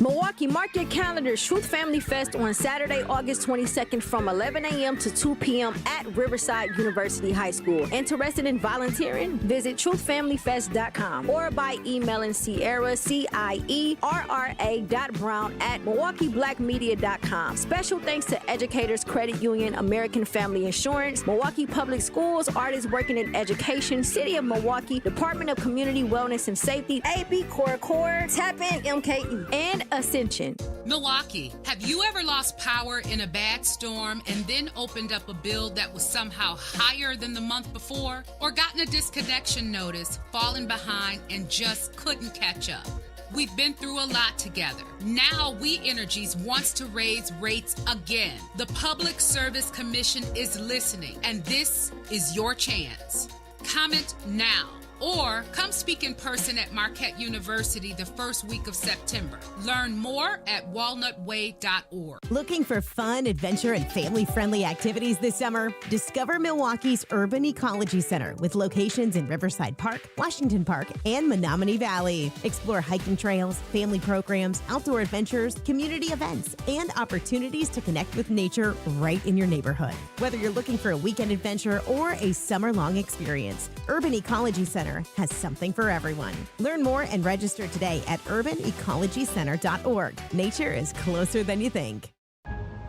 Milwaukee, mark your calendars. Truth Family Fest on Saturday, August 22nd from 11 a.m. to 2 p.m. at Riverside University High School. Interested in volunteering? Visit truthfamilyfest.com or by emailing Sierra, CIERRA.brown@MilwaukeeBlackMedia.com. Special thanks to Educators Credit Union, American Family Insurance, Milwaukee Public Schools, Artists Working in Education, City of Milwaukee, Department of Community Wellness and Safety, AB Core, Tap In MKE, and Ascension.
Milwaukee, have you ever lost power in a bad storm and then opened up a bill that was somehow higher than the month before? Or gotten a disconnection notice, fallen behind, and just couldn't catch up? We've been through a lot together. Now We Energies wants to raise rates again. The Public Service Commission is listening, and this is your chance. Comment now. Or come speak in person at Marquette University the first week of September. Learn more at walnutway.org.
Looking for fun, adventure, and family-friendly activities this summer? Discover Milwaukee's Urban Ecology Center with locations in Riverside Park, Washington Park, and Menominee Valley. Explore hiking trails, family programs, outdoor adventures, community events, and opportunities to connect with nature right in your neighborhood. Whether you're looking for a weekend adventure or a summer-long experience, Urban Ecology Center has something for everyone. Learn more and register today at urbanecologycenter.org. Nature is closer than you think.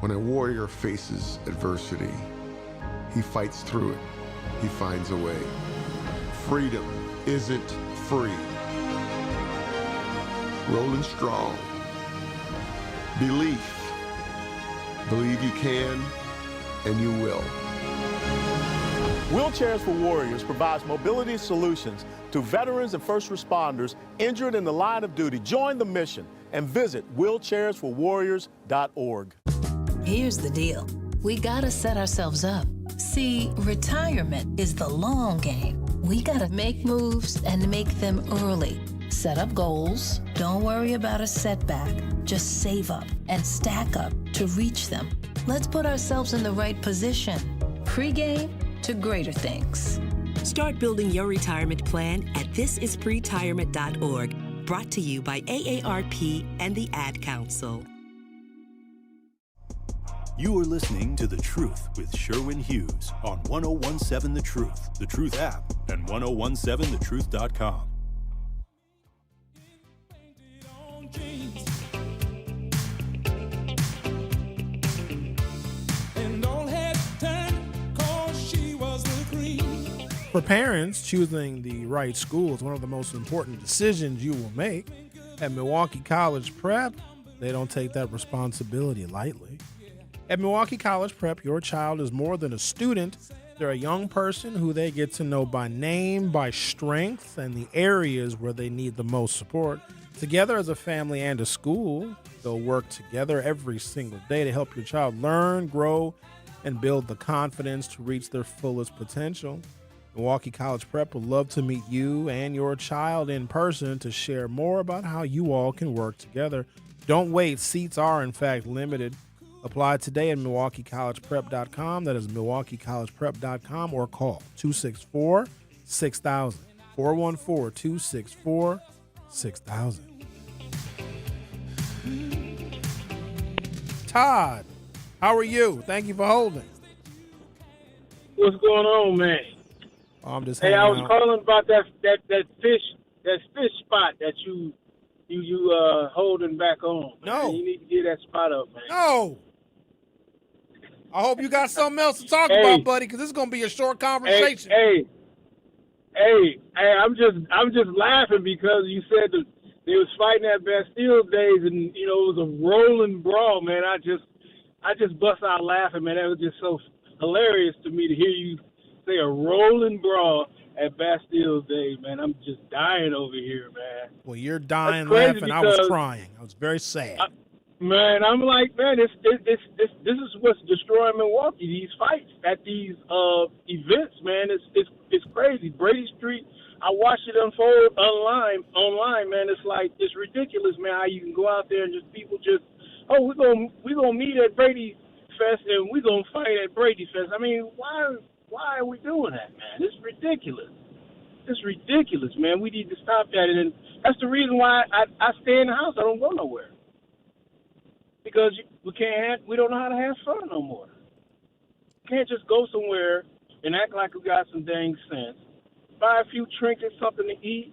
When a warrior faces adversity, he fights through it. He finds a way. Freedom isn't free. Rolling strong. Belief Believe you can, and you will.
Wheelchairs for Warriors provides mobility solutions to veterans and first responders injured in the line of duty. Join the mission and visit wheelchairsforwarriors.org.
Here's the deal. We gotta set ourselves up. See, retirement is the long game. We gotta make moves and make them early. Set up goals. Don't worry about a setback. Just save up and stack up to reach them. Let's put ourselves in the right position. Pre-game to greater things.
Start building your retirement plan at thisispretirement.org. Brought to you by AARP and the Ad Council.
You are listening to The Truth with Sherwin Hughes on 1017 The Truth app, and 1017thetruth.com.
For parents, choosing the right school is one of the most important decisions you will make. At Milwaukee College Prep, they don't take that responsibility lightly. At Milwaukee College Prep, your child is more than a student. They're a young person who they get to know by name, by strength, and the areas where they need the most support. Together as a family and a school, they'll work together every single day to help your child learn, grow, and build the confidence to reach their fullest potential. Milwaukee College Prep would love to meet you and your child in person to share more about how you all can work together. Don't wait. Seats are, in fact, limited. Apply today at MilwaukeeCollegePrep.com. That is MilwaukeeCollegePrep.com, or call 264-6000. 414-264-6000. Todd, how are you? Thank you for holding.
What's going on, man?
I'm just
Hey, I was
out.
calling about that fish spot that you holding back on.
No.
Man. You need to get that spot up, man.
No. I hope you got something else to talk
Hey.
about, buddy, because this is gonna be a short conversation.
Hey, I'm just laughing because you said that they was fighting at Bastille days, and it was a rolling brawl, man. I just bust out laughing, man. That was just so hilarious to me to hear you say a rolling brawl at Bastille days, man. I'm just dying over here, man.
Well, you're dying
That's crazy
laughing. I was
because-
crying. I was very sad.
Man, I'm like, man, this is what's destroying Milwaukee. These fights at these events, man, it's crazy. Brady Street, I watched it unfold online, man. It's ridiculous, man. How you can go out there and people we're gonna meet at Brady Fest and we're gonna fight at Brady Fest. I mean, why are we doing that, man? It's ridiculous. It's ridiculous, man. We need to stop that, and that's the reason why I stay in the house. I don't go nowhere. Because we don't know how to have fun no more. Can't just go somewhere and act like we got some dang sense, buy a few trinkets, something to eat,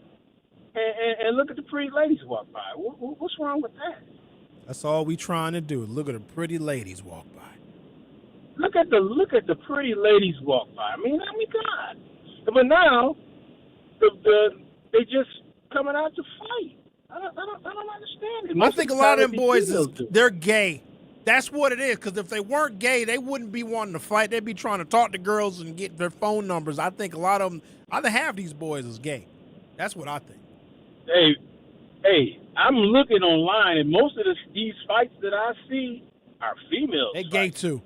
and look at the pretty ladies walk by. What's wrong with that?
That's all we trying to do. Look at the pretty ladies walk by.
Look at the pretty ladies walk by. I mean, God. But now, they just coming out to fight. I don't understand it.
I think a lot of them boys, they're gay. That's what it is, because if they weren't gay, they wouldn't be wanting to fight. They'd be trying to talk to girls and get their phone numbers. I think a lot of them, either half these boys is gay. That's what I think.
Hey, I'm looking online, and most of these fights that I see are females.
They gay too.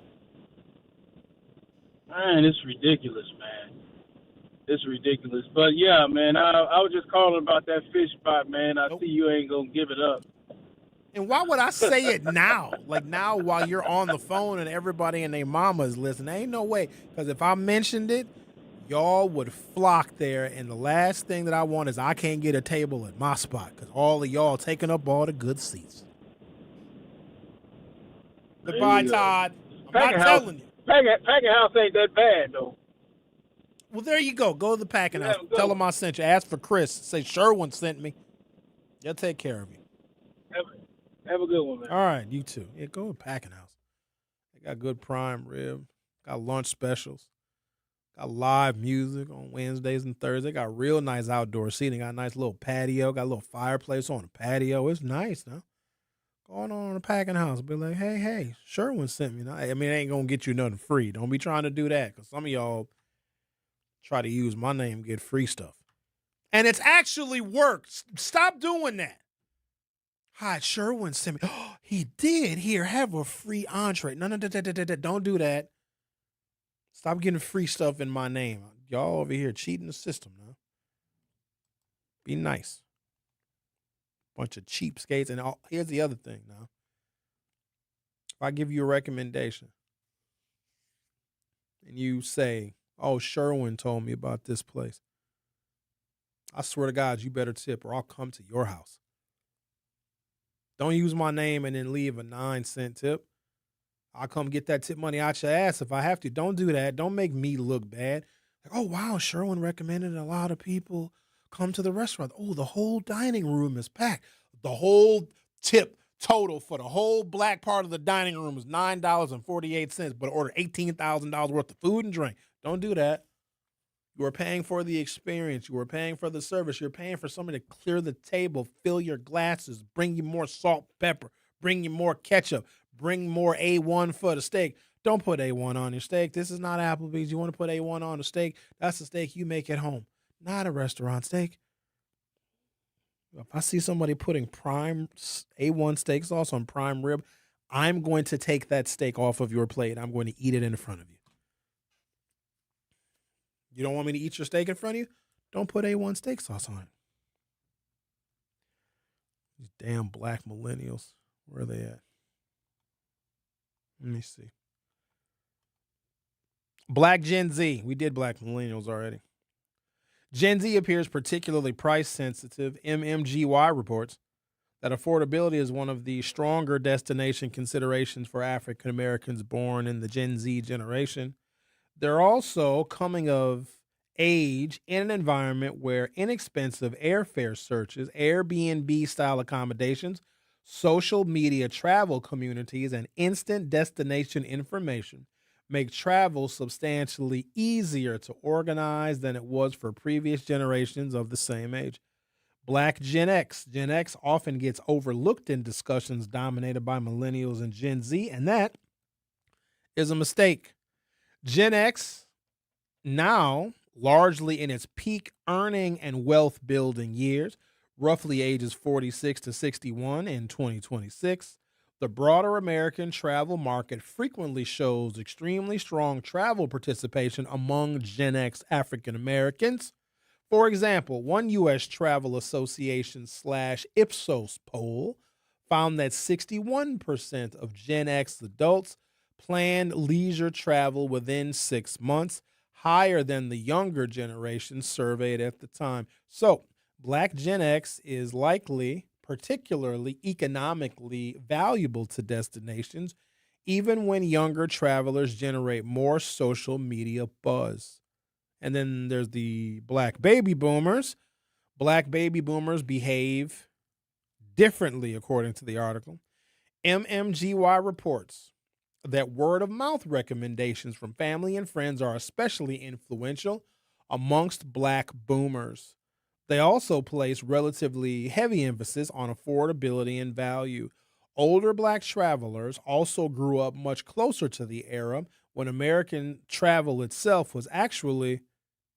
Man, it's ridiculous, man. It's ridiculous. But, yeah, man, I was just calling about that fish spot, man. I see you ain't going to give it up.
And why would I say it now? Like now while you're on the phone and everybody and their mama is listening. There ain't no way. Because if I mentioned it, y'all would flock there. And the last thing that I want is I can't get a table at my spot because all of y'all taking up all the good seats. Goodbye, Todd. I'm not telling you.
Packing house ain't that bad, though.
Well, there you go. Go to the packing house. Tell them I sent you. Ask for Chris. Say Sherwin sent me. They'll take care of you.
Have a good one, man.
All right, you too. Yeah, go to packing house. They got good prime rib. Got lunch specials. Got live music on Wednesdays and Thursdays. Got real nice outdoor seating. Got a nice little patio. Got a little fireplace on the patio. It's nice, huh? Going on a packing house. Be like, hey, Sherwin sent me. I mean, it ain't going to get you nothing free. Don't be trying to do that because some of y'all try to use my name, get free stuff. And it's actually worked. Stop doing that. Hi, Sherwin sent me. Oh, he did. Here, have a free entree. No, don't do that. Stop getting free stuff in my name. Y'all over here cheating the system now. Be nice. Bunch of cheapskates. And here's the other thing now. If I give you a recommendation and you say, oh, Sherwin told me about this place, I swear to God, you better tip or I'll come to your house. Don't use my name and then leave a 9-cent tip. I'll come get that tip money out your ass if I have to. Don't do that. Don't make me look bad. Like, oh, wow, Sherwin recommended a lot of people come to the restaurant. Oh, the whole dining room is packed. The whole tip total for the whole black part of the dining room is $9.48, but order $18,000 worth of food and drink. Don't do that. You are paying for the experience. You are paying for the service. You're paying for somebody to clear the table, fill your glasses, bring you more salt, pepper, bring you more ketchup, bring more A1 for the steak. Don't put A1 on your steak. This is not Applebee's. You want to put A1 on the steak? That's the steak you make at home, not a restaurant steak. If I see somebody putting prime A1 steak sauce on prime rib, I'm going to take that steak off of your plate. I'm going to eat it in front of you. You don't want me to eat your steak in front of you? Don't put A1 steak sauce on it. These damn black millennials. Where are they at? Let me see. Black Gen Z. We did black millennials already. Gen Z appears particularly price sensitive. MMGY reports that affordability is one of the stronger destination considerations for African Americans born in the Gen Z generation. They're also coming of age in an environment where inexpensive airfare searches, Airbnb-style accommodations, social media travel communities, and instant destination information make travel substantially easier to organize than it was for previous generations of the same age. Black Gen X. Gen X often gets overlooked in discussions dominated by millennials and Gen Z, and that is a mistake. Gen X, now largely in its peak earning and wealth building years, roughly ages 46 to 61 in 2026, the broader American travel market frequently shows extremely strong travel participation among Gen X African Americans. For example, one U.S. Travel Association / Ipsos poll found that 61% of Gen X adults planned leisure travel within 6 months, higher than the younger generation surveyed at the time. So, Black Gen X is likely particularly economically valuable to destinations, even when younger travelers generate more social media buzz. And then there's the Black baby boomers. Black baby boomers behave differently, according to the article. MMGY reports that word-of-mouth recommendations from family and friends are especially influential amongst Black boomers. They also place relatively heavy emphasis on affordability and value. Older Black travelers also grew up much closer to the era when American travel itself was actually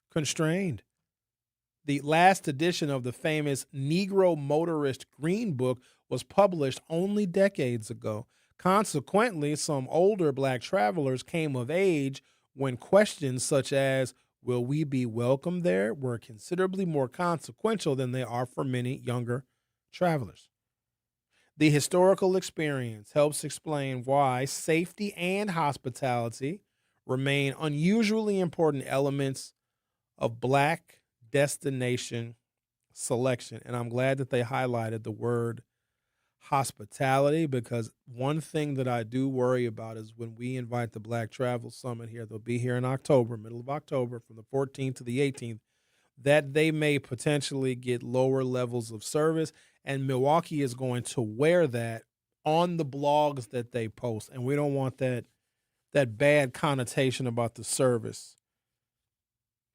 constrained. The last edition of the famous Negro Motorist Green Book was published only decades ago. Consequently, some older Black travelers came of age when questions such as, will we be welcome there, were considerably more consequential than they are for many younger travelers. The historical experience helps explain why safety and hospitality remain unusually important elements of Black destination selection. And I'm glad that they highlighted the word hospitality, because one thing that I do worry about is when we invite the Black Travel Summit here, they'll be here in October, middle of October, from the 14th to the 18th, that they may potentially get lower levels of service, and Milwaukee is going to wear that on the blogs that they post, and we don't want that bad connotation about the service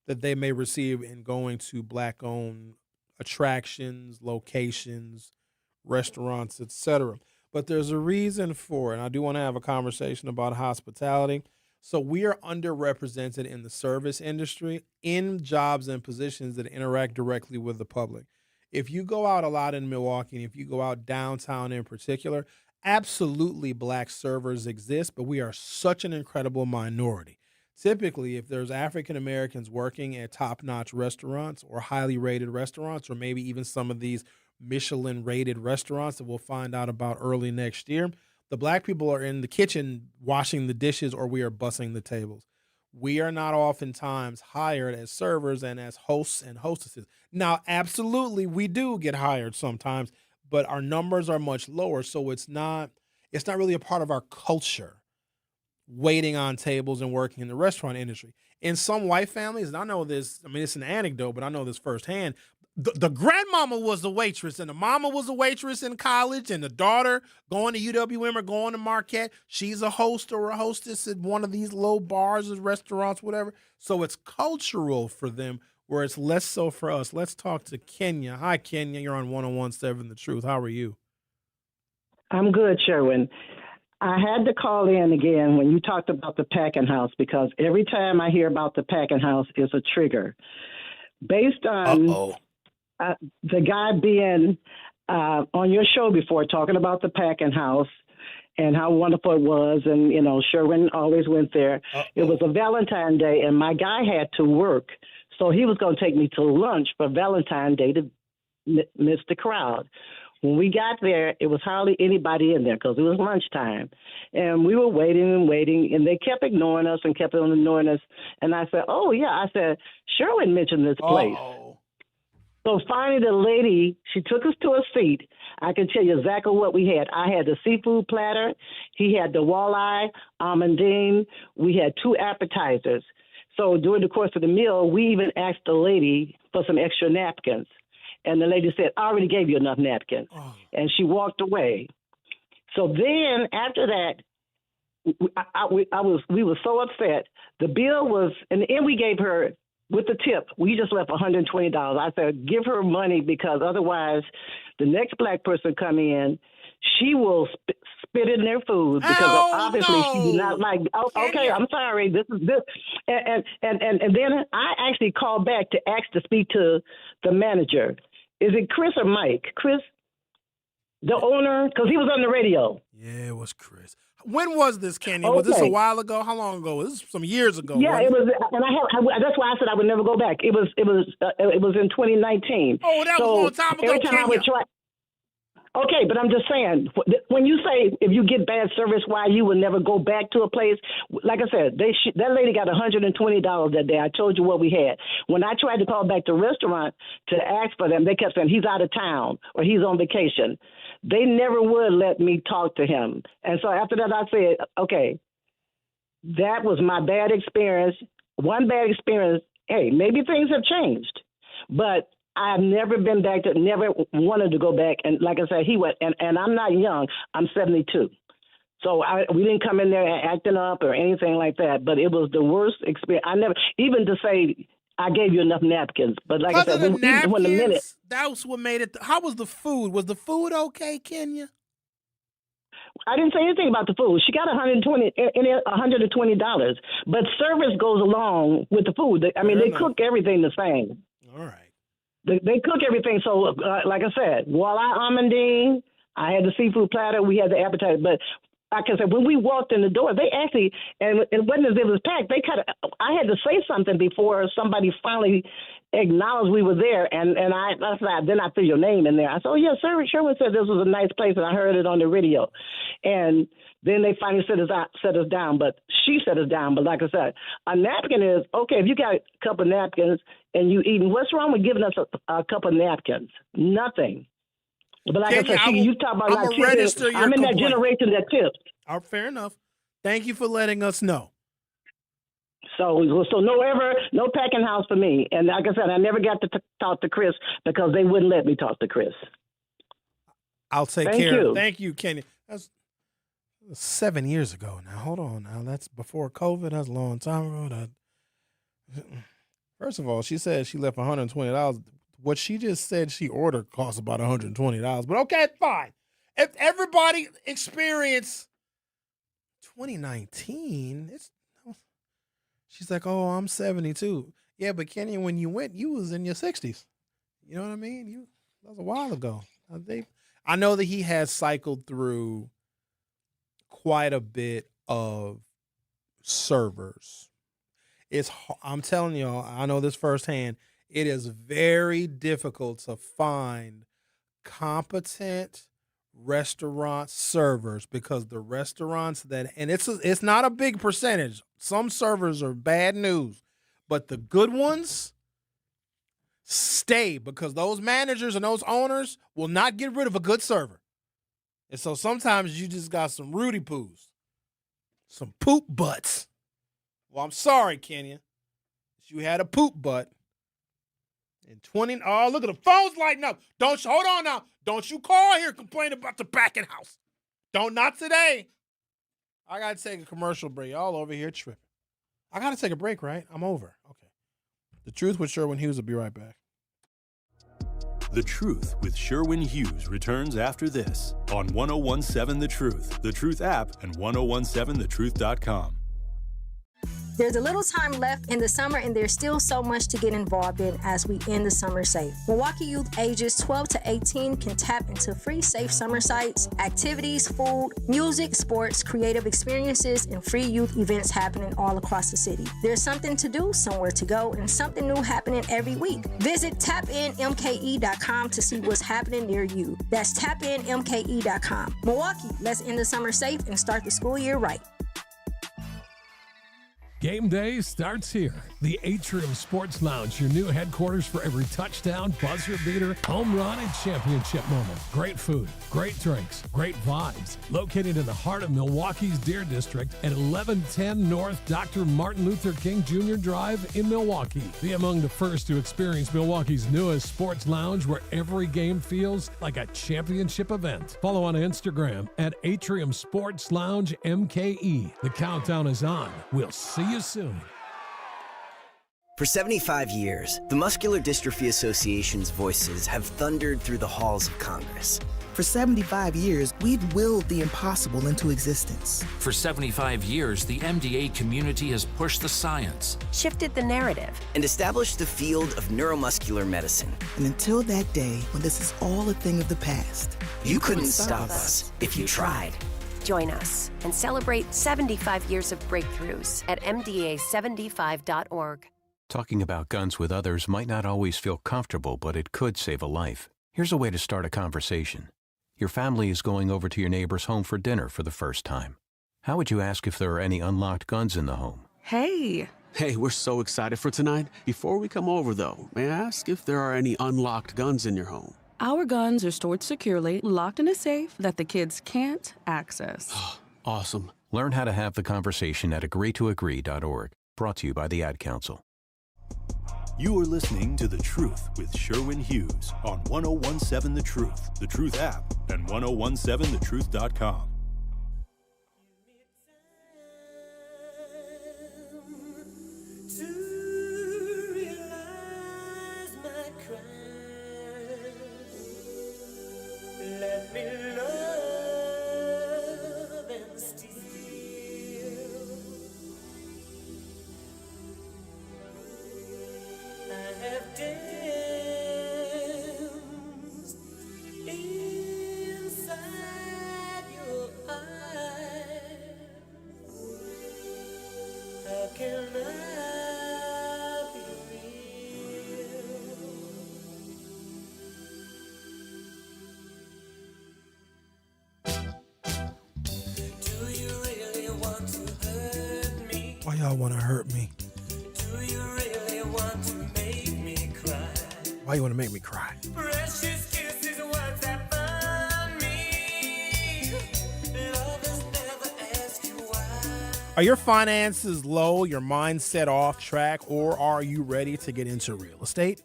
that they may receive in going to Black-owned attractions, locations, restaurants, etc. but there's a reason for it. And I do want to have a conversation about hospitality. So we are underrepresented in the service industry in jobs and positions that interact directly with the public. If you go out a lot in Milwaukee, and if you go out downtown in particular, absolutely black servers exist, but we are such an incredible minority. Typically, if there's African Americans working at top-notch restaurants or highly rated restaurants, or maybe even some of these Michelin-rated restaurants that we'll find out about early next year, the black people are in the kitchen washing the dishes, or we are bussing the tables. We are not oftentimes hired as servers and as hosts and hostesses. Now, absolutely, we do get hired sometimes, but our numbers are much lower, so it's not really a part of our culture, waiting on tables and working in the restaurant industry. In some white families, and I know this, I mean, it's an anecdote, but I know this firsthand, the grandmama was the waitress, and the mama was a waitress in college, and the daughter going to UWM or going to Marquette, she's a host or a hostess at one of these low bars or restaurants, whatever. So it's cultural for them, where it's less so for us. Let's talk to Kenya. Hi, Kenya. You're on 101.7 The Truth. How are you?
I'm good, Sherwin. I had to call in again when you talked about the packing house, because every time I hear about the packing house, it's a trigger. Based on the guy being on your show before, talking about the packing house and how wonderful it was, and, you know, Sherwin always went there. It was a Valentine's Day, and my guy had to work, so he was going to take me to lunch for Valentine's Day to miss the crowd. When we got there, it was hardly anybody in there because it was lunchtime. And we were waiting and waiting, and they kept ignoring us and kept on ignoring us. And I said, oh, yeah. I said, Sherwin mentioned this place. So finally, the lady, she took us to a seat. I can tell you exactly what we had. I had the seafood platter. He had the walleye, almondine. We had 2 appetizers. So during the course of the meal, we even asked the lady for some extra napkins. And the lady said, I already gave you enough napkins. And she walked away. So then after that, we were so upset. The bill was, and we gave her, with the tip, we just left $120. I said, give her money, because otherwise the next black person come in, she will spit in their food, because obviously she did not like. Okay, I'm sorry. This is this, and then I actually called back to ask to speak to the manager. Is it Chris or Mike? Chris, the owner, because he was on the radio.
Yeah, it was Chris. When was this, Kenya? Was this a while ago? How long ago? This is some years ago.
Yeah, it was, and that's why I said I would never go back. It was in 2019.
Oh, that was a long time ago,
every time I would try. Okay, but I'm just saying, when you say if you get bad service, why you would never go back to a place, like I said, that lady got $120 that day. I told you what we had. When I tried to call back the restaurant to ask for them, they kept saying he's out of town or he's on vacation. They never would let me talk to him. And so after that, I said, okay, that was my bad experience. One bad experience, hey, maybe things have changed, but I've never been back to, never wanted to go back. And like I said, he went, and I'm not young. I'm 72. So we didn't come in there acting up or anything like that, but it was the worst experience. I never, even to say I gave you enough napkins, but like I said, when the minute.
That was what made it. How was the food? Was the food okay, Kenya?
I didn't say anything about the food. She got $120, but service goes along with the food. I mean, they cook everything the same.
All right.
They cook everything. So, like I said, walleye almondine, I had the seafood platter, we had the appetizer. But like I said, when we walked in the door, they actually, and it wasn't as if it was packed. They I had to say something before somebody finally acknowledged we were there. And then I threw your name in there. I said, oh, yeah, Sherwin said this was a nice place, and I heard it on the radio. And then they finally set us down, but she set us down. But like I said, a napkin is, okay, if you got a couple of napkins and you eating, what's wrong with giving us a couple of napkins? Nothing. But like
Kenya,
I said, you talk about
I'm
in that generation that tips.
Fair enough. Thank you for letting us know.
So no packing house for me. And like I said, I never got to talk to Chris because they wouldn't let me talk to Chris.
I'll take care. Thank you, Kenya. That's 7 years ago now. Hold on now. That's before COVID. That's a long time ago. First of all, she said she left $120. What she just said she ordered cost about $120. But okay, fine. If everybody experienced 2019, she's like, oh, I'm 72. Yeah, but Kenny, when you went, you was in your 60s. You know what I mean? That was a while ago. I know that he has cycled through quite a bit of servers. I'm telling y'all, I know this firsthand. It is very difficult to find competent restaurant servers because the restaurants and it's not a big percentage. Some servers are bad news, but the good ones stay because those managers and those owners will not get rid of a good server. And so sometimes you just got some Rudy poos, some poop butts. Well, I'm sorry, Kenya. You had a poop butt. In 20, oh, look at the phones lighting up. Hold on now. Don't you call here complaining about the packing house. Not today. I got to take a commercial break. Y'all over here tripping. I got to take a break, right? I'm over. Okay. The Truth with Sherwin Hughes will be right back.
The Truth with Sherwin Hughes returns after this on 1017 The Truth app, and 1017thetruth.com.
There's a little time left in the summer, and there's still so much to get involved in as we end the summer safe. Milwaukee youth ages 12 to 18 can tap into free safe summer sites, activities, food, music, sports, creative experiences, and free youth events happening all across the city. There's something to do, somewhere to go, and something new happening every week. Visit tapinmke.com to see what's happening near you. That's tapinmke.com. Milwaukee, let's end the summer safe and start the school year right.
Game day starts here. The Atrium Sports Lounge, your new headquarters for every touchdown, buzzer beater, home run, and championship moment. Great food, great drinks, great vibes. Located in the heart of Milwaukee's Deer District at 1110 North Dr. Martin Luther King Jr. Drive in Milwaukee. Be among the first to experience Milwaukee's newest sports lounge where every game feels like a championship event. Follow on Instagram at Atrium Sports Lounge MKE. The countdown is on. We'll see you soon.
For 75 years, the Muscular Dystrophy Association's voices have thundered through the halls of Congress.
For 75 years, we've willed the impossible into existence.
For 75 years, the MDA community has pushed the science,
shifted the narrative, and established the field of neuromuscular medicine.
And until that day, when this is all a thing of the past,
you couldn't stop us if you tried.
Join us and celebrate 75 years of breakthroughs at MDA75.org.
Talking about guns with others might not always feel comfortable, but it could save a life. Here's a way to start a conversation. Your family is going over to your neighbor's home for dinner for the first time. How would you ask if there are any unlocked guns in the home?
Hey, we're so excited for tonight. Before we come over, though, may I ask if there are any unlocked guns in your home?
Our guns are stored securely, locked in a safe that the kids can't access.
Awesome.
Learn how to have the conversation at agreetoagree.org. Brought to you by the Ad Council.
You are listening to The Truth with Sherwin Hughes on 1017 The Truth app, and 1017thetruth.com.
Let me love and steal. I have danced inside your eyes. How can I be real?
Why y'all want to hurt me?
Do you really want to make me cry?
Why you want to make me cry?
Precious kisses, words that burn me. Lovers never ask you why.
Are your finances low, your mindset off track, or are you ready to get into real estate?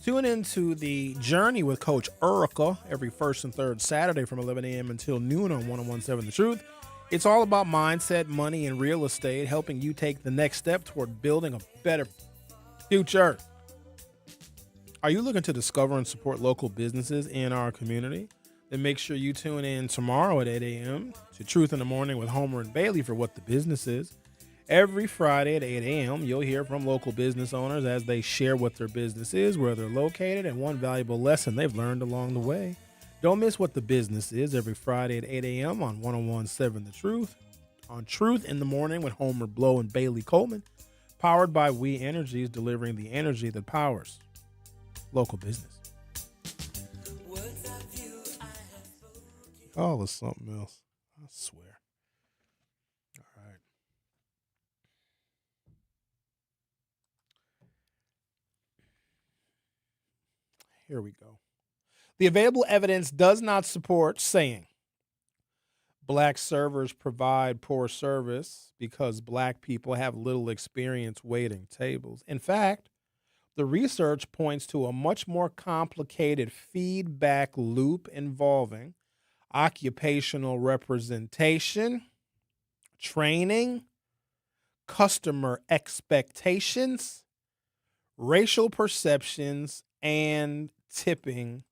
Tune into the Journey with Coach Erica every first and third Saturday from 11 a.m. until noon on 1017 The Truth. It's all about mindset, money, and real estate, helping you take the next step toward building a better future. Are you looking to discover and support local businesses in our community? Then make sure you tune in tomorrow at 8 a.m. to Truth in the Morning with Homer and Bailey for What the Business Is. Every Friday at 8 a.m., you'll hear from local business owners as they share what their business is, where they're located, and one valuable lesson they've learned along the way. Don't miss What the Business Is every Friday at 8 a.m. on 101.7 The Truth. On Truth in the Morning with Homer Blow and Bailey Coleman, powered by We Energies, delivering the energy that powers local business. Oh, it's something else. I swear. All right. Here we go. The available evidence does not support saying black servers provide poor service because black people have little experience waiting tables. In fact, the research points to a much more complicated feedback loop involving occupational representation, training, customer expectations, racial perceptions, and tipping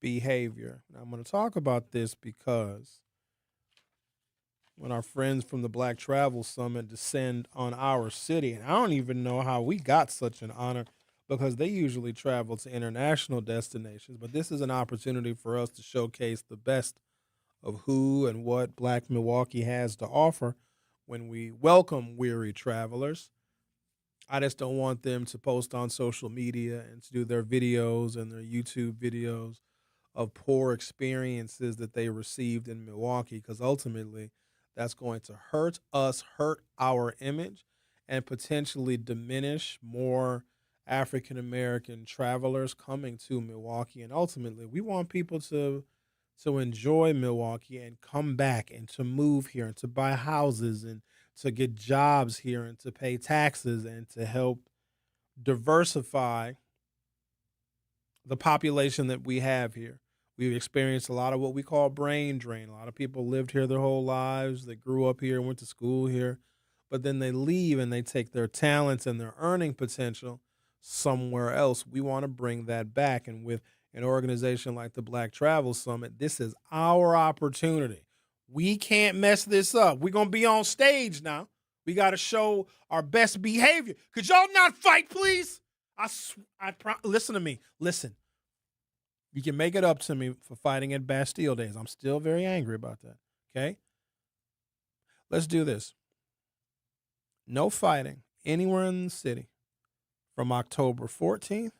behavior. Now, I'm going to talk about this because when our friends from the Black Travel Summit descend on our city, and I don't even know how we got such an honor because they usually travel to international destinations, but this is an opportunity for us to showcase the best of who and what Black Milwaukee has to offer when we welcome weary travelers. I just don't want them to post on social media and to do their videos and their YouTube videos of poor experiences that they received in Milwaukee, because ultimately that's going to hurt us, hurt our image, and potentially diminish more African-American travelers coming to Milwaukee. And ultimately, we want people to enjoy Milwaukee and come back and to move here and to buy houses and to get jobs here and to pay taxes and to help diversify the population that we have here. We've experienced a lot of what we call brain drain. A lot of people lived here their whole lives. They grew up here, went to school here, but then they leave and they take their talents and their earning potential somewhere else. We want to bring that back. And with an organization like the Black Travel Summit, this is our opportunity. We can't mess this up. We're going to be on stage now. We got to show our best behavior. Could y'all not fight, please? Listen to me. Listen. You can make it up to me for fighting at Bastille Days. I'm still very angry about that, okay? Let's do this. No fighting anywhere in the city from October 14th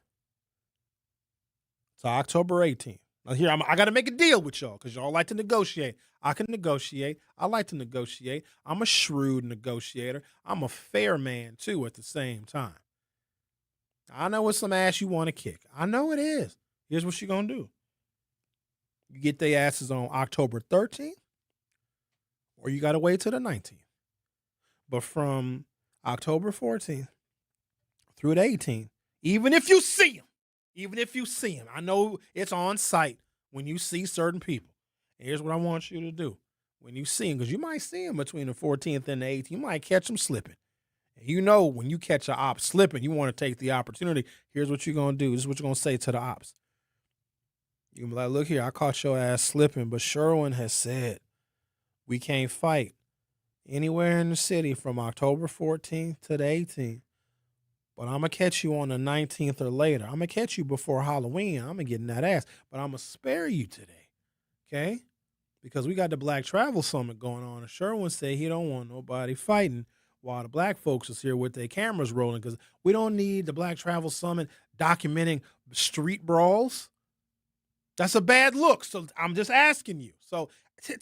to October 18th. Now, here, I got to make a deal with y'all because y'all like to negotiate. I can negotiate. I like to negotiate. I'm a shrewd negotiator. I'm a fair man, too, at the same time. I know it's some ass you want to kick. I know it is. Here's what you're going to do. You get their asses on October 13th, or you got to wait till the 19th. But from October 14th through the 18th, even if you see them, I know it's on site when you see certain people. And here's what I want you to do. When you see them, because you might see them between the 14th and the 18th, you might catch them slipping. And you know when you catch an op slipping, you want to take the opportunity. Here's what you're going to do. This is what you're going to say to the ops. You can be like, look here, I caught your ass slipping, but Sherwin has said we can't fight anywhere in the city from October 14th to the 18th. But I'm going to catch you on the 19th or later. I'm going to catch you before Halloween. I'm going to get in that ass. But I'm going to spare you today, okay? Because we got the Black Travel Summit going on. And Sherwin said he don't want nobody fighting while the black folks is here with their cameras rolling, because we don't need the Black Travel Summit documenting street brawls. That's a bad look. So I'm just asking you. So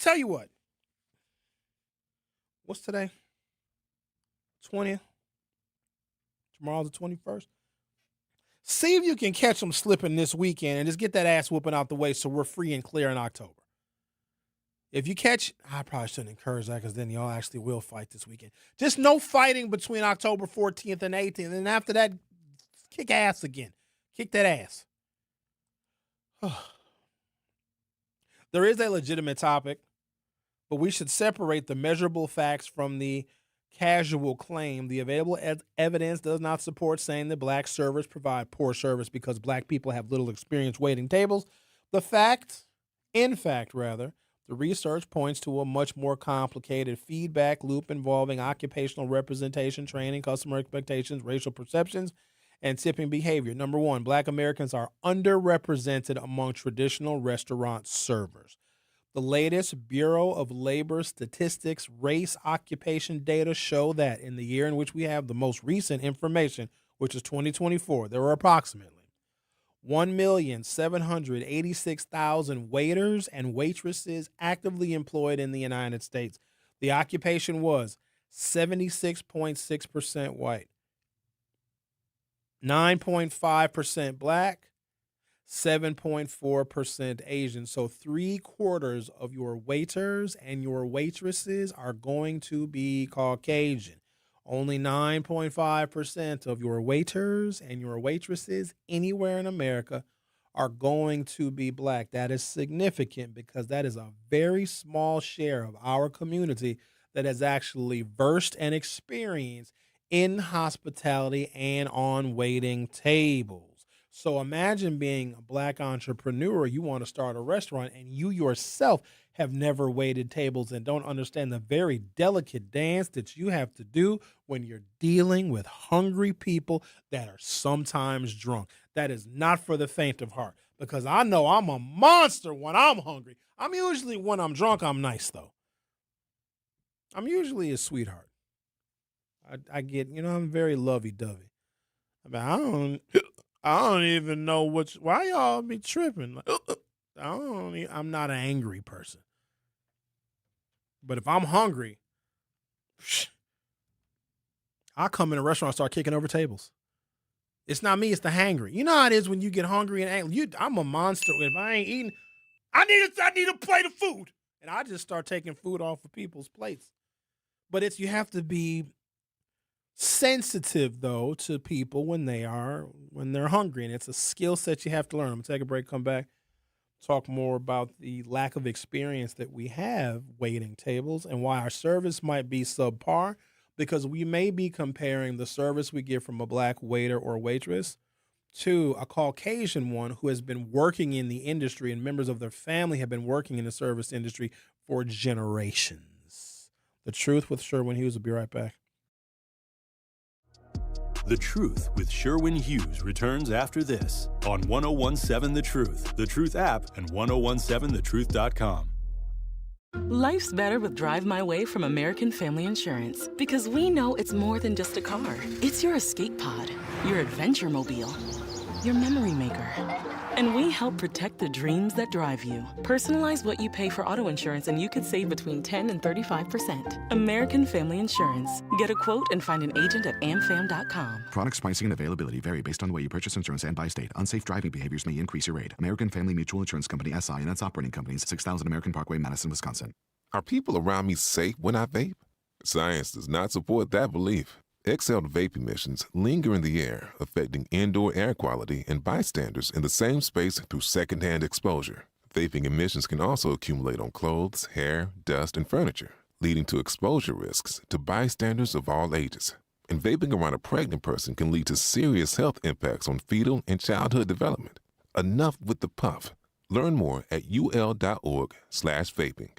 tell you what. What's today? 20th. Tomorrow's the 21st. See if you can catch them slipping this weekend and just get that ass whooping out the way so we're free and clear in October. If you catch, I probably shouldn't encourage that because then y'all actually will fight this weekend. Just no fighting between October 14th and 18th. And after that, kick ass again. Kick that ass. There is a legitimate topic, but we should separate the measurable facts from the casual claim. The available evidence does not support saying that black servers provide poor service because black people have little experience waiting tables. The fact In fact, rather, the research points to a much more complicated feedback loop involving occupational representation, training, customer expectations, racial perceptions, and tipping behavior. Number one, Black Americans are underrepresented among traditional restaurant servers. The latest Bureau of Labor Statistics race occupation data show that in the year in which we have the most recent information, which is 2024, there were approximately 1,786,000 waiters and waitresses actively employed in the United States. The occupation was 76.6% white, 9.5% Black, 7.4% Asian. So 3/4 of your waiters and your waitresses are going to be Caucasian. Only 9.5% of your waiters and your waitresses anywhere in America are going to be Black. That is significant because that is a very small share of our community that has actually versed and experienced in hospitality and on waiting tables. So imagine being a Black entrepreneur. You want to start a restaurant and you yourself have never waited tables and don't understand the very delicate dance that you have to do when you're dealing with hungry people that are sometimes drunk. That is not for the faint of heart, because I know I'm a monster when I'm hungry. I'm usually, when I'm drunk, I'm nice, though. I'm usually a sweetheart. I get, I'm very lovey-dovey. I don't even know why y'all be tripping. I'm not an angry person. But if I'm hungry, I'll come in a restaurant and start kicking over tables. It's not me, it's the hangry. You know how it is when you get hungry and angry. I'm a monster. If I ain't eating, I need a plate of food. And I just start taking food off of people's plates. But you have to be sensitive, though, to people when they're hungry. And it's a skill set you have to learn. I'm going to take a break, come back, talk more about the lack of experience that we have waiting tables and why our service might be subpar, because we may be comparing the service we get from a Black waiter or waitress to a Caucasian one who has been working in the industry and members of their family have been working in the service industry for generations. The Truth with Sherwin Hughes. Will be right back.
The Truth with Sherwin Hughes returns after this on 1017 The Truth app, and 1017thetruth.com.
Life's better with Drive My Way from American Family Insurance, because we know it's more than just a car. It's your escape pod, your adventure mobile, your memory maker. And we help protect the dreams that drive you. Personalize what you pay for auto insurance and you could save between 10 and 35%. American Family Insurance. Get a quote and find an agent at amfam.com.
Products, pricing, and availability vary based on the way you purchase insurance and by state. Unsafe driving behaviors may increase your rate. American Family Mutual Insurance Company, SI, and its operating companies, 6000 American Parkway, Madison, Wisconsin.
Are people around me safe when I vape? Science does not support that belief. Exhaled vape emissions linger in the air, affecting indoor air quality and bystanders in the same space through secondhand exposure. Vaping emissions can also accumulate on clothes, hair, dust, and furniture, leading to exposure risks to bystanders of all ages. And vaping around a pregnant person can lead to serious health impacts on fetal and childhood development. Enough with the puff. Learn more at ul.org/vaping.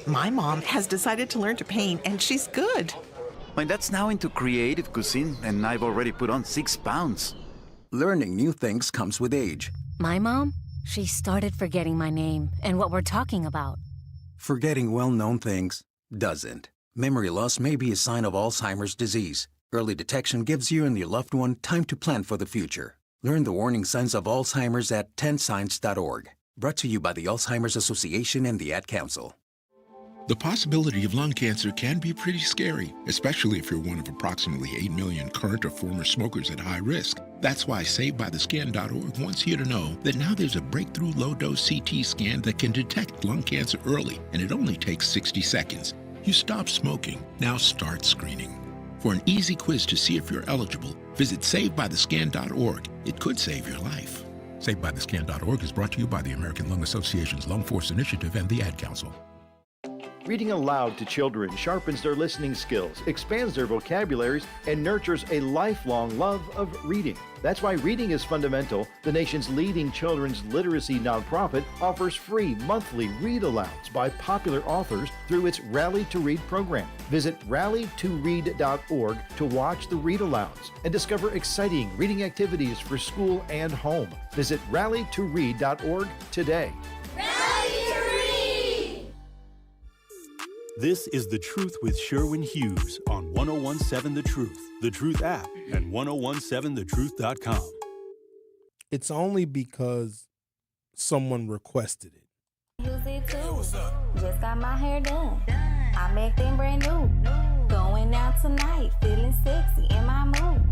My mom has decided to learn to paint, and she's good.
My dad's now into creative cuisine, and I've already put on 6 pounds.
Learning new things comes with age.
My mom, she started forgetting my name and what we're talking about.
Forgetting well-known things doesn't. Memory loss may be a sign of Alzheimer's disease. Early detection gives you and your loved one time to plan for the future. Learn the warning signs of Alzheimer's at 10signs.org. Brought to you by the Alzheimer's Association and the Ad Council.
The possibility of lung cancer can be pretty scary, especially if you're one of approximately 8 million current or former smokers at high risk. That's why SaveByTheScan.org wants you to know that now there's a breakthrough low-dose CT scan that can detect lung cancer early, and it only takes 60 seconds. You stop smoking, now start screening. For an easy quiz to see if you're eligible, visit SaveByTheScan.org. It could save your life. SaveByTheScan.org is brought to you by the American Lung Association's Lung Force Initiative and the Ad Council.
Reading aloud to children sharpens their listening skills, expands their vocabularies, and nurtures a lifelong love of reading. That's why Reading is Fundamental, the nation's leading children's literacy nonprofit, offers free monthly read-alouds by popular authors through its Rally to Read program. Visit rallytoread.org to watch the read-alouds and discover exciting reading activities for school and home. Visit rallytoread.org today.
This is The Truth with Sherwin Hughes on 1017 The Truth, The Truth app, and 1017thetruth.com.
It's only because someone requested it.
Use it too. Just got my hair done. I'm acting brand new. Going out tonight, feeling sexy in my mood.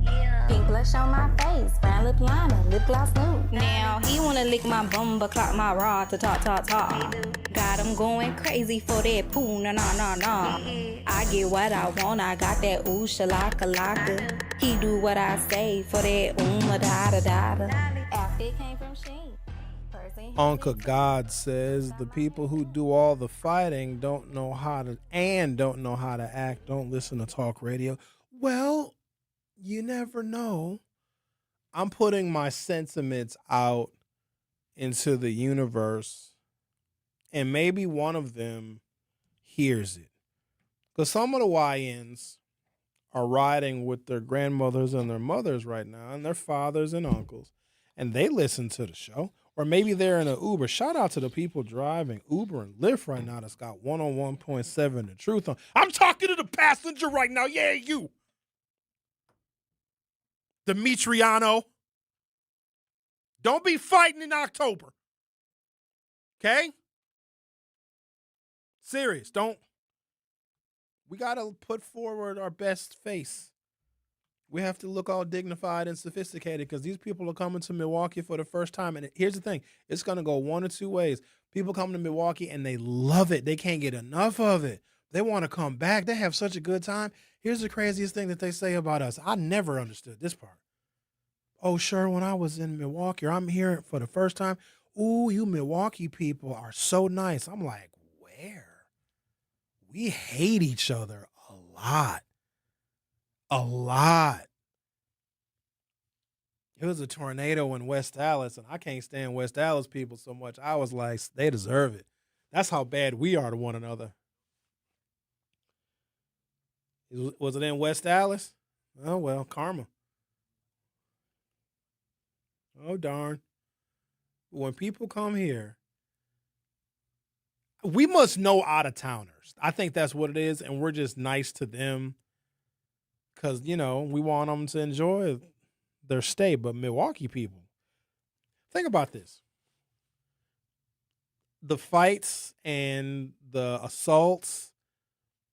Pink blush on my face, brown lip liner, lip gloss nude. Now he wanna lick my bum, but clock my rod to talk. Got him going crazy for that poo, nah. I get what I want, I got that ooh shalaka. He do what I say for that da. After it came from Sheen.
Uncle God says the people who do all the fighting don't know how to act, don't listen to talk radio. Well, you never know. I'm putting my sentiments out into the universe, and maybe one of them hears it. Because some of the YNs are riding with their grandmothers and their mothers right now, and their fathers and uncles, and they listen to the show. Or maybe they're in an Uber. Shout out to the people driving Uber and Lyft right now that's got 101.7 The Truth on. I'm talking to the passenger right now. Yeah, you. Demetriano. Don't be fighting in October. Okay? Serious. Don't. We got to put forward our best face. We have to look all dignified and sophisticated because these people are coming to Milwaukee for the first time. And here's the thing. It's going to go one or two ways. People come to Milwaukee and they love it. They can't get enough of it. They want to come back. They have such a good time. Here's the craziest thing that they say about us. I never understood this part. Oh, sure, when I was in Milwaukee, or I'm here for the first time. Ooh, you Milwaukee people are so nice. I'm like, where? We hate each other a lot. A lot. It was a tornado in West Dallas, and I can't stand West Dallas people so much. I was like, they deserve it. That's how bad we are to one another. Was it in West Dallas? Oh, well, karma. Oh, darn. When people come here, we must know out-of-towners. I think that's what it is, and we're just nice to them. Because, we want them to enjoy their stay. But Milwaukee people, think about this. The fights and the assaults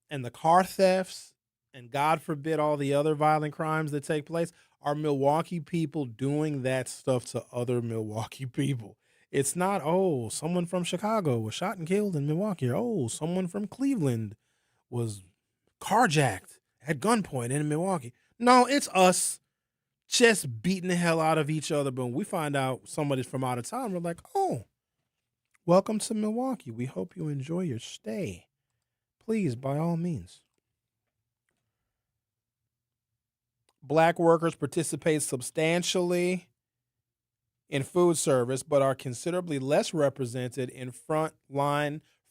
and the car thefts and, God forbid, all the other violent crimes that take place are Milwaukee people doing that stuff to other Milwaukee people. It's not, oh, someone from Chicago was shot and killed in Milwaukee. Or, oh, someone from Cleveland was carjacked at gunpoint in Milwaukee. No, it's us just beating the hell out of each other. But when we find out somebody's from out of town, we're like, oh, welcome to Milwaukee. We hope you enjoy your stay. Please, by all means. Black workers participate substantially in food service, but are considerably less represented in front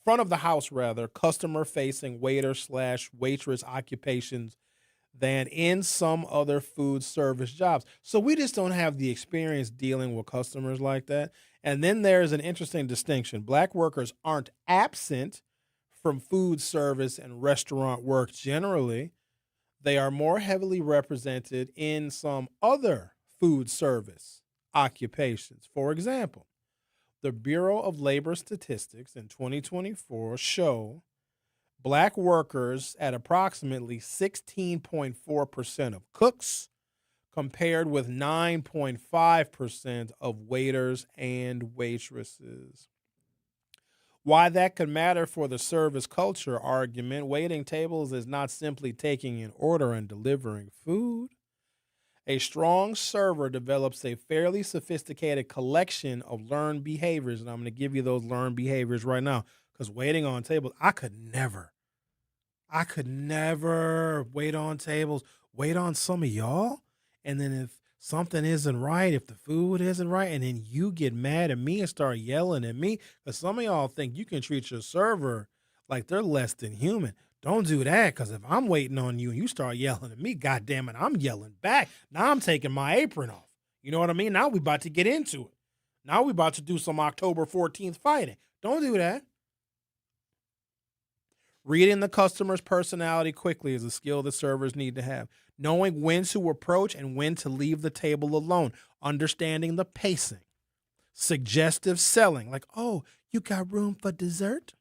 of the house, customer-facing waiter/waitress occupations than in some other food service jobs. So we just don't have the experience dealing with customers like that. And then there's an interesting distinction. Black workers aren't absent from food service and restaurant work generally. They are more heavily represented in some other food service occupations. For example, the Bureau of Labor Statistics in 2024 show Black workers at approximately 16.4% of cooks, compared with 9.5% of waiters and waitresses. Why that could matter for the service culture argument, waiting tables is not simply taking an order and delivering food. A strong server develops a fairly sophisticated collection of learned behaviors, and I'm going to give you those learned behaviors right now Because waiting on tables, I could never wait on tables, wait on some of y'all. And then if something isn't right, if the food isn't right, and then you get mad at me and start yelling at me, because some of y'all think you can treat your server like they're less than human. Don't do that, because if I'm waiting on you and you start yelling at me, goddamn it, I'm yelling back. Now I'm taking my apron off. You know what I mean? Now we about to get into it. Now we about to do some October 14th fighting. Don't do that. Reading the customer's personality quickly is a skill that servers need to have. Knowing when to approach and when to leave the table alone. Understanding the pacing. Suggestive selling, like, oh, you got room for dessert?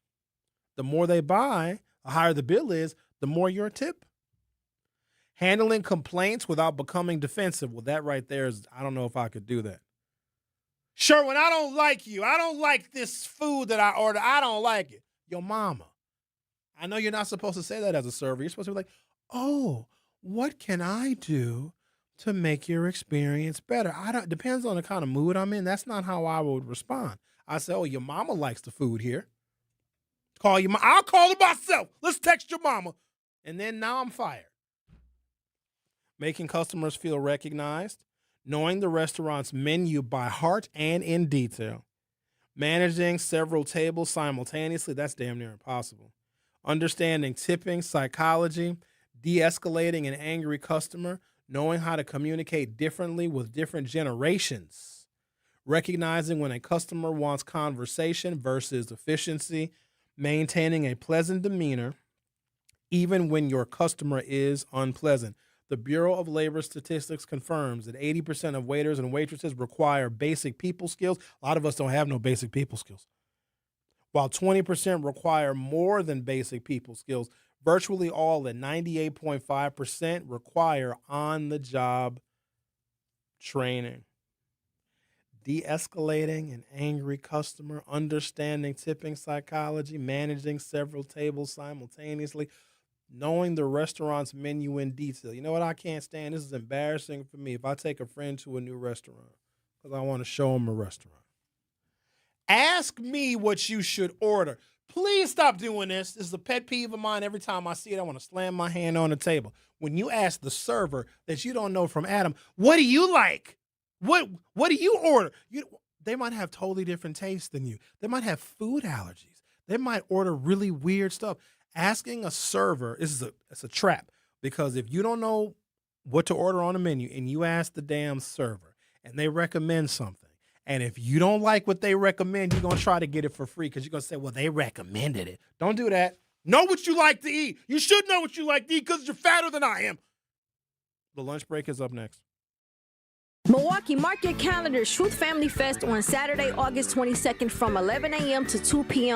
The more they buy, the higher the bill is, the more your tip. Handling complaints without becoming defensive. Well, that right there is, I don't know if I could do that. Sherwin, I don't like you. I don't like this food that I ordered. I don't like it. Your mama. I know you're not supposed to say that as a server. You're supposed to be like, oh, what can I do to make your experience better? Depends on the kind of mood I'm in. That's not how I would respond. I say, oh, your mama likes the food here. Call your mama. I'll call her myself. Let's text your mama. And then now I'm fired. Making customers feel recognized. Knowing the restaurant's menu by heart and in detail. Managing several tables simultaneously. That's damn near impossible. Understanding tipping, psychology, de-escalating an angry customer, knowing how to communicate differently with different generations, recognizing when a customer wants conversation versus efficiency, maintaining a pleasant demeanor, even when your customer is unpleasant. The Bureau of Labor Statistics confirms that 80% of waiters and waitresses require basic people skills. A lot of us don't have no basic people skills. While 20% require more than basic people skills, virtually all at 98.5% require on-the-job training. De-escalating an angry customer, understanding tipping psychology, managing several tables simultaneously, knowing the restaurant's menu in detail. You know what I can't stand? This is embarrassing for me. If I take a friend to a new restaurant because I want to show them a restaurant. Ask me what you should order. Please stop doing this. This is a pet peeve of mine. Every time I see it, I want to slam my hand on the table. When you ask the server that you don't know from Adam, what do you like? What do you order? They might have totally different tastes than you. They might have food allergies. They might order really weird stuff. Asking a server, it's a trap, because if you don't know what to order on the menu and you ask the damn server and they recommend something, and if you don't like what they recommend, you're going to try to get it for free because you're going to say, well, they recommended it. Don't do that. Know what you like to eat. You should know what you like to eat because you're fatter than I am. The lunch break is up next.
Milwaukee, mark your calendar. Truth Family Fest on Saturday, August 22nd from 11 a.m. to 2 p.m.